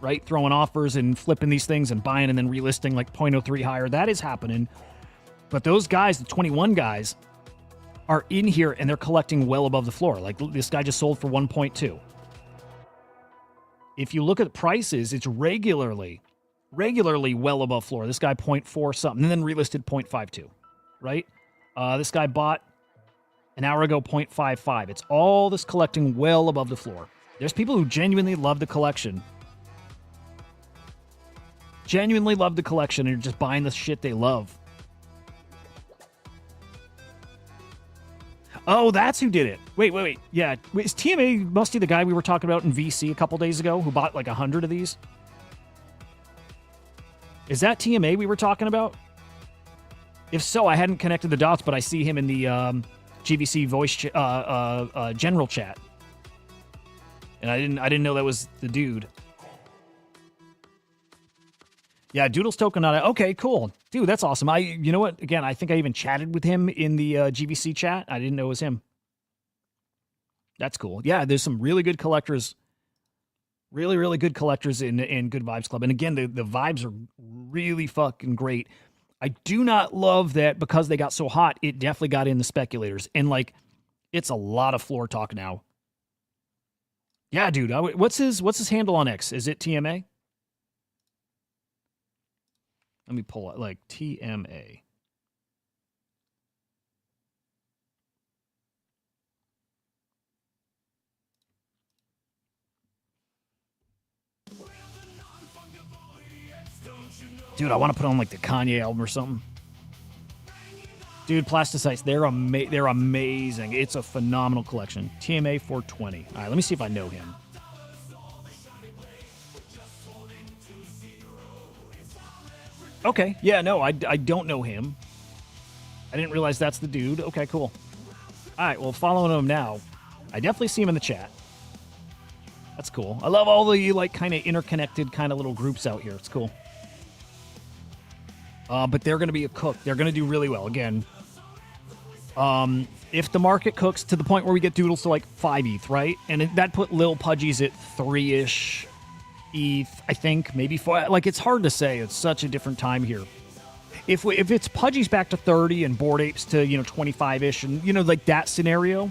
B: right? Throwing offers and flipping these things and buying and then relisting like 0.03 higher. That is happening. But those guys, the 21 guys, are in here and they're collecting well above the floor. Like this guy just sold for 1.2. If you look at prices, it's regularly well above floor. This guy 0.4 something and then relisted 0.52, right? This guy bought an hour ago 0.55. It's all this collecting well above the floor. There's people who genuinely love the collection. Genuinely love the collection and are just buying the shit they love. Oh, that's who did it. Wait. Yeah. Is TMA Musty the guy we were talking about in VC a couple days ago who bought like 100 of these? Is that TMA we were talking about? If so, I hadn't connected the dots, but I see him in the GVC voice general chat. And I didn't know that was the dude. Yeah, Doodles Token. Okay, cool. Dude, that's awesome. You know what? Again, I think I even chatted with him in the GVC chat. I didn't know it was him. That's cool. Yeah, there's some really good collectors. Really, really good collectors in Good Vibes Club. And again, the vibes are really fucking great. I do not love that because they got so hot, it definitely got in the speculators. And like, it's a lot of floor talk now. Yeah, dude. What's his handle on X? Is it TMA? Let me pull it, like TMA. Dude, I want to put on like the Kanye album or something. Dude, Plasticites, they're amazing. It's a phenomenal collection. TMA 420. All right, let me see if I know him. Okay, yeah, no, I don't know him. I didn't realize that's the dude. Okay, cool. All right, well, following him now. I definitely see him in the chat. That's cool. I love all the, like, kind of interconnected kind of little groups out here. It's cool. But they're going to be a cook. They're going to do really well. Again, if the market cooks to the point where we get Doodles to, like, 5 ETH, right? And that put Lil Pudgies at 3-ish. ETH, I think, maybe 4. Like, it's hard to say. It's such a different time here. If it's Pudgies back to 30 and Bored Apes to 25-ish, and like that scenario,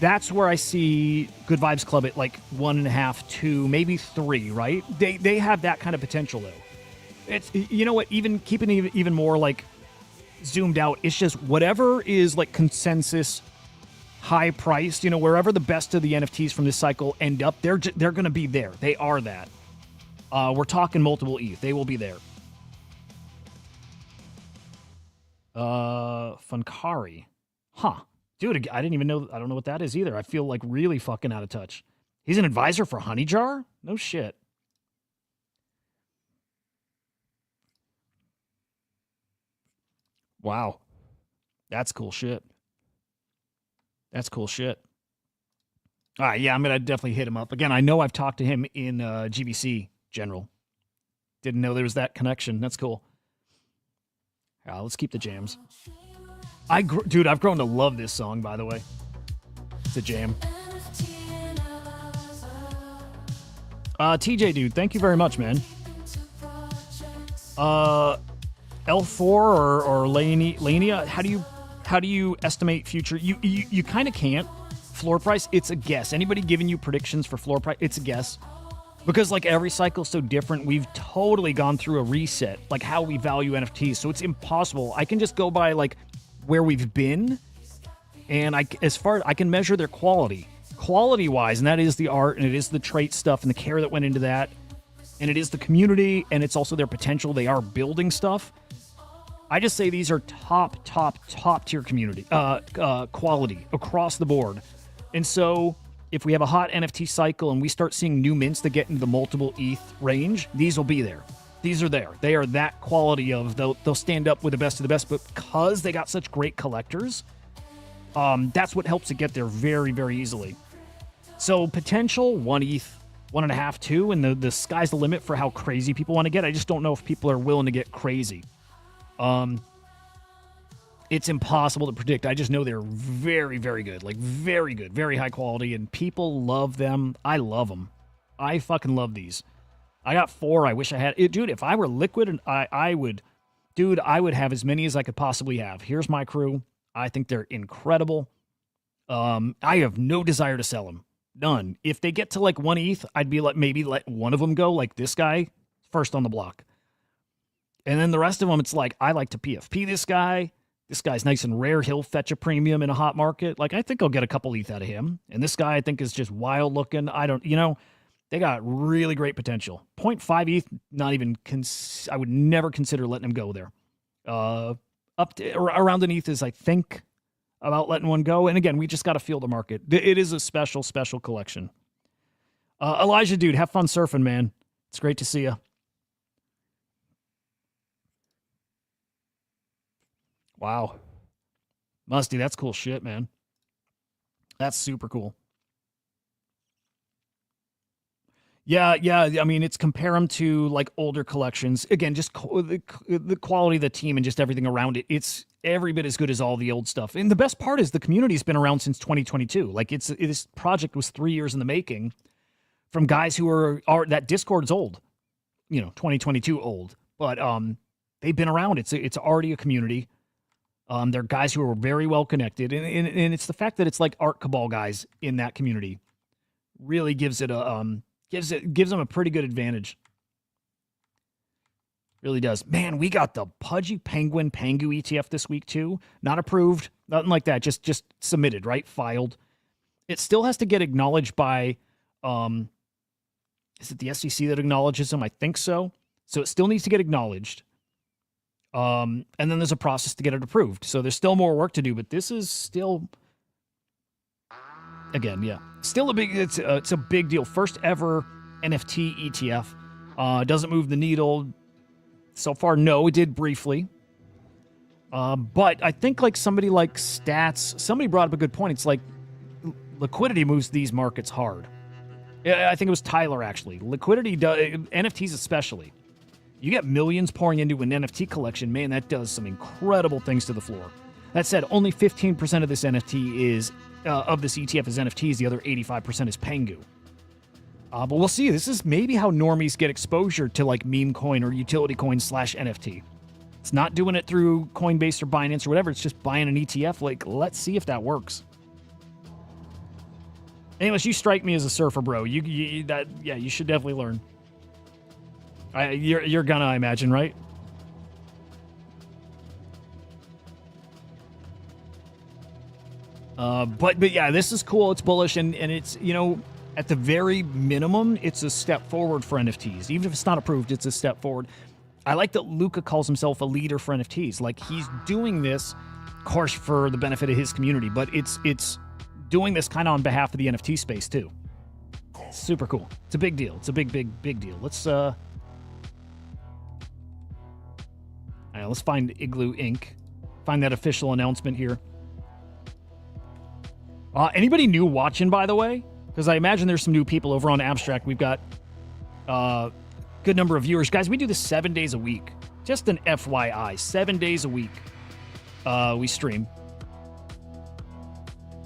B: that's where I see Good Vibes Club at like 1.5, 2, maybe 3. Right? They have that kind of potential though. It's what, even keeping it even more like zoomed out. It's just whatever is like consensus. High priced, wherever the best of the NFTs from this cycle end up, they're going to be there. They are that. We're talking multiple ETH. They will be there. Funkari. Huh. Dude, I didn't even know. I don't know what that is either. I feel like really fucking out of touch. He's an advisor for Honey Jar? No shit. Wow. That's cool shit. That's cool shit. All right, yeah, I'm going to definitely hit him up. Again, I know I've talked to him in GVC General. Didn't know there was that connection. That's cool. Let's keep the jams. Dude, I've grown to love this song, by the way. It's a jam. TJ, dude, thank you very much, man. L4 or Lania, how do you estimate future? You kind of can't. Floor price, it's a guess. Anybody giving you predictions for floor price, it's a guess. Because like every cycle is so different, we've totally gone through a reset, like how we value NFTs. So it's impossible. I can just go by like where we've been, and I can measure their quality wise, and that is the art, and it is the trait stuff, and the care that went into that, and it is the community, and it's also their potential. They are building stuff. I just say these are top tier community quality across the board. And so if we have a hot NFT cycle and we start seeing new mints that get into the multiple ETH range, these will be there. These are there. They are that quality of they'll stand up with the best of the best, but because they got such great collectors, that's what helps it get there very, very easily. So potential 1 ETH, 1.5, 2, and the sky's the limit for how crazy people want to get. I just don't know if people are willing to get crazy. It's impossible to predict. I just know they're very, very good. Like, very good. Very high quality, and people love them. I love them. I fucking love these. I got 4. I wish I had... Dude, if I were liquid, I would... Dude, I would have as many as I could possibly have. Here's my crew. I think they're incredible. I have no desire to sell them. None. If they get to, like, 1 ETH, I'd be like, maybe let one of them go, like this guy, first on the block. And then the rest of them, it's like, I like to PFP this guy. This guy's nice and rare. He'll fetch a premium in a hot market. Like, I think I'll get a couple ETH out of him. And this guy, I think, is just wild looking. I don't, they got really great potential. 0.5 ETH, not even, I would never consider letting him go there. Up to around an ETH is, I think, about letting one go. And again, we just got to feel the market. It is a special, special collection. Elijah, dude, have fun surfing, man. It's great to see you. Wow. Musty, that's cool shit, man. That's super cool. Yeah. I mean, it's compare them to like older collections. Again, just the quality of the team and just everything around it. It's every bit as good as all the old stuff. And the best part is the community's been around since 2022. Like this project was 3 years in the making from guys who are that Discord's old, 2022 old, but they've been around. It's already a community. They're guys who are very well connected, and it's the fact that it's like Art Cabal guys in that community really gives it a gives them a pretty good advantage. Really does. Man, we got the Pudgy Penguin Pangu ETF this week too. Not approved, nothing like that. Just submitted, right? Filed. It still has to get acknowledged by. Is it the SEC that acknowledges them? I think so. So it still needs to get acknowledged. And then there's a process to get it approved. So there's still more work to do, but this is still, again, yeah, still it's a big deal. First ever NFT ETF. Doesn't move the needle so far. No, it did briefly. But I think like somebody like somebody brought up a good point. It's like liquidity moves these markets hard. I think it was Tyler actually. Liquidity does, NFTs especially. You get millions pouring into an NFT collection, man, that does some incredible things to the floor. That said, only 15% of this NFT is, of this ETF is NFTs, the other 85% is Pengu. But we'll see. This is maybe how normies get exposure to like meme coin or utility coin / NFT. It's not doing it through Coinbase or Binance or whatever. It's just buying an ETF. Like, let's see if that works. Anyways, you strike me as a surfer, bro. You should definitely learn. You're gonna, I imagine, right? But yeah, this is cool. It's bullish, and it's, at the very minimum, it's a step forward for NFTs. Even if it's not approved, it's a step forward. I like that Luca calls himself a leader for NFTs. Like, he's doing this, of course, for the benefit of his community, but it's doing this kind of on behalf of the NFT space too. It's super cool. It's a big deal. It's a big deal. Let's find Igloo Inc. Find that official announcement here. Anybody new watching, by the way? Because I imagine there's some new people over on Abstract. We've got a good number of viewers. Guys, we do this 7 days a week. Just an FYI. 7 days a week we stream.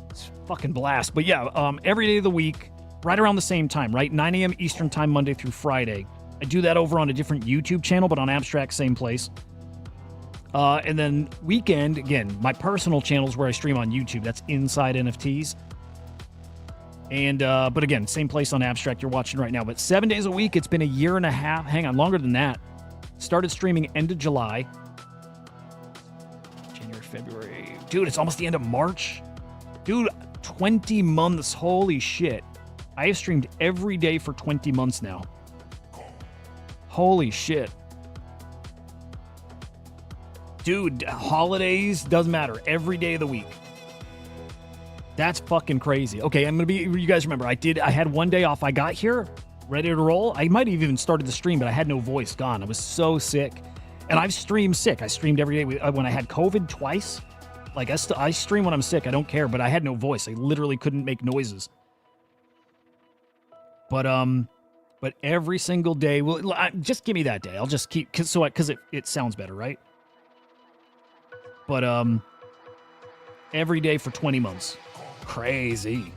B: It's fucking blast. But yeah, every day of the week, right around the same time, right? 9 a.m. Eastern time, Monday through Friday. I do that over on a different YouTube channel, but on Abstract, same place. And then weekend, again, my personal channel is where I stream on YouTube. That's Inside NFTs. And but again, same place on Abstract you're watching right now. But 7 days a week. It's been a year and a half. Hang on, longer than that. Started streaming end of July. January, February. Dude, it's almost the end of March. Dude, 20 months. Holy shit. I have streamed every day for 20 months now. Holy shit. Dude, holidays, doesn't matter. Every day of the week. That's fucking crazy. Okay, I'm gonna be, you guys remember, I had 1 day off. I got here, ready to roll. I might have even started the stream, but I had no voice, gone. I was so sick. And I've streamed sick. I streamed every day when I had COVID twice. Like, I stream when I'm sick. I don't care, but I had no voice. I literally couldn't make noises. But every single day, well, just give me that day. I'll just keep, because it sounds better, right? But every day for 20 months. Crazy.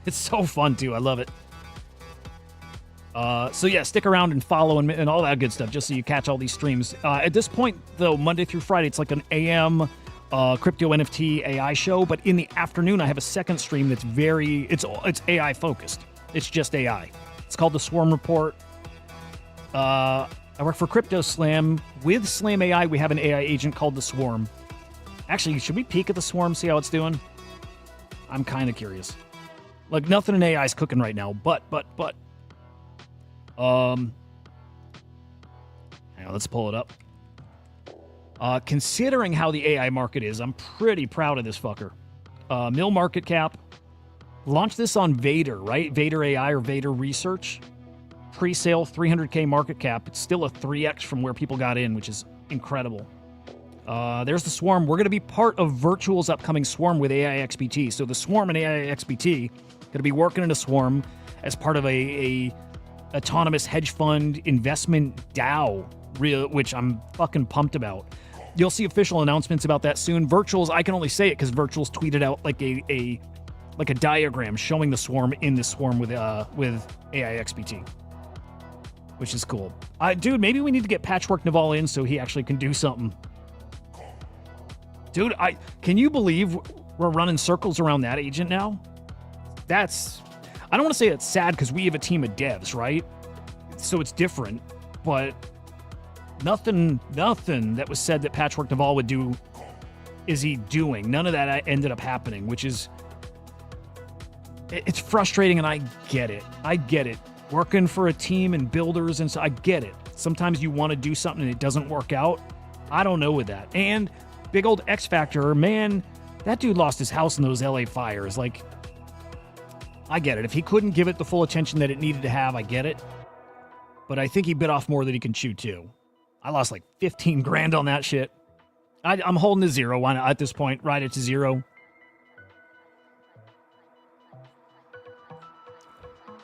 B: It's so fun, too. I love it. So yeah, stick around and follow and all that good stuff, just so you catch all these streams. At this point, though, Monday through Friday, it's like an AM crypto NFT AI show, but in the afternoon, I have a second stream that's it's AI focused. It's just AI. It's called the Swarm Report. I work for Crypto Slam. With Slam AI, we have an AI agent called the Swarm. Actually, should we peek at the Swarm, see how it's doing? I'm kind of curious. Like, nothing in AI is cooking right now, but. Hang on, let's pull it up. Considering how the AI market is, I'm pretty proud of this fucker. Mill market cap. Launched this on Vader, right? Vader AI or Vader Research. Pre-sale, 300K market cap. It's still a 3x from where people got in, which is incredible. There's the Swarm. We're going to be part of Virtual's upcoming Swarm with AI XBT. So the Swarm and AI XBT going to be working in a Swarm as part of a autonomous hedge fund investment DAO, which I'm fucking pumped about. You'll see official announcements about that soon. Virtuals, I can only say it because Virtuals tweeted out like a diagram showing the Swarm in the Swarm with AI XBT, which is cool. Dude, maybe we need to get Patchwork Naval in so he actually can do something. Dude, can you believe we're running circles around that agent now? I don't want to say it's sad because we have a team of devs, right? So it's different, but nothing that was said that Patchwork Naval would do is he doing. None of that ended up happening, which is, it's frustrating, and I get it. Working for a team and builders, and so I get it. Sometimes you want to do something and it doesn't work out. I don't know with that. And big old X Factor, man, that dude lost his house in those LA fires. Like, I get it. If he couldn't give it the full attention that it needed to have, I get it. But I think he bit off more than he can chew, too. I lost like 15 grand on that shit. I'm holding to zero. Why not at this point? Ride it to zero.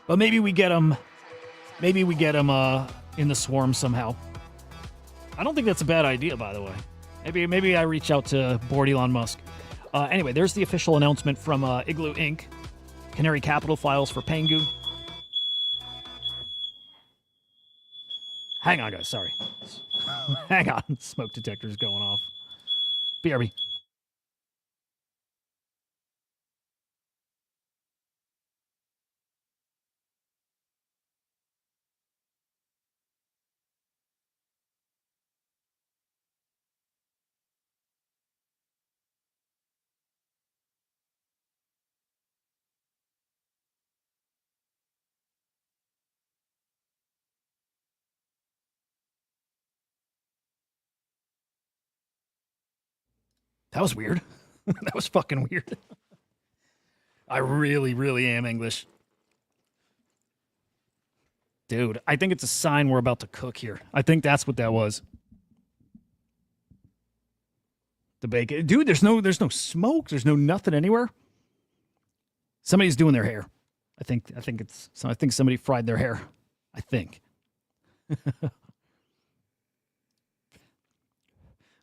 B: But maybe we get him. Maybe we get him in the Swarm somehow. I don't think that's a bad idea, by the way. Maybe I reach out to board Elon Musk. Anyway, there's the official announcement from Igloo Inc. Canary Capital files for Pengu. Hang on, guys. Sorry. Hang on. Smoke detector's going off. BRB. That was weird. That was fucking weird. I really, really am English. Dude, I think it's a sign we're about to cook here. I think that's what that was. The bacon. Dude, there's no smoke. There's no nothing anywhere. Somebody's doing their hair. I think somebody fried their hair. I think.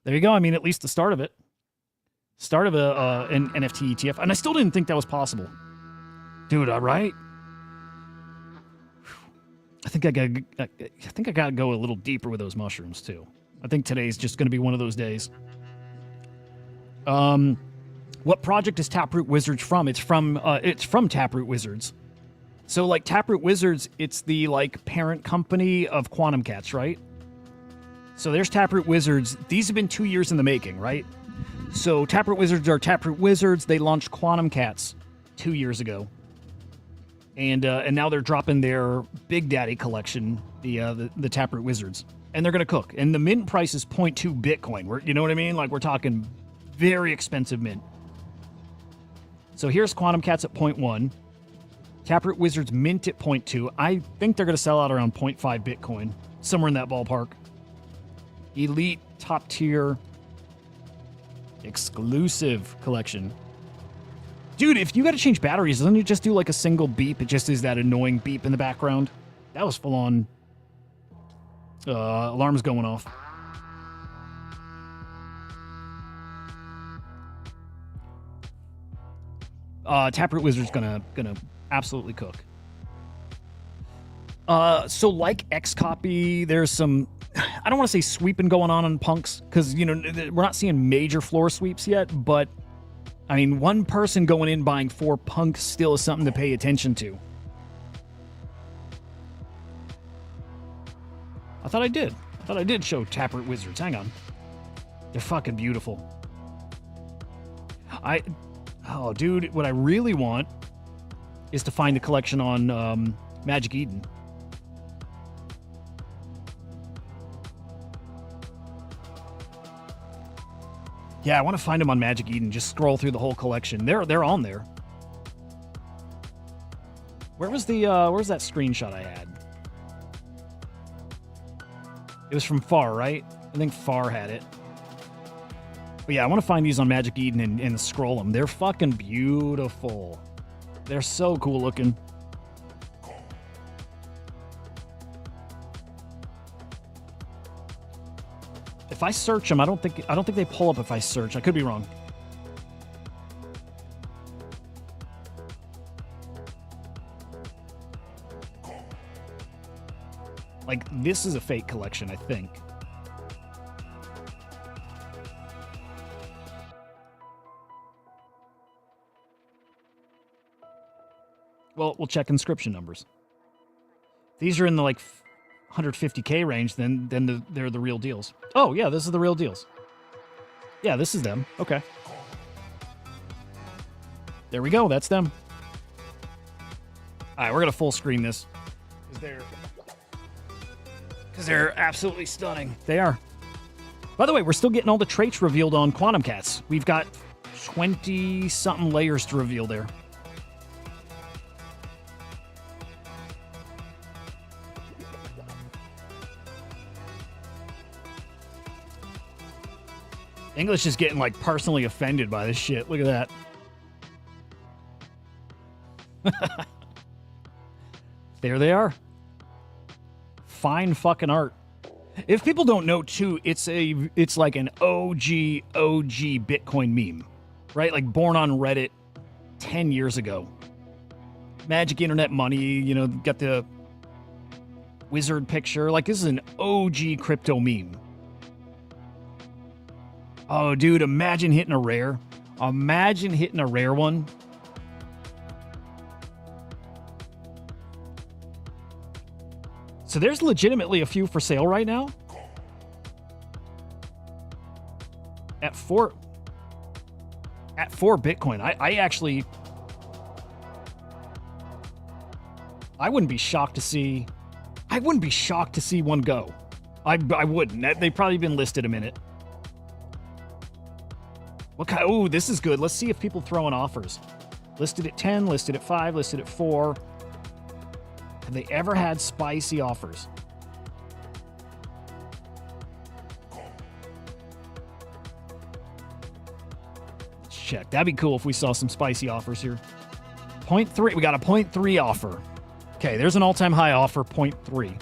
B: There you go. I mean, at least the start of it. Start of an NFT ETF, and I still didn't think that was possible, dude. Right? I think I gotta go a little deeper with those mushrooms too. I think today's just gonna be one of those days. What project is Taproot Wizards from? It's from Taproot Wizards. So like Taproot Wizards, it's the like parent company of Quantum Cats, right? So there's Taproot Wizards. These have been 2 years in the making, right? So Taproot Wizards are Taproot Wizards. They launched Quantum Cats 2 years ago. And now they're dropping their Big Daddy collection, the Taproot Wizards. And they're going to cook. And the mint price is 0.2 Bitcoin. You know what I mean? Like we're talking very expensive mint. So here's Quantum Cats at 0.1. Taproot Wizards mint at 0.2. I think they're going to sell out around 0.5 Bitcoin. Somewhere in that ballpark. Elite, top tier, exclusive collection. Dude, if you got to change batteries, doesn't it just do like a single beep? It just is that annoying beep in the background. That was full on. Alarms going off. Taproot Wizard's gonna absolutely cook. So like Xcopy, there's some, I don't want to say sweeping going on punks, because, you know, we're not seeing major floor sweeps yet, but, I mean, one person going in buying 4 punks still is something to pay attention to. I thought I did show Taproot Wizards. Hang on. They're fucking beautiful. Oh, dude, what I really want is to find the collection on Magic Eden. Yeah, I want to find them on Magic Eden. Just scroll through the whole collection. They're on there. Where's that screenshot I had? It was from Far, right? I think Far had it. But yeah, I want to find these on Magic Eden and scroll them. They're fucking beautiful. They're so cool looking. If I search them, I don't think they pull up if I search. I could be wrong. Like, this is a fake collection, I think. Well, we'll check inscription numbers. These are in the, like, 150K range, then they're the real deals. Oh, yeah, this is the real deals. Yeah, this is them. Okay. There we go. That's them. All right, we're going to full screen this. Because they're absolutely stunning. They are. By the way, we're still getting all the traits revealed on Quantum Cats. We've got 20-something layers to reveal there. English is getting, like, personally offended by this shit. Look at that. There they are. Fine fucking art. If people don't know, too, it's like an OG Bitcoin meme. Right? Like, born on Reddit 10 years ago. Magic Internet Money, you know, got the wizard picture. Like, this is an OG crypto meme. Oh, dude, imagine hitting a rare. Imagine hitting a rare one. So there's legitimately a few for sale right now. At 4 Bitcoin. I wouldn't be shocked to see one go. I wouldn't. They've probably been listed a minute. What kind? Oh, this is good. Let's see if people throw in offers. Listed at 10, listed at 5, listed at 4. Have they ever had spicy offers? Let's check. That'd be cool if we saw some spicy offers here. 0.3. We got a 0.3 offer. Okay, there's an all-time high offer, 0.3.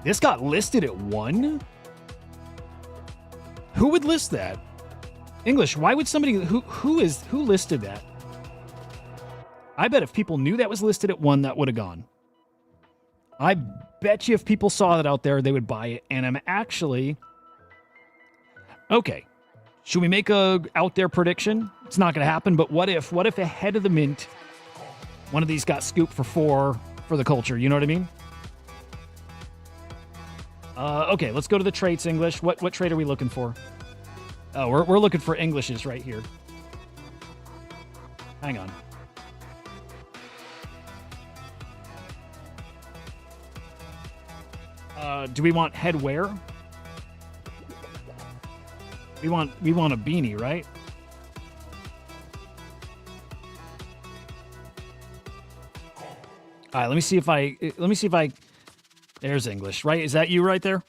B: This got listed at 1? Who would list that? English, why would somebody who listed that? I bet if people knew that was listed at 1, that would have gone. I bet you if people saw that out there, they would buy it. And I'm actually... Okay. Should we make a out there prediction? It's not going to happen, but what if ahead of the mint, one of these got scooped for 4 for the culture? You know what I mean? Okay, let's go to the traits English. What trait are we looking for? Oh, we're looking for Englishes right here. Hang on. Do we want head wear? We want a beanie, right? All right, let me see if I there's English, right? Is that you right there?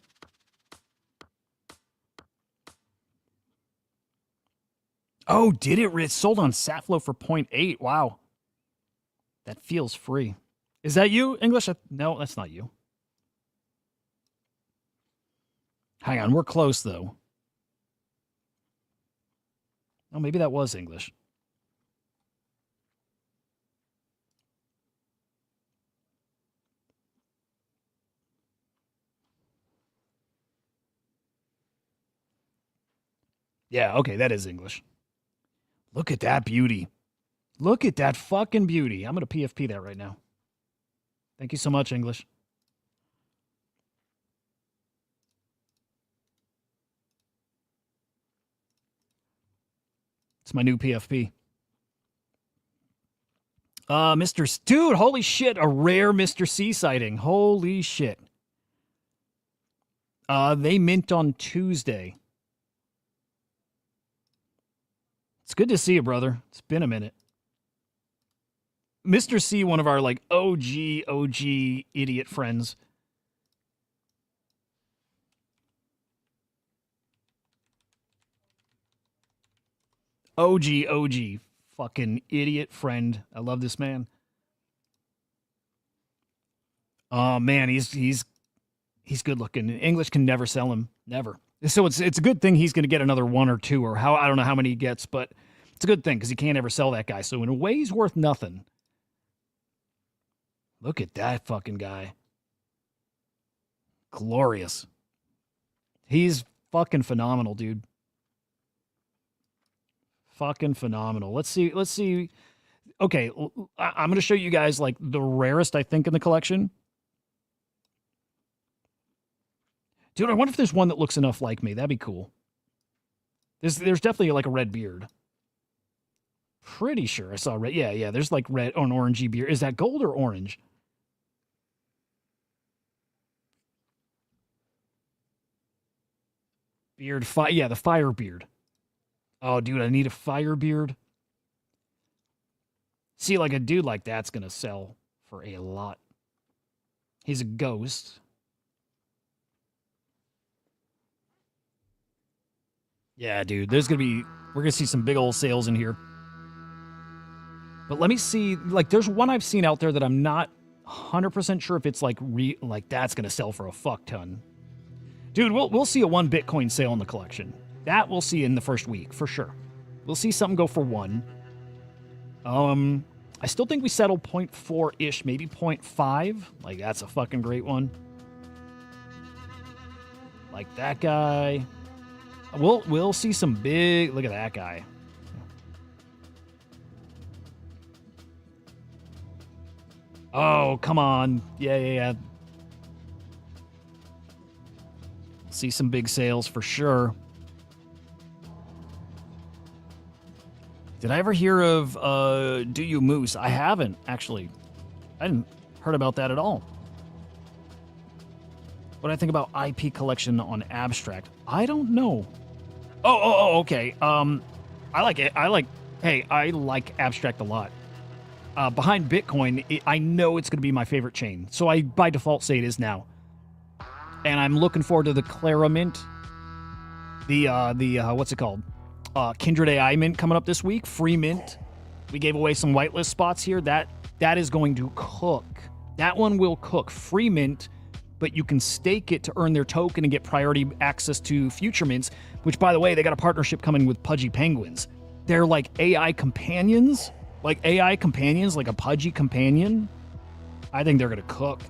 B: Oh, did it? It sold on Satflow for 0.8. Wow. That feels free. Is that you, English? No, that's not you. Hang on, we're close, though. Oh, maybe that was English. Yeah, okay, that is English. Look at that beauty. Look at that fucking beauty. I'm going to PFP that right now. Thank you so much, English. It's my new PFP. Dude, holy shit, a rare Mr. C sighting. Holy shit. They mint on Tuesday. It's good to see you, brother. It's been a minute. Mr. C, one of our like OG idiot friends. OG fucking idiot friend. I love this man. Oh man, he's good looking. English can never sell him. Never. So it's a good thing he's going to get another 1 or 2 or I don't know how many he gets, but it's a good thing because he can't ever sell that guy. So in a way, he's worth nothing. Look at that fucking guy. Glorious. He's fucking phenomenal, dude. Fucking phenomenal. Let's see. Okay, I'm going to show you guys like the rarest, I think, in the collection. Dude, I wonder if there's one that looks enough like me. That'd be cool. There's definitely like a red beard. Pretty sure I saw red. Yeah. There's like red or an orangey beard. Is that gold or orange? Beard. Yeah, the fire beard. Oh, dude, I need a fire beard. See, like a dude like that's going to sell for a lot. He's a ghost. Yeah, dude, we're going to see some big old sales in here. But let me see, like there's one I've seen out there that I'm not 100% sure if it's like that's going to sell for a fuck ton. Dude, we'll see a 1 Bitcoin sale in the collection. That we'll see in the first week for sure. We'll see something go for 1. I still think we settle 0.4-ish, maybe 0.5. Like that's a fucking great one. Like that guy. We'll see some big. Look at that guy. Oh, come on. Yeah. See some big sales for sure. Did I ever hear of Do You Moose? I haven't, actually. I hadn't heard about that at all. What do I think about IP collection on Abstract? I don't know. Oh, okay. I like it. I like Abstract a lot. Behind Bitcoin, I know it's going to be my favorite chain. So I, by default, say it is now. And I'm looking forward to the Clara Mint. What's it called? Kindred AI Mint coming up this week. Free mint. We gave away some whitelist spots here. That is going to cook. That one will cook. Free mint, but you can stake it to earn their token and get priority access to future mints, which, by the way, they got a partnership coming with Pudgy Penguins. They're like AI companions. Like a Pudgy companion. I think they're going to cook.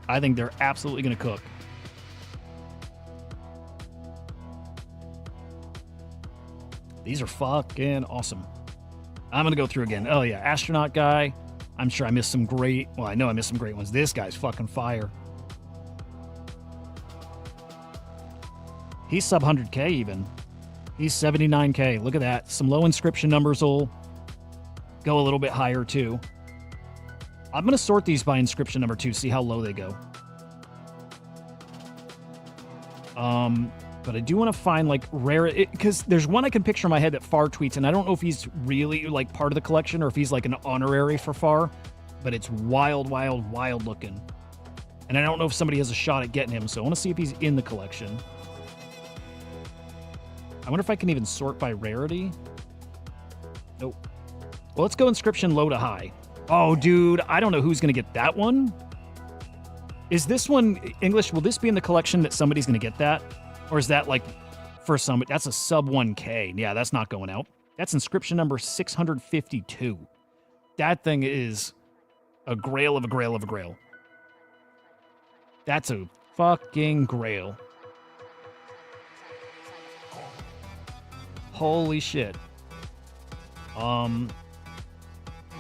B: I think they're absolutely going to cook. These are fucking awesome. I'm going to go through again. Oh, yeah. Astronaut guy. I'm sure I missed some great... Well, I know I missed some great ones. This guy's fucking fire. He's sub 100K even. He's 79K. Look at that. Some low inscription numbers will go a little bit higher too. I'm going to sort these by inscription number 2, see how low they go. But I do want to find like rare, because there's one I can picture in my head that Far tweets, and I don't know if he's really like part of the collection or if he's like an honorary for Far, but it's wild, wild, wild looking. And I don't know if somebody has a shot at getting him, so I want to see if he's in the collection. I wonder if I can even sort by rarity. Nope. Well, let's go inscription low to high. Oh, dude, I don't know who's going to get that one. Is this one English? Will this be in the collection that somebody's going to get that? Or is that like for somebody? That's a sub 1K. Yeah, that's not going out. That's inscription number 652. That thing is a grail of a grail of a grail. That's a fucking grail. Holy shit. What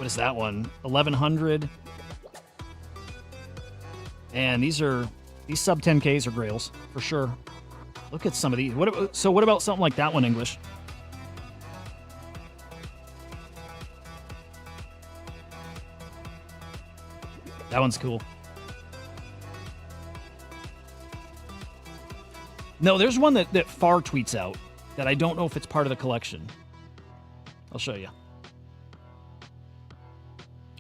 B: is that one? 1100. And these sub 10Ks are grails for sure. Look at some of these. What about something like that one, English? That one's cool. No, there's one that Far tweets out that I don't know if it's part of the collection. I'll show you.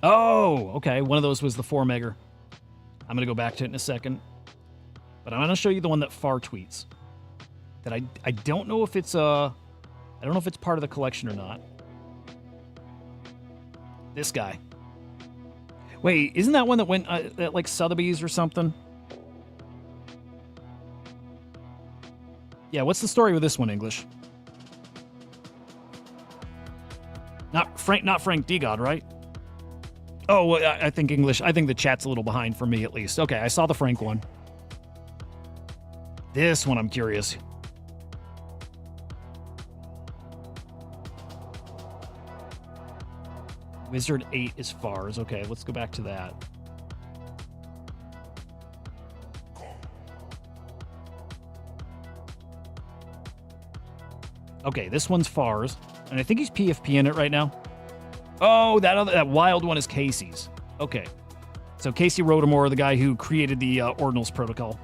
B: Oh, okay. One of those was the 4 megger. I'm going to go back to it in a second. But I'm going to show you the one that Far tweets. That I don't know if it's I don't know if it's part of the collection or not. This guy. Wait, isn't that one that went at like Sotheby's or something? Yeah, what's the story with this one, English? Not Frank DeGod, right? Oh, I think English. I think the chat's a little behind for me, at least. Okay, I saw the Frank one. This one, I'm curious. Wizard 8 is Far's. Okay, let's go back to that. Okay, this one's Far's, and I think he's PFP in it right now. Oh, that wild one is Casey's. Okay. So Casey Rotemore, the guy who created the Ordinals protocol.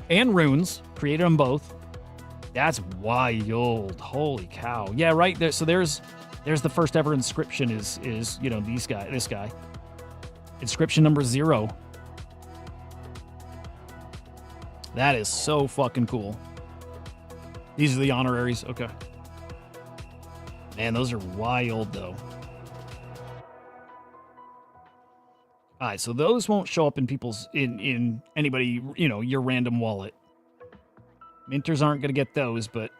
B: And Runes, created them both. That's wild. Holy cow. Yeah, right there. So there's the first ever inscription is you know, this guy. Inscription number 0. That is so fucking cool. These are the honoraries. Okay. Man, those are wild, though. All right, so those won't show up in people's in anybody, you know, your random wallet. Minters aren't going to get those, but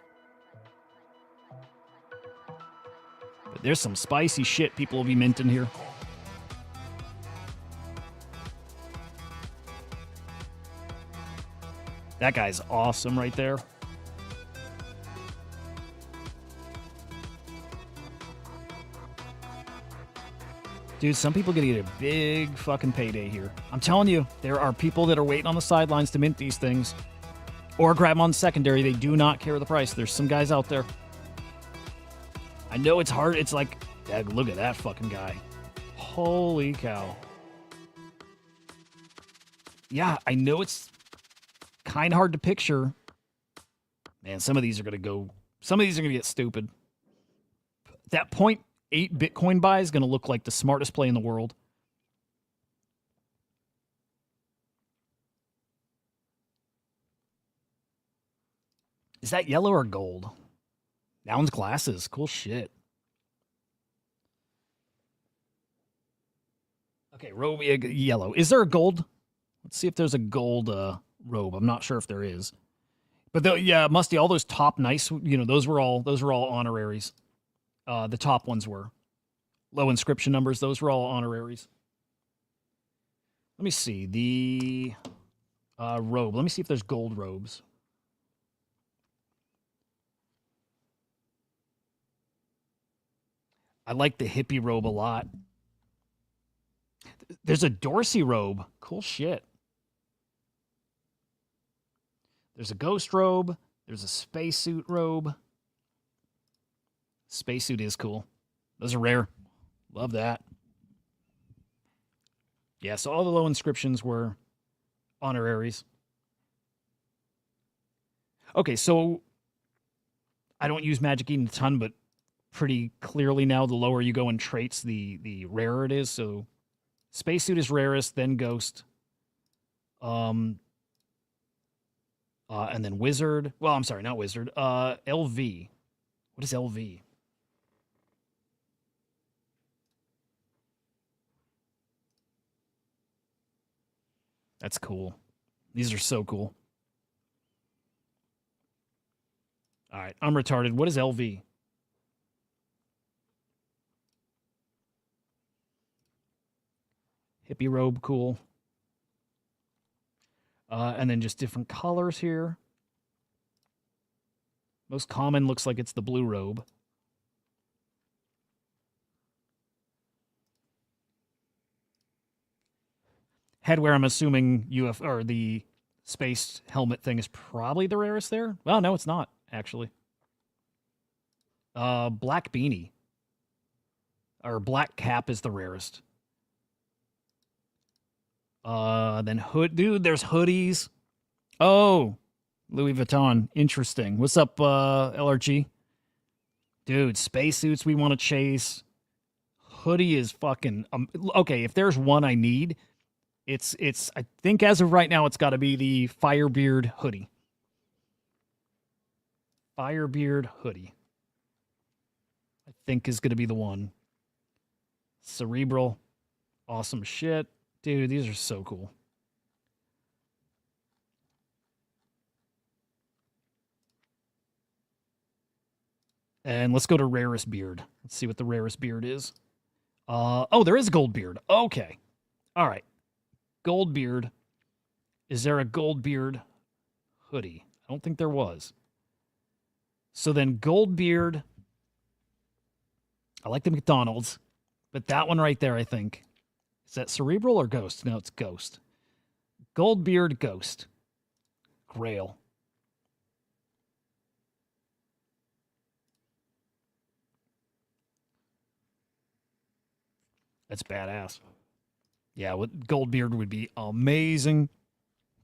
B: there's some spicy shit people will be minting here. That guy's awesome right there. Dude, some people get to get a big fucking payday here. I'm telling you, there are people that are waiting on the sidelines to mint these things. Or grab them on secondary. They do not care the price. There's some guys out there. I know it's hard. It's like, Dad, look at that fucking guy. Holy cow. Yeah, I know it's kind of hard to picture. Man, some of these are going to go... Some of these are going to get stupid. That 0.8 Bitcoin buy is going to look like the smartest play in the world. Is that yellow or gold? That one's glasses. Cool shit. Okay, robe yellow. Is there a gold? Let's see if there's a gold robe. I'm not sure if there is. But yeah, Musty, all those top nice, you know, those were all honoraries. The top ones were. Low inscription numbers, those were all honoraries. Let me see. The robe. Let me see if there's gold robes. I like the hippie robe a lot. There's a Dorsey robe. Cool shit. There's a ghost robe. There's a spacesuit robe. Spacesuit is cool. Those are rare. Love that. Yeah, so all the low inscriptions were honoraries. Okay, so I don't use Magic Eden a ton, but pretty clearly now the lower you go in traits, the rarer it is. So spacesuit is rarest, then ghost. And then wizard. Well, I'm sorry, not wizard. LV. What is LV? That's cool. These are so cool. All right, I'm retarded. What is LV? Hippie robe, cool. And then just different colors here. Most common looks like it's the blue robe. Headwear, I'm assuming or the space helmet thing is probably the rarest there. Well, no, it's not, actually. Black beanie. Or black cap is the rarest. Then hood. Dude, there's hoodies. Oh, Louis Vuitton. Interesting. What's up, LRG? Dude, spacesuits we want to chase. Hoodie is fucking... okay, if there's one I need... It's. I think as of right now, it's got to be the Firebeard hoodie. Firebeard hoodie. I think is going to be the one. Cerebral. Awesome shit. Dude, these are so cool. And let's go to rarest beard. Let's see what the rarest beard is. Oh, there is a gold beard. Okay. All right. Gold beard. Is there a gold beard hoodie? I don't think there was. So then gold beard. I like the McDonald's, but that one right there, I think. Is that cerebral or ghost? No, it's ghost. Gold beard ghost. Grail. That's badass. Yeah, with gold beard would be amazing.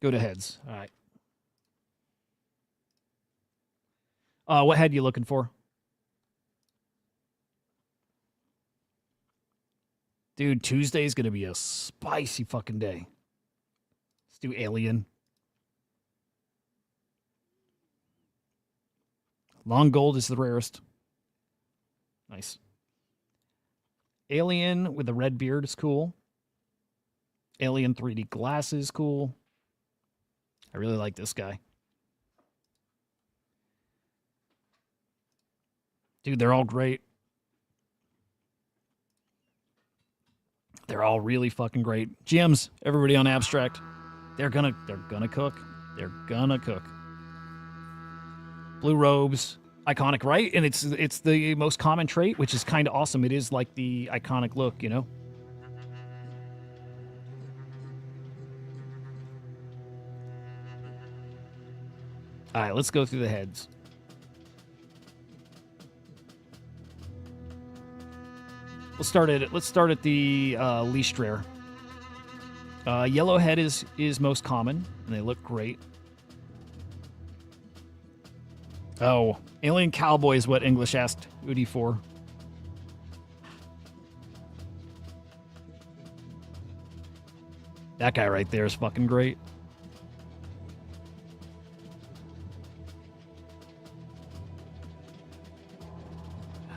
B: Go to heads. All right. What head you looking for? Dude, Tuesday's going to be a spicy fucking day. Let's do alien. Long gold is the rarest. Nice. Alien with a red beard is cool. Alien 3D glasses, cool. I really like this guy. Dude, they're all great. They're all really fucking great. GMs, everybody on Abstract. They're gonna cook. They're gonna cook. Blue robes, iconic, right? And it's the most common trait, which is kind of awesome. It is like the iconic look, you know? All right, let's go through the heads. Let's start at the least rare. Yellow head is most common, and they look great. Oh, alien cowboy is what English asked Udi for. That guy right there is fucking great.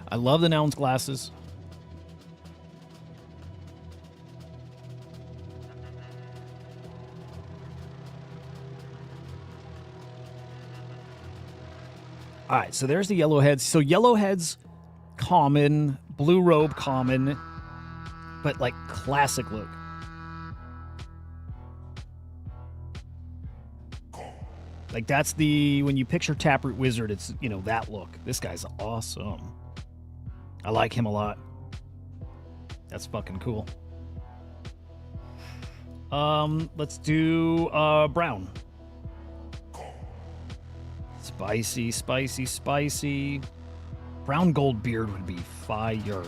B: I love the Nouns glasses. All right, so there's the yellow heads. So yellow heads, common. Blue robe, common. But like classic look. Like that's when you picture Taproot Wizard, it's, you know, that look. This guy's awesome. I like him a lot. That's fucking cool. Let's do brown. Spicy, spicy, spicy. Brown gold beard would be fire.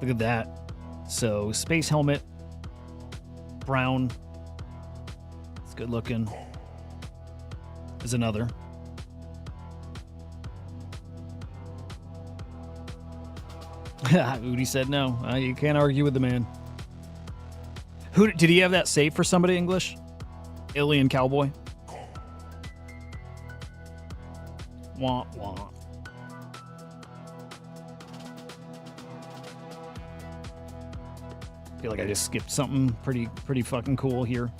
B: Look at that. So space helmet, brown. It's good looking. There's another. Udi said no. You can't argue with the man. Who did he have that saved for somebody? English? Alien cowboy. Wah wah. Feel like I just skipped something pretty fucking cool here.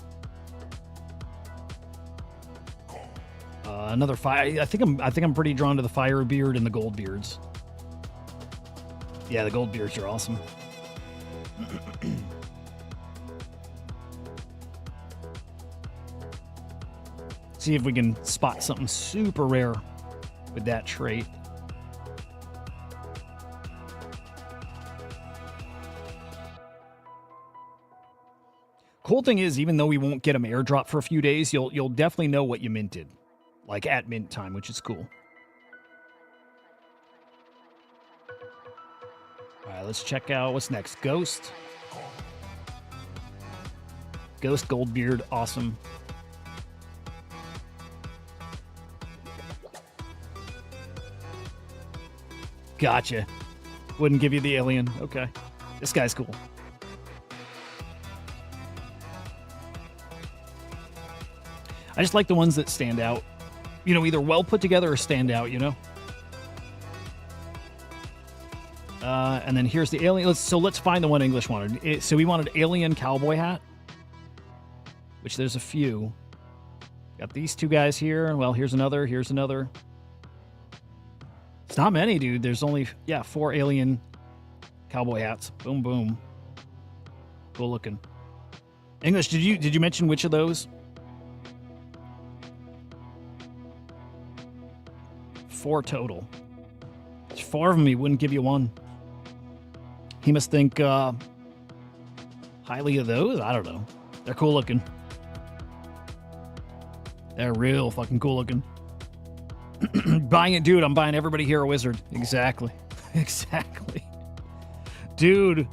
B: Another fire. I think I'm pretty drawn to the fire beard and the gold beards. Yeah, the gold beards are awesome. See if we can spot something super rare with that trait. Cool thing is, even though we won't get them airdrop for a few days, you'll definitely know what you minted, like at mint time, which is cool. All right, let's check out what's next. Ghost. Ghost Goldbeard, awesome. Gotcha. Wouldn't give you the alien. Okay. This guy's cool. I just like the ones that stand out. You know, either well put together or stand out, you know? And then here's the alien. Let's find the one English wanted. So we wanted alien cowboy hat, which there's a few. Got these two guys here. Well, here's another. Here's another. It's not many, dude. There's only, 4 alien cowboy hats. Boom, boom. Cool looking. English, did you mention which of those? 4 total. There's 4 of them. He wouldn't give you one. He must think highly of those. I don't know. They're cool looking. They're real fucking cool looking. Buying it, dude. I'm buying everybody here a wizard. Exactly. Exactly. Dude,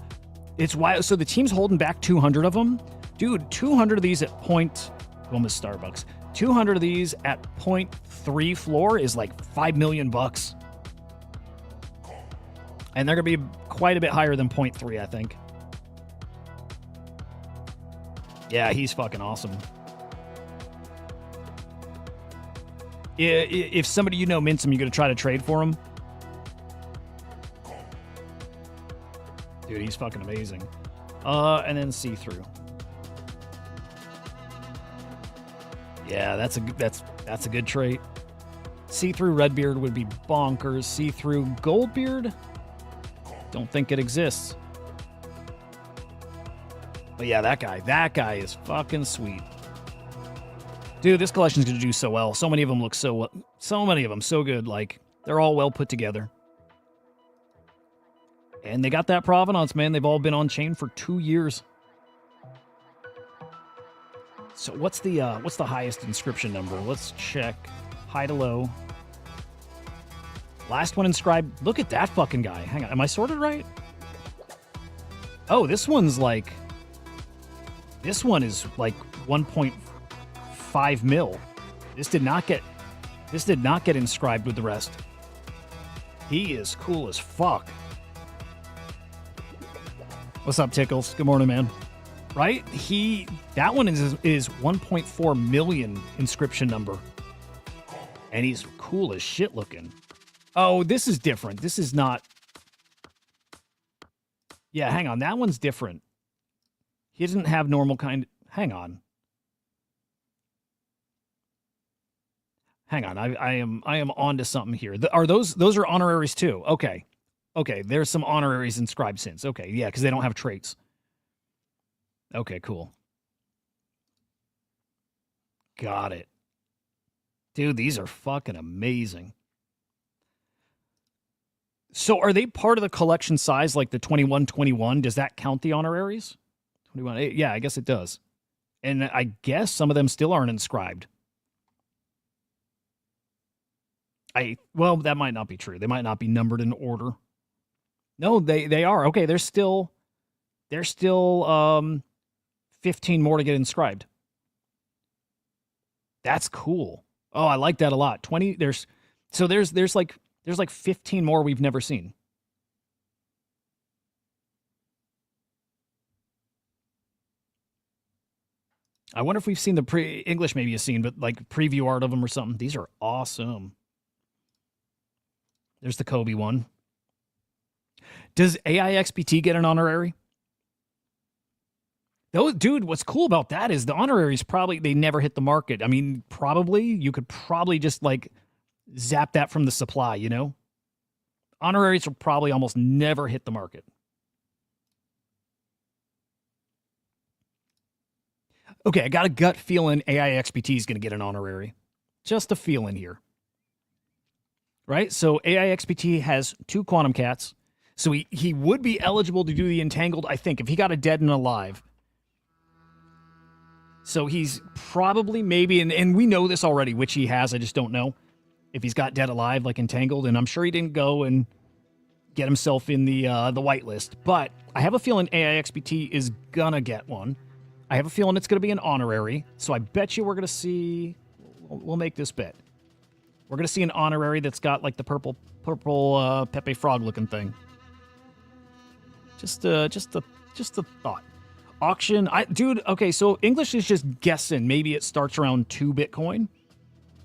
B: it's wild. So the team's holding back 200 of them. Dude, 200 of these at point... Almost Starbucks. 200 of these at 0.3 floor is like $5 million. And they're going to be quite a bit higher than 0.3, I think. Yeah, he's fucking awesome. If somebody you know mints him, you going to try to trade for him? Dude, he's fucking amazing. And then see-through. Yeah, that's a good trait. See-through Redbeard would be bonkers. See-through Goldbeard? Don't think it exists. But yeah, that guy is fucking sweet. Dude, this collection's gonna do so well. So many of them look so good. Like, they're all well put together. And they got that provenance, man. They've all been on chain for 2 years. So what's the highest inscription number? Let's check. High to low. Last one inscribed. Look at that fucking guy. Hang on. Am I sorted right? Oh, this one is like 1.5 mil. This did not get inscribed with the rest. He is cool as fuck. What's up, Tickles? Good morning, man. Right? That one is 1.4 million inscription number. And he's cool as shit looking. Oh, this is different. This is not... Yeah, hang on. That one's different. He doesn't have normal kind... Hang on. Hang on. I am onto something here. Those are honoraries too. Okay. Okay, there's some honoraries inscribed since. Okay, yeah, because they don't have traits. Okay, cool. Got it. Dude, these are fucking amazing. So are they part of the collection size like the 2121? Does that count the honoraries? 21. Yeah, I guess it does. And I guess some of them still aren't inscribed. Well, that might not be true. They might not be numbered in order. No, they are. Okay, there's still 15 more to get inscribed. That's cool. Oh, I like that a lot. 20 there's like 15 more we've never seen. I wonder if we've seen the English maybe a scene, but like preview art of them or something. These are awesome. There's the Kobe one. Does AIXPT get an honorary? Dude, what's cool about that is the honoraries they never hit the market. I mean, you could probably just like zap that from the supply, you know? Honoraries will probably almost never hit the market. Okay, I got a gut feeling AIXPT is going to get an honorary. Just a feeling here. Right? So AIXPT has 2 quantum cats. So he would be eligible to do the entangled, I think, if he got a dead and alive. So he's probably maybe, and we know this already, which he has, I just don't know. If he's got dead alive, like entangled, and I'm sure he didn't go and get himself in the whitelist. But I have a feeling AIXPT is gonna get one. I have a feeling it's gonna be an honorary. So I bet you we're gonna see, we'll make this bet. We're gonna see an honorary that's got like the purple Pepe Frog looking thing. Just a thought. Auction, dude. Okay, so English is just guessing. Maybe it starts around 2 Bitcoin.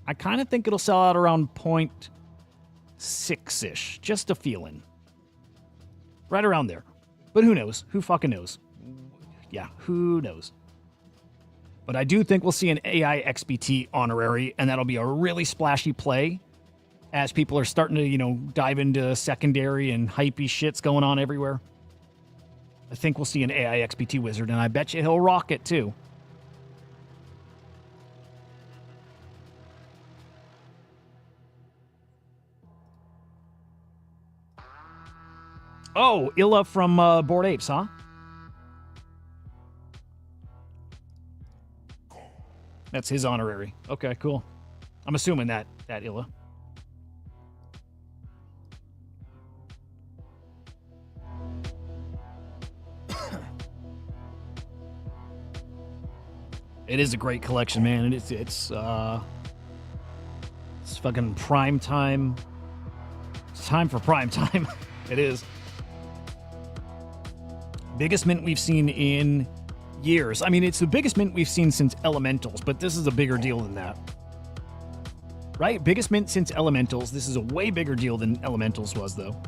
B: I kind of think it'll sell out around 0.6-ish. Just a feeling. Right around there. But who knows? Who fucking knows? Yeah, who knows? But I do think we'll see an AIXPT honorary, and that'll be a really splashy play as people are starting to, dive into secondary and hypey shits going on everywhere. I think we'll see an AIXPT wizard, and I bet you he'll rock it too. Oh, Illa from Bored Apes, huh? That's his honorary. Okay, cool. I'm assuming that Illa. It is a great collection, man. And it's fucking prime time. It's time for prime time. It is. Biggest mint we've seen in years. I mean, it's the biggest mint we've seen since Elementals, but this is a bigger deal than that. Right? Biggest mint since Elementals. This is a way bigger deal than Elementals was, though.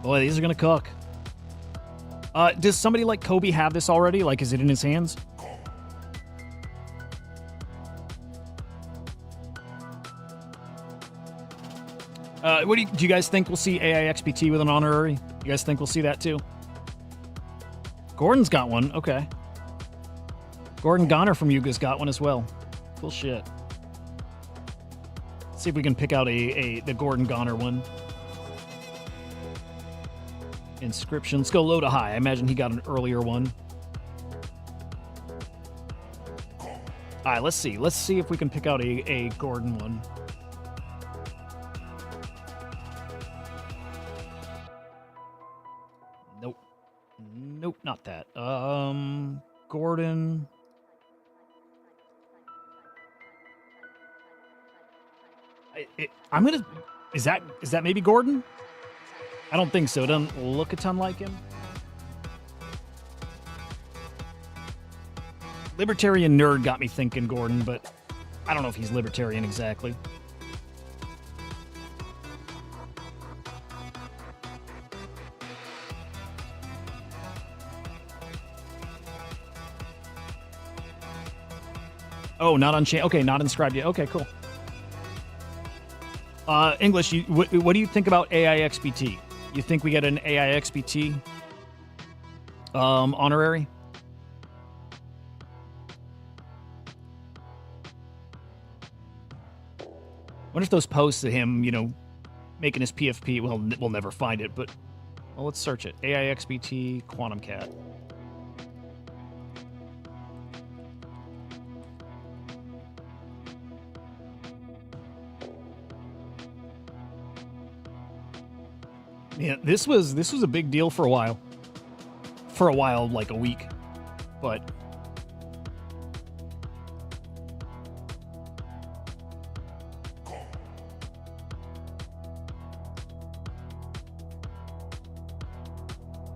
B: Boy, these are going to cook. Does somebody like Kobe have this already? Like, is it in his hands? Do you guys think we'll see AIXPT with an honorary? You guys think we'll see that too? Gordon's got one. Okay. Gordon Goner from Yuga's got one as well. Cool shit. Let's see if we can pick out the Gordon Goner one. Inscription. Let's go low to high. I imagine he got an earlier one. All right, let's see. Let's see if we can pick out a Gordon one. Nope. Nope, not that. Gordon. I'm gonna. Is that maybe Gordon? I don't think so. It doesn't look a ton like him. Libertarian nerd got me thinking Gordon, but I don't know if he's libertarian exactly. Oh, not unchained. Okay, not inscribed yet. Okay, cool. English, what do you think about AIXPT? You think we get an AIXPT honorary? Wonder if those posts of him, making his PFP, well, we'll never find it, but well, let's search it. AIXBT Quantum Cat. Yeah, this was a big deal for a while. For a while, like a week. But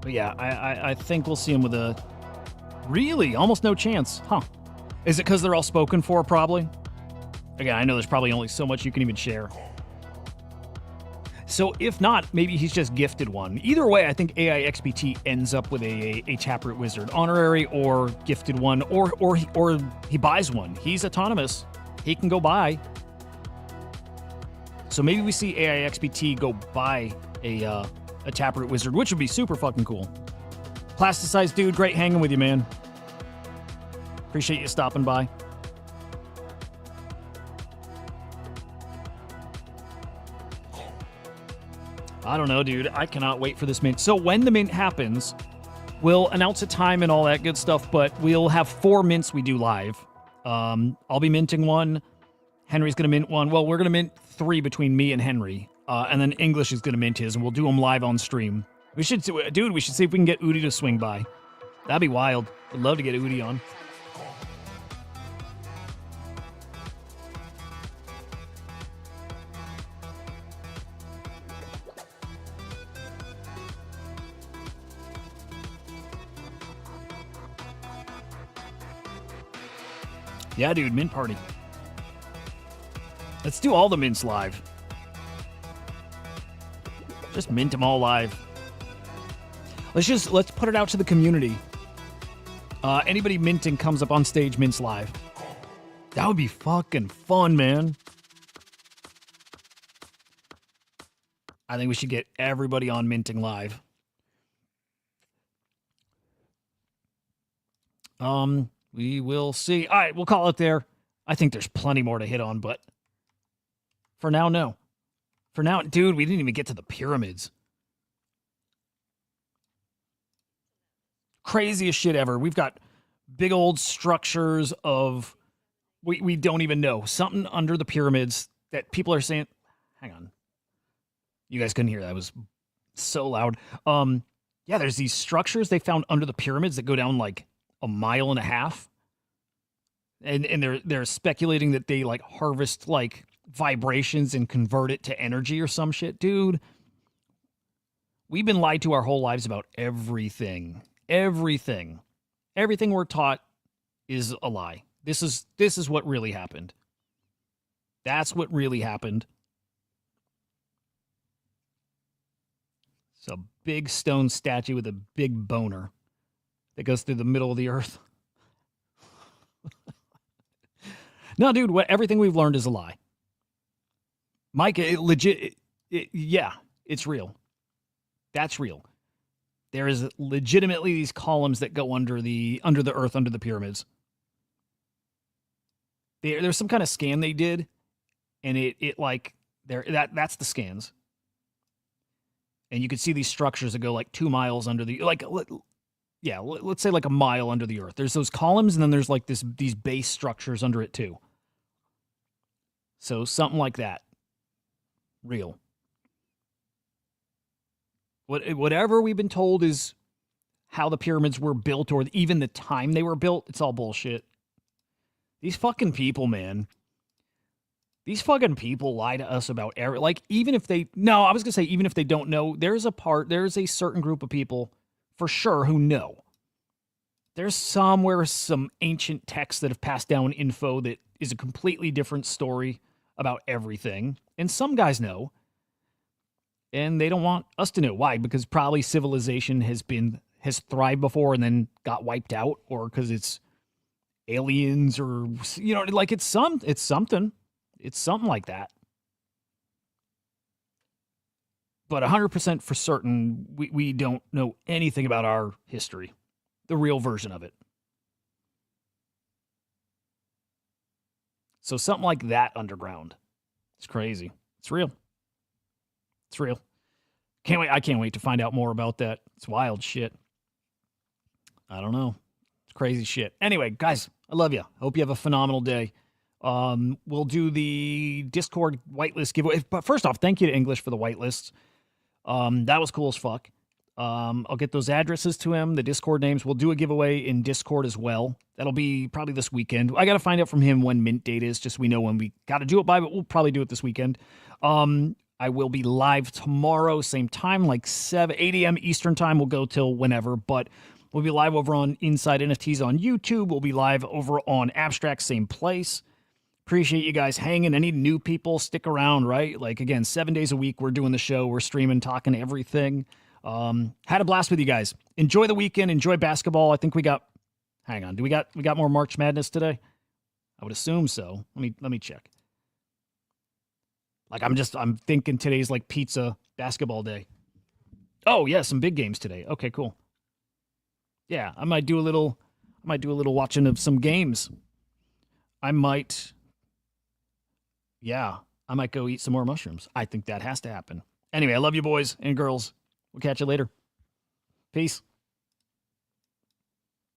B: yeah, I think we'll see him with a really almost no chance. Huh. Is it because they're all spoken for, probably? Again, I know there's probably only so much you can even share. So if not, maybe he's just gifted one. Either way, I think AIXBT ends up with a Taproot Wizard. Honorary or gifted one, or he buys one. He's autonomous. He can go buy. So maybe we see AIXBT go buy a Taproot Wizard, which would be super fucking cool. Plasticized dude, great hanging with you, man. Appreciate you stopping by. I don't know, dude. I cannot wait for this mint. So when the mint happens, we'll announce a time and all that good stuff, but we'll have 4 mints we do live. I'll be minting one. Henry's going to mint one. Well, we're going to mint 3 between me and Henry. And then English is going to mint his, and we'll do them live on stream. We should see if we can get Udi to swing by. That'd be wild. I'd love to get Udi on. Yeah, dude, mint party. Let's do all the mints live. Just mint them all live. Let's put it out to the community. Anybody minting comes up on stage, mints live. That would be fucking fun, man. I think we should get everybody on minting live. We will see. All right, we'll call it there. I think there's plenty more to hit on, but for now, no. For now, dude, we didn't even get to the pyramids. Craziest shit ever. We've got big old structures of we don't even know. Something under the pyramids that people are saying. Hang on. You guys couldn't hear that. It was so loud. Yeah, there's these structures they found under the pyramids that go down like 1.5 miles. And they're speculating that they like harvest like vibrations and convert it to energy or some shit. Dude, we've been lied to our whole lives about everything. Everything we're taught is a lie. This is what really happened. That's what really happened. It's a big stone statue with a big boner that goes through the middle of the earth. No, dude, everything we've learned is a lie. Mike, yeah, it's real. That's real. There is legitimately these columns that go under the earth, under the pyramids. There's some kind of scan they did, and it like that's the scans. And you could see these structures that go like 2 miles under the let's say like 1 mile under the earth. There's those columns, and then there's like these base structures under it too. So something like that. Real. Whatever we've been told is how the pyramids were built, or even the time they were built, it's all bullshit. These fucking people, man. These fucking people lie to us about even if they don't know, there's a certain group of people for sure who know. There's some ancient texts that have passed down info that is a completely different story about everything. And some guys know. And they don't want us to know. Why? Because probably civilization has thrived before and then got wiped out, or because it's aliens, or like it's something. It's something like that. But 100% for certain, we don't know anything about our history, the real version of it. So something like that underground. It's crazy. It's real. It's real. Can't wait. I can't wait to find out more about that. It's wild shit. I don't know. It's crazy shit. Anyway, guys, I love you. Hope you have a phenomenal day. We'll do the Discord whitelist giveaway. But first off, thank you to English for the whitelists. That was cool as fuck. I'll get those addresses to him, the Discord names. We'll do a giveaway in Discord as well. That'll be probably this weekend. I got to find out from him when mint date is, just so we know when we got to do it by, but we'll probably do it this weekend. I will be live tomorrow, same time, like 8 a.m. Eastern time. We'll go till whenever, but we'll be live over on Inside NFTs on YouTube. We'll be live over on Abstract, same place. Appreciate you guys hanging. Any new people, stick around, right? Like, again, 7 days a week, we're doing the show. We're streaming, talking everything. Had a blast with you guys. Enjoy the weekend. Enjoy basketball. I think we got, hang on. We got more March Madness today? I would assume so. Let me check. Like, I'm thinking today's like pizza basketball day. Oh, yeah, some big games today. Okay, cool. Yeah, I might do a little watching of some games. I might go eat some more mushrooms. I think that has to happen. Anyway, I love you boys and girls. We'll catch you later. Peace.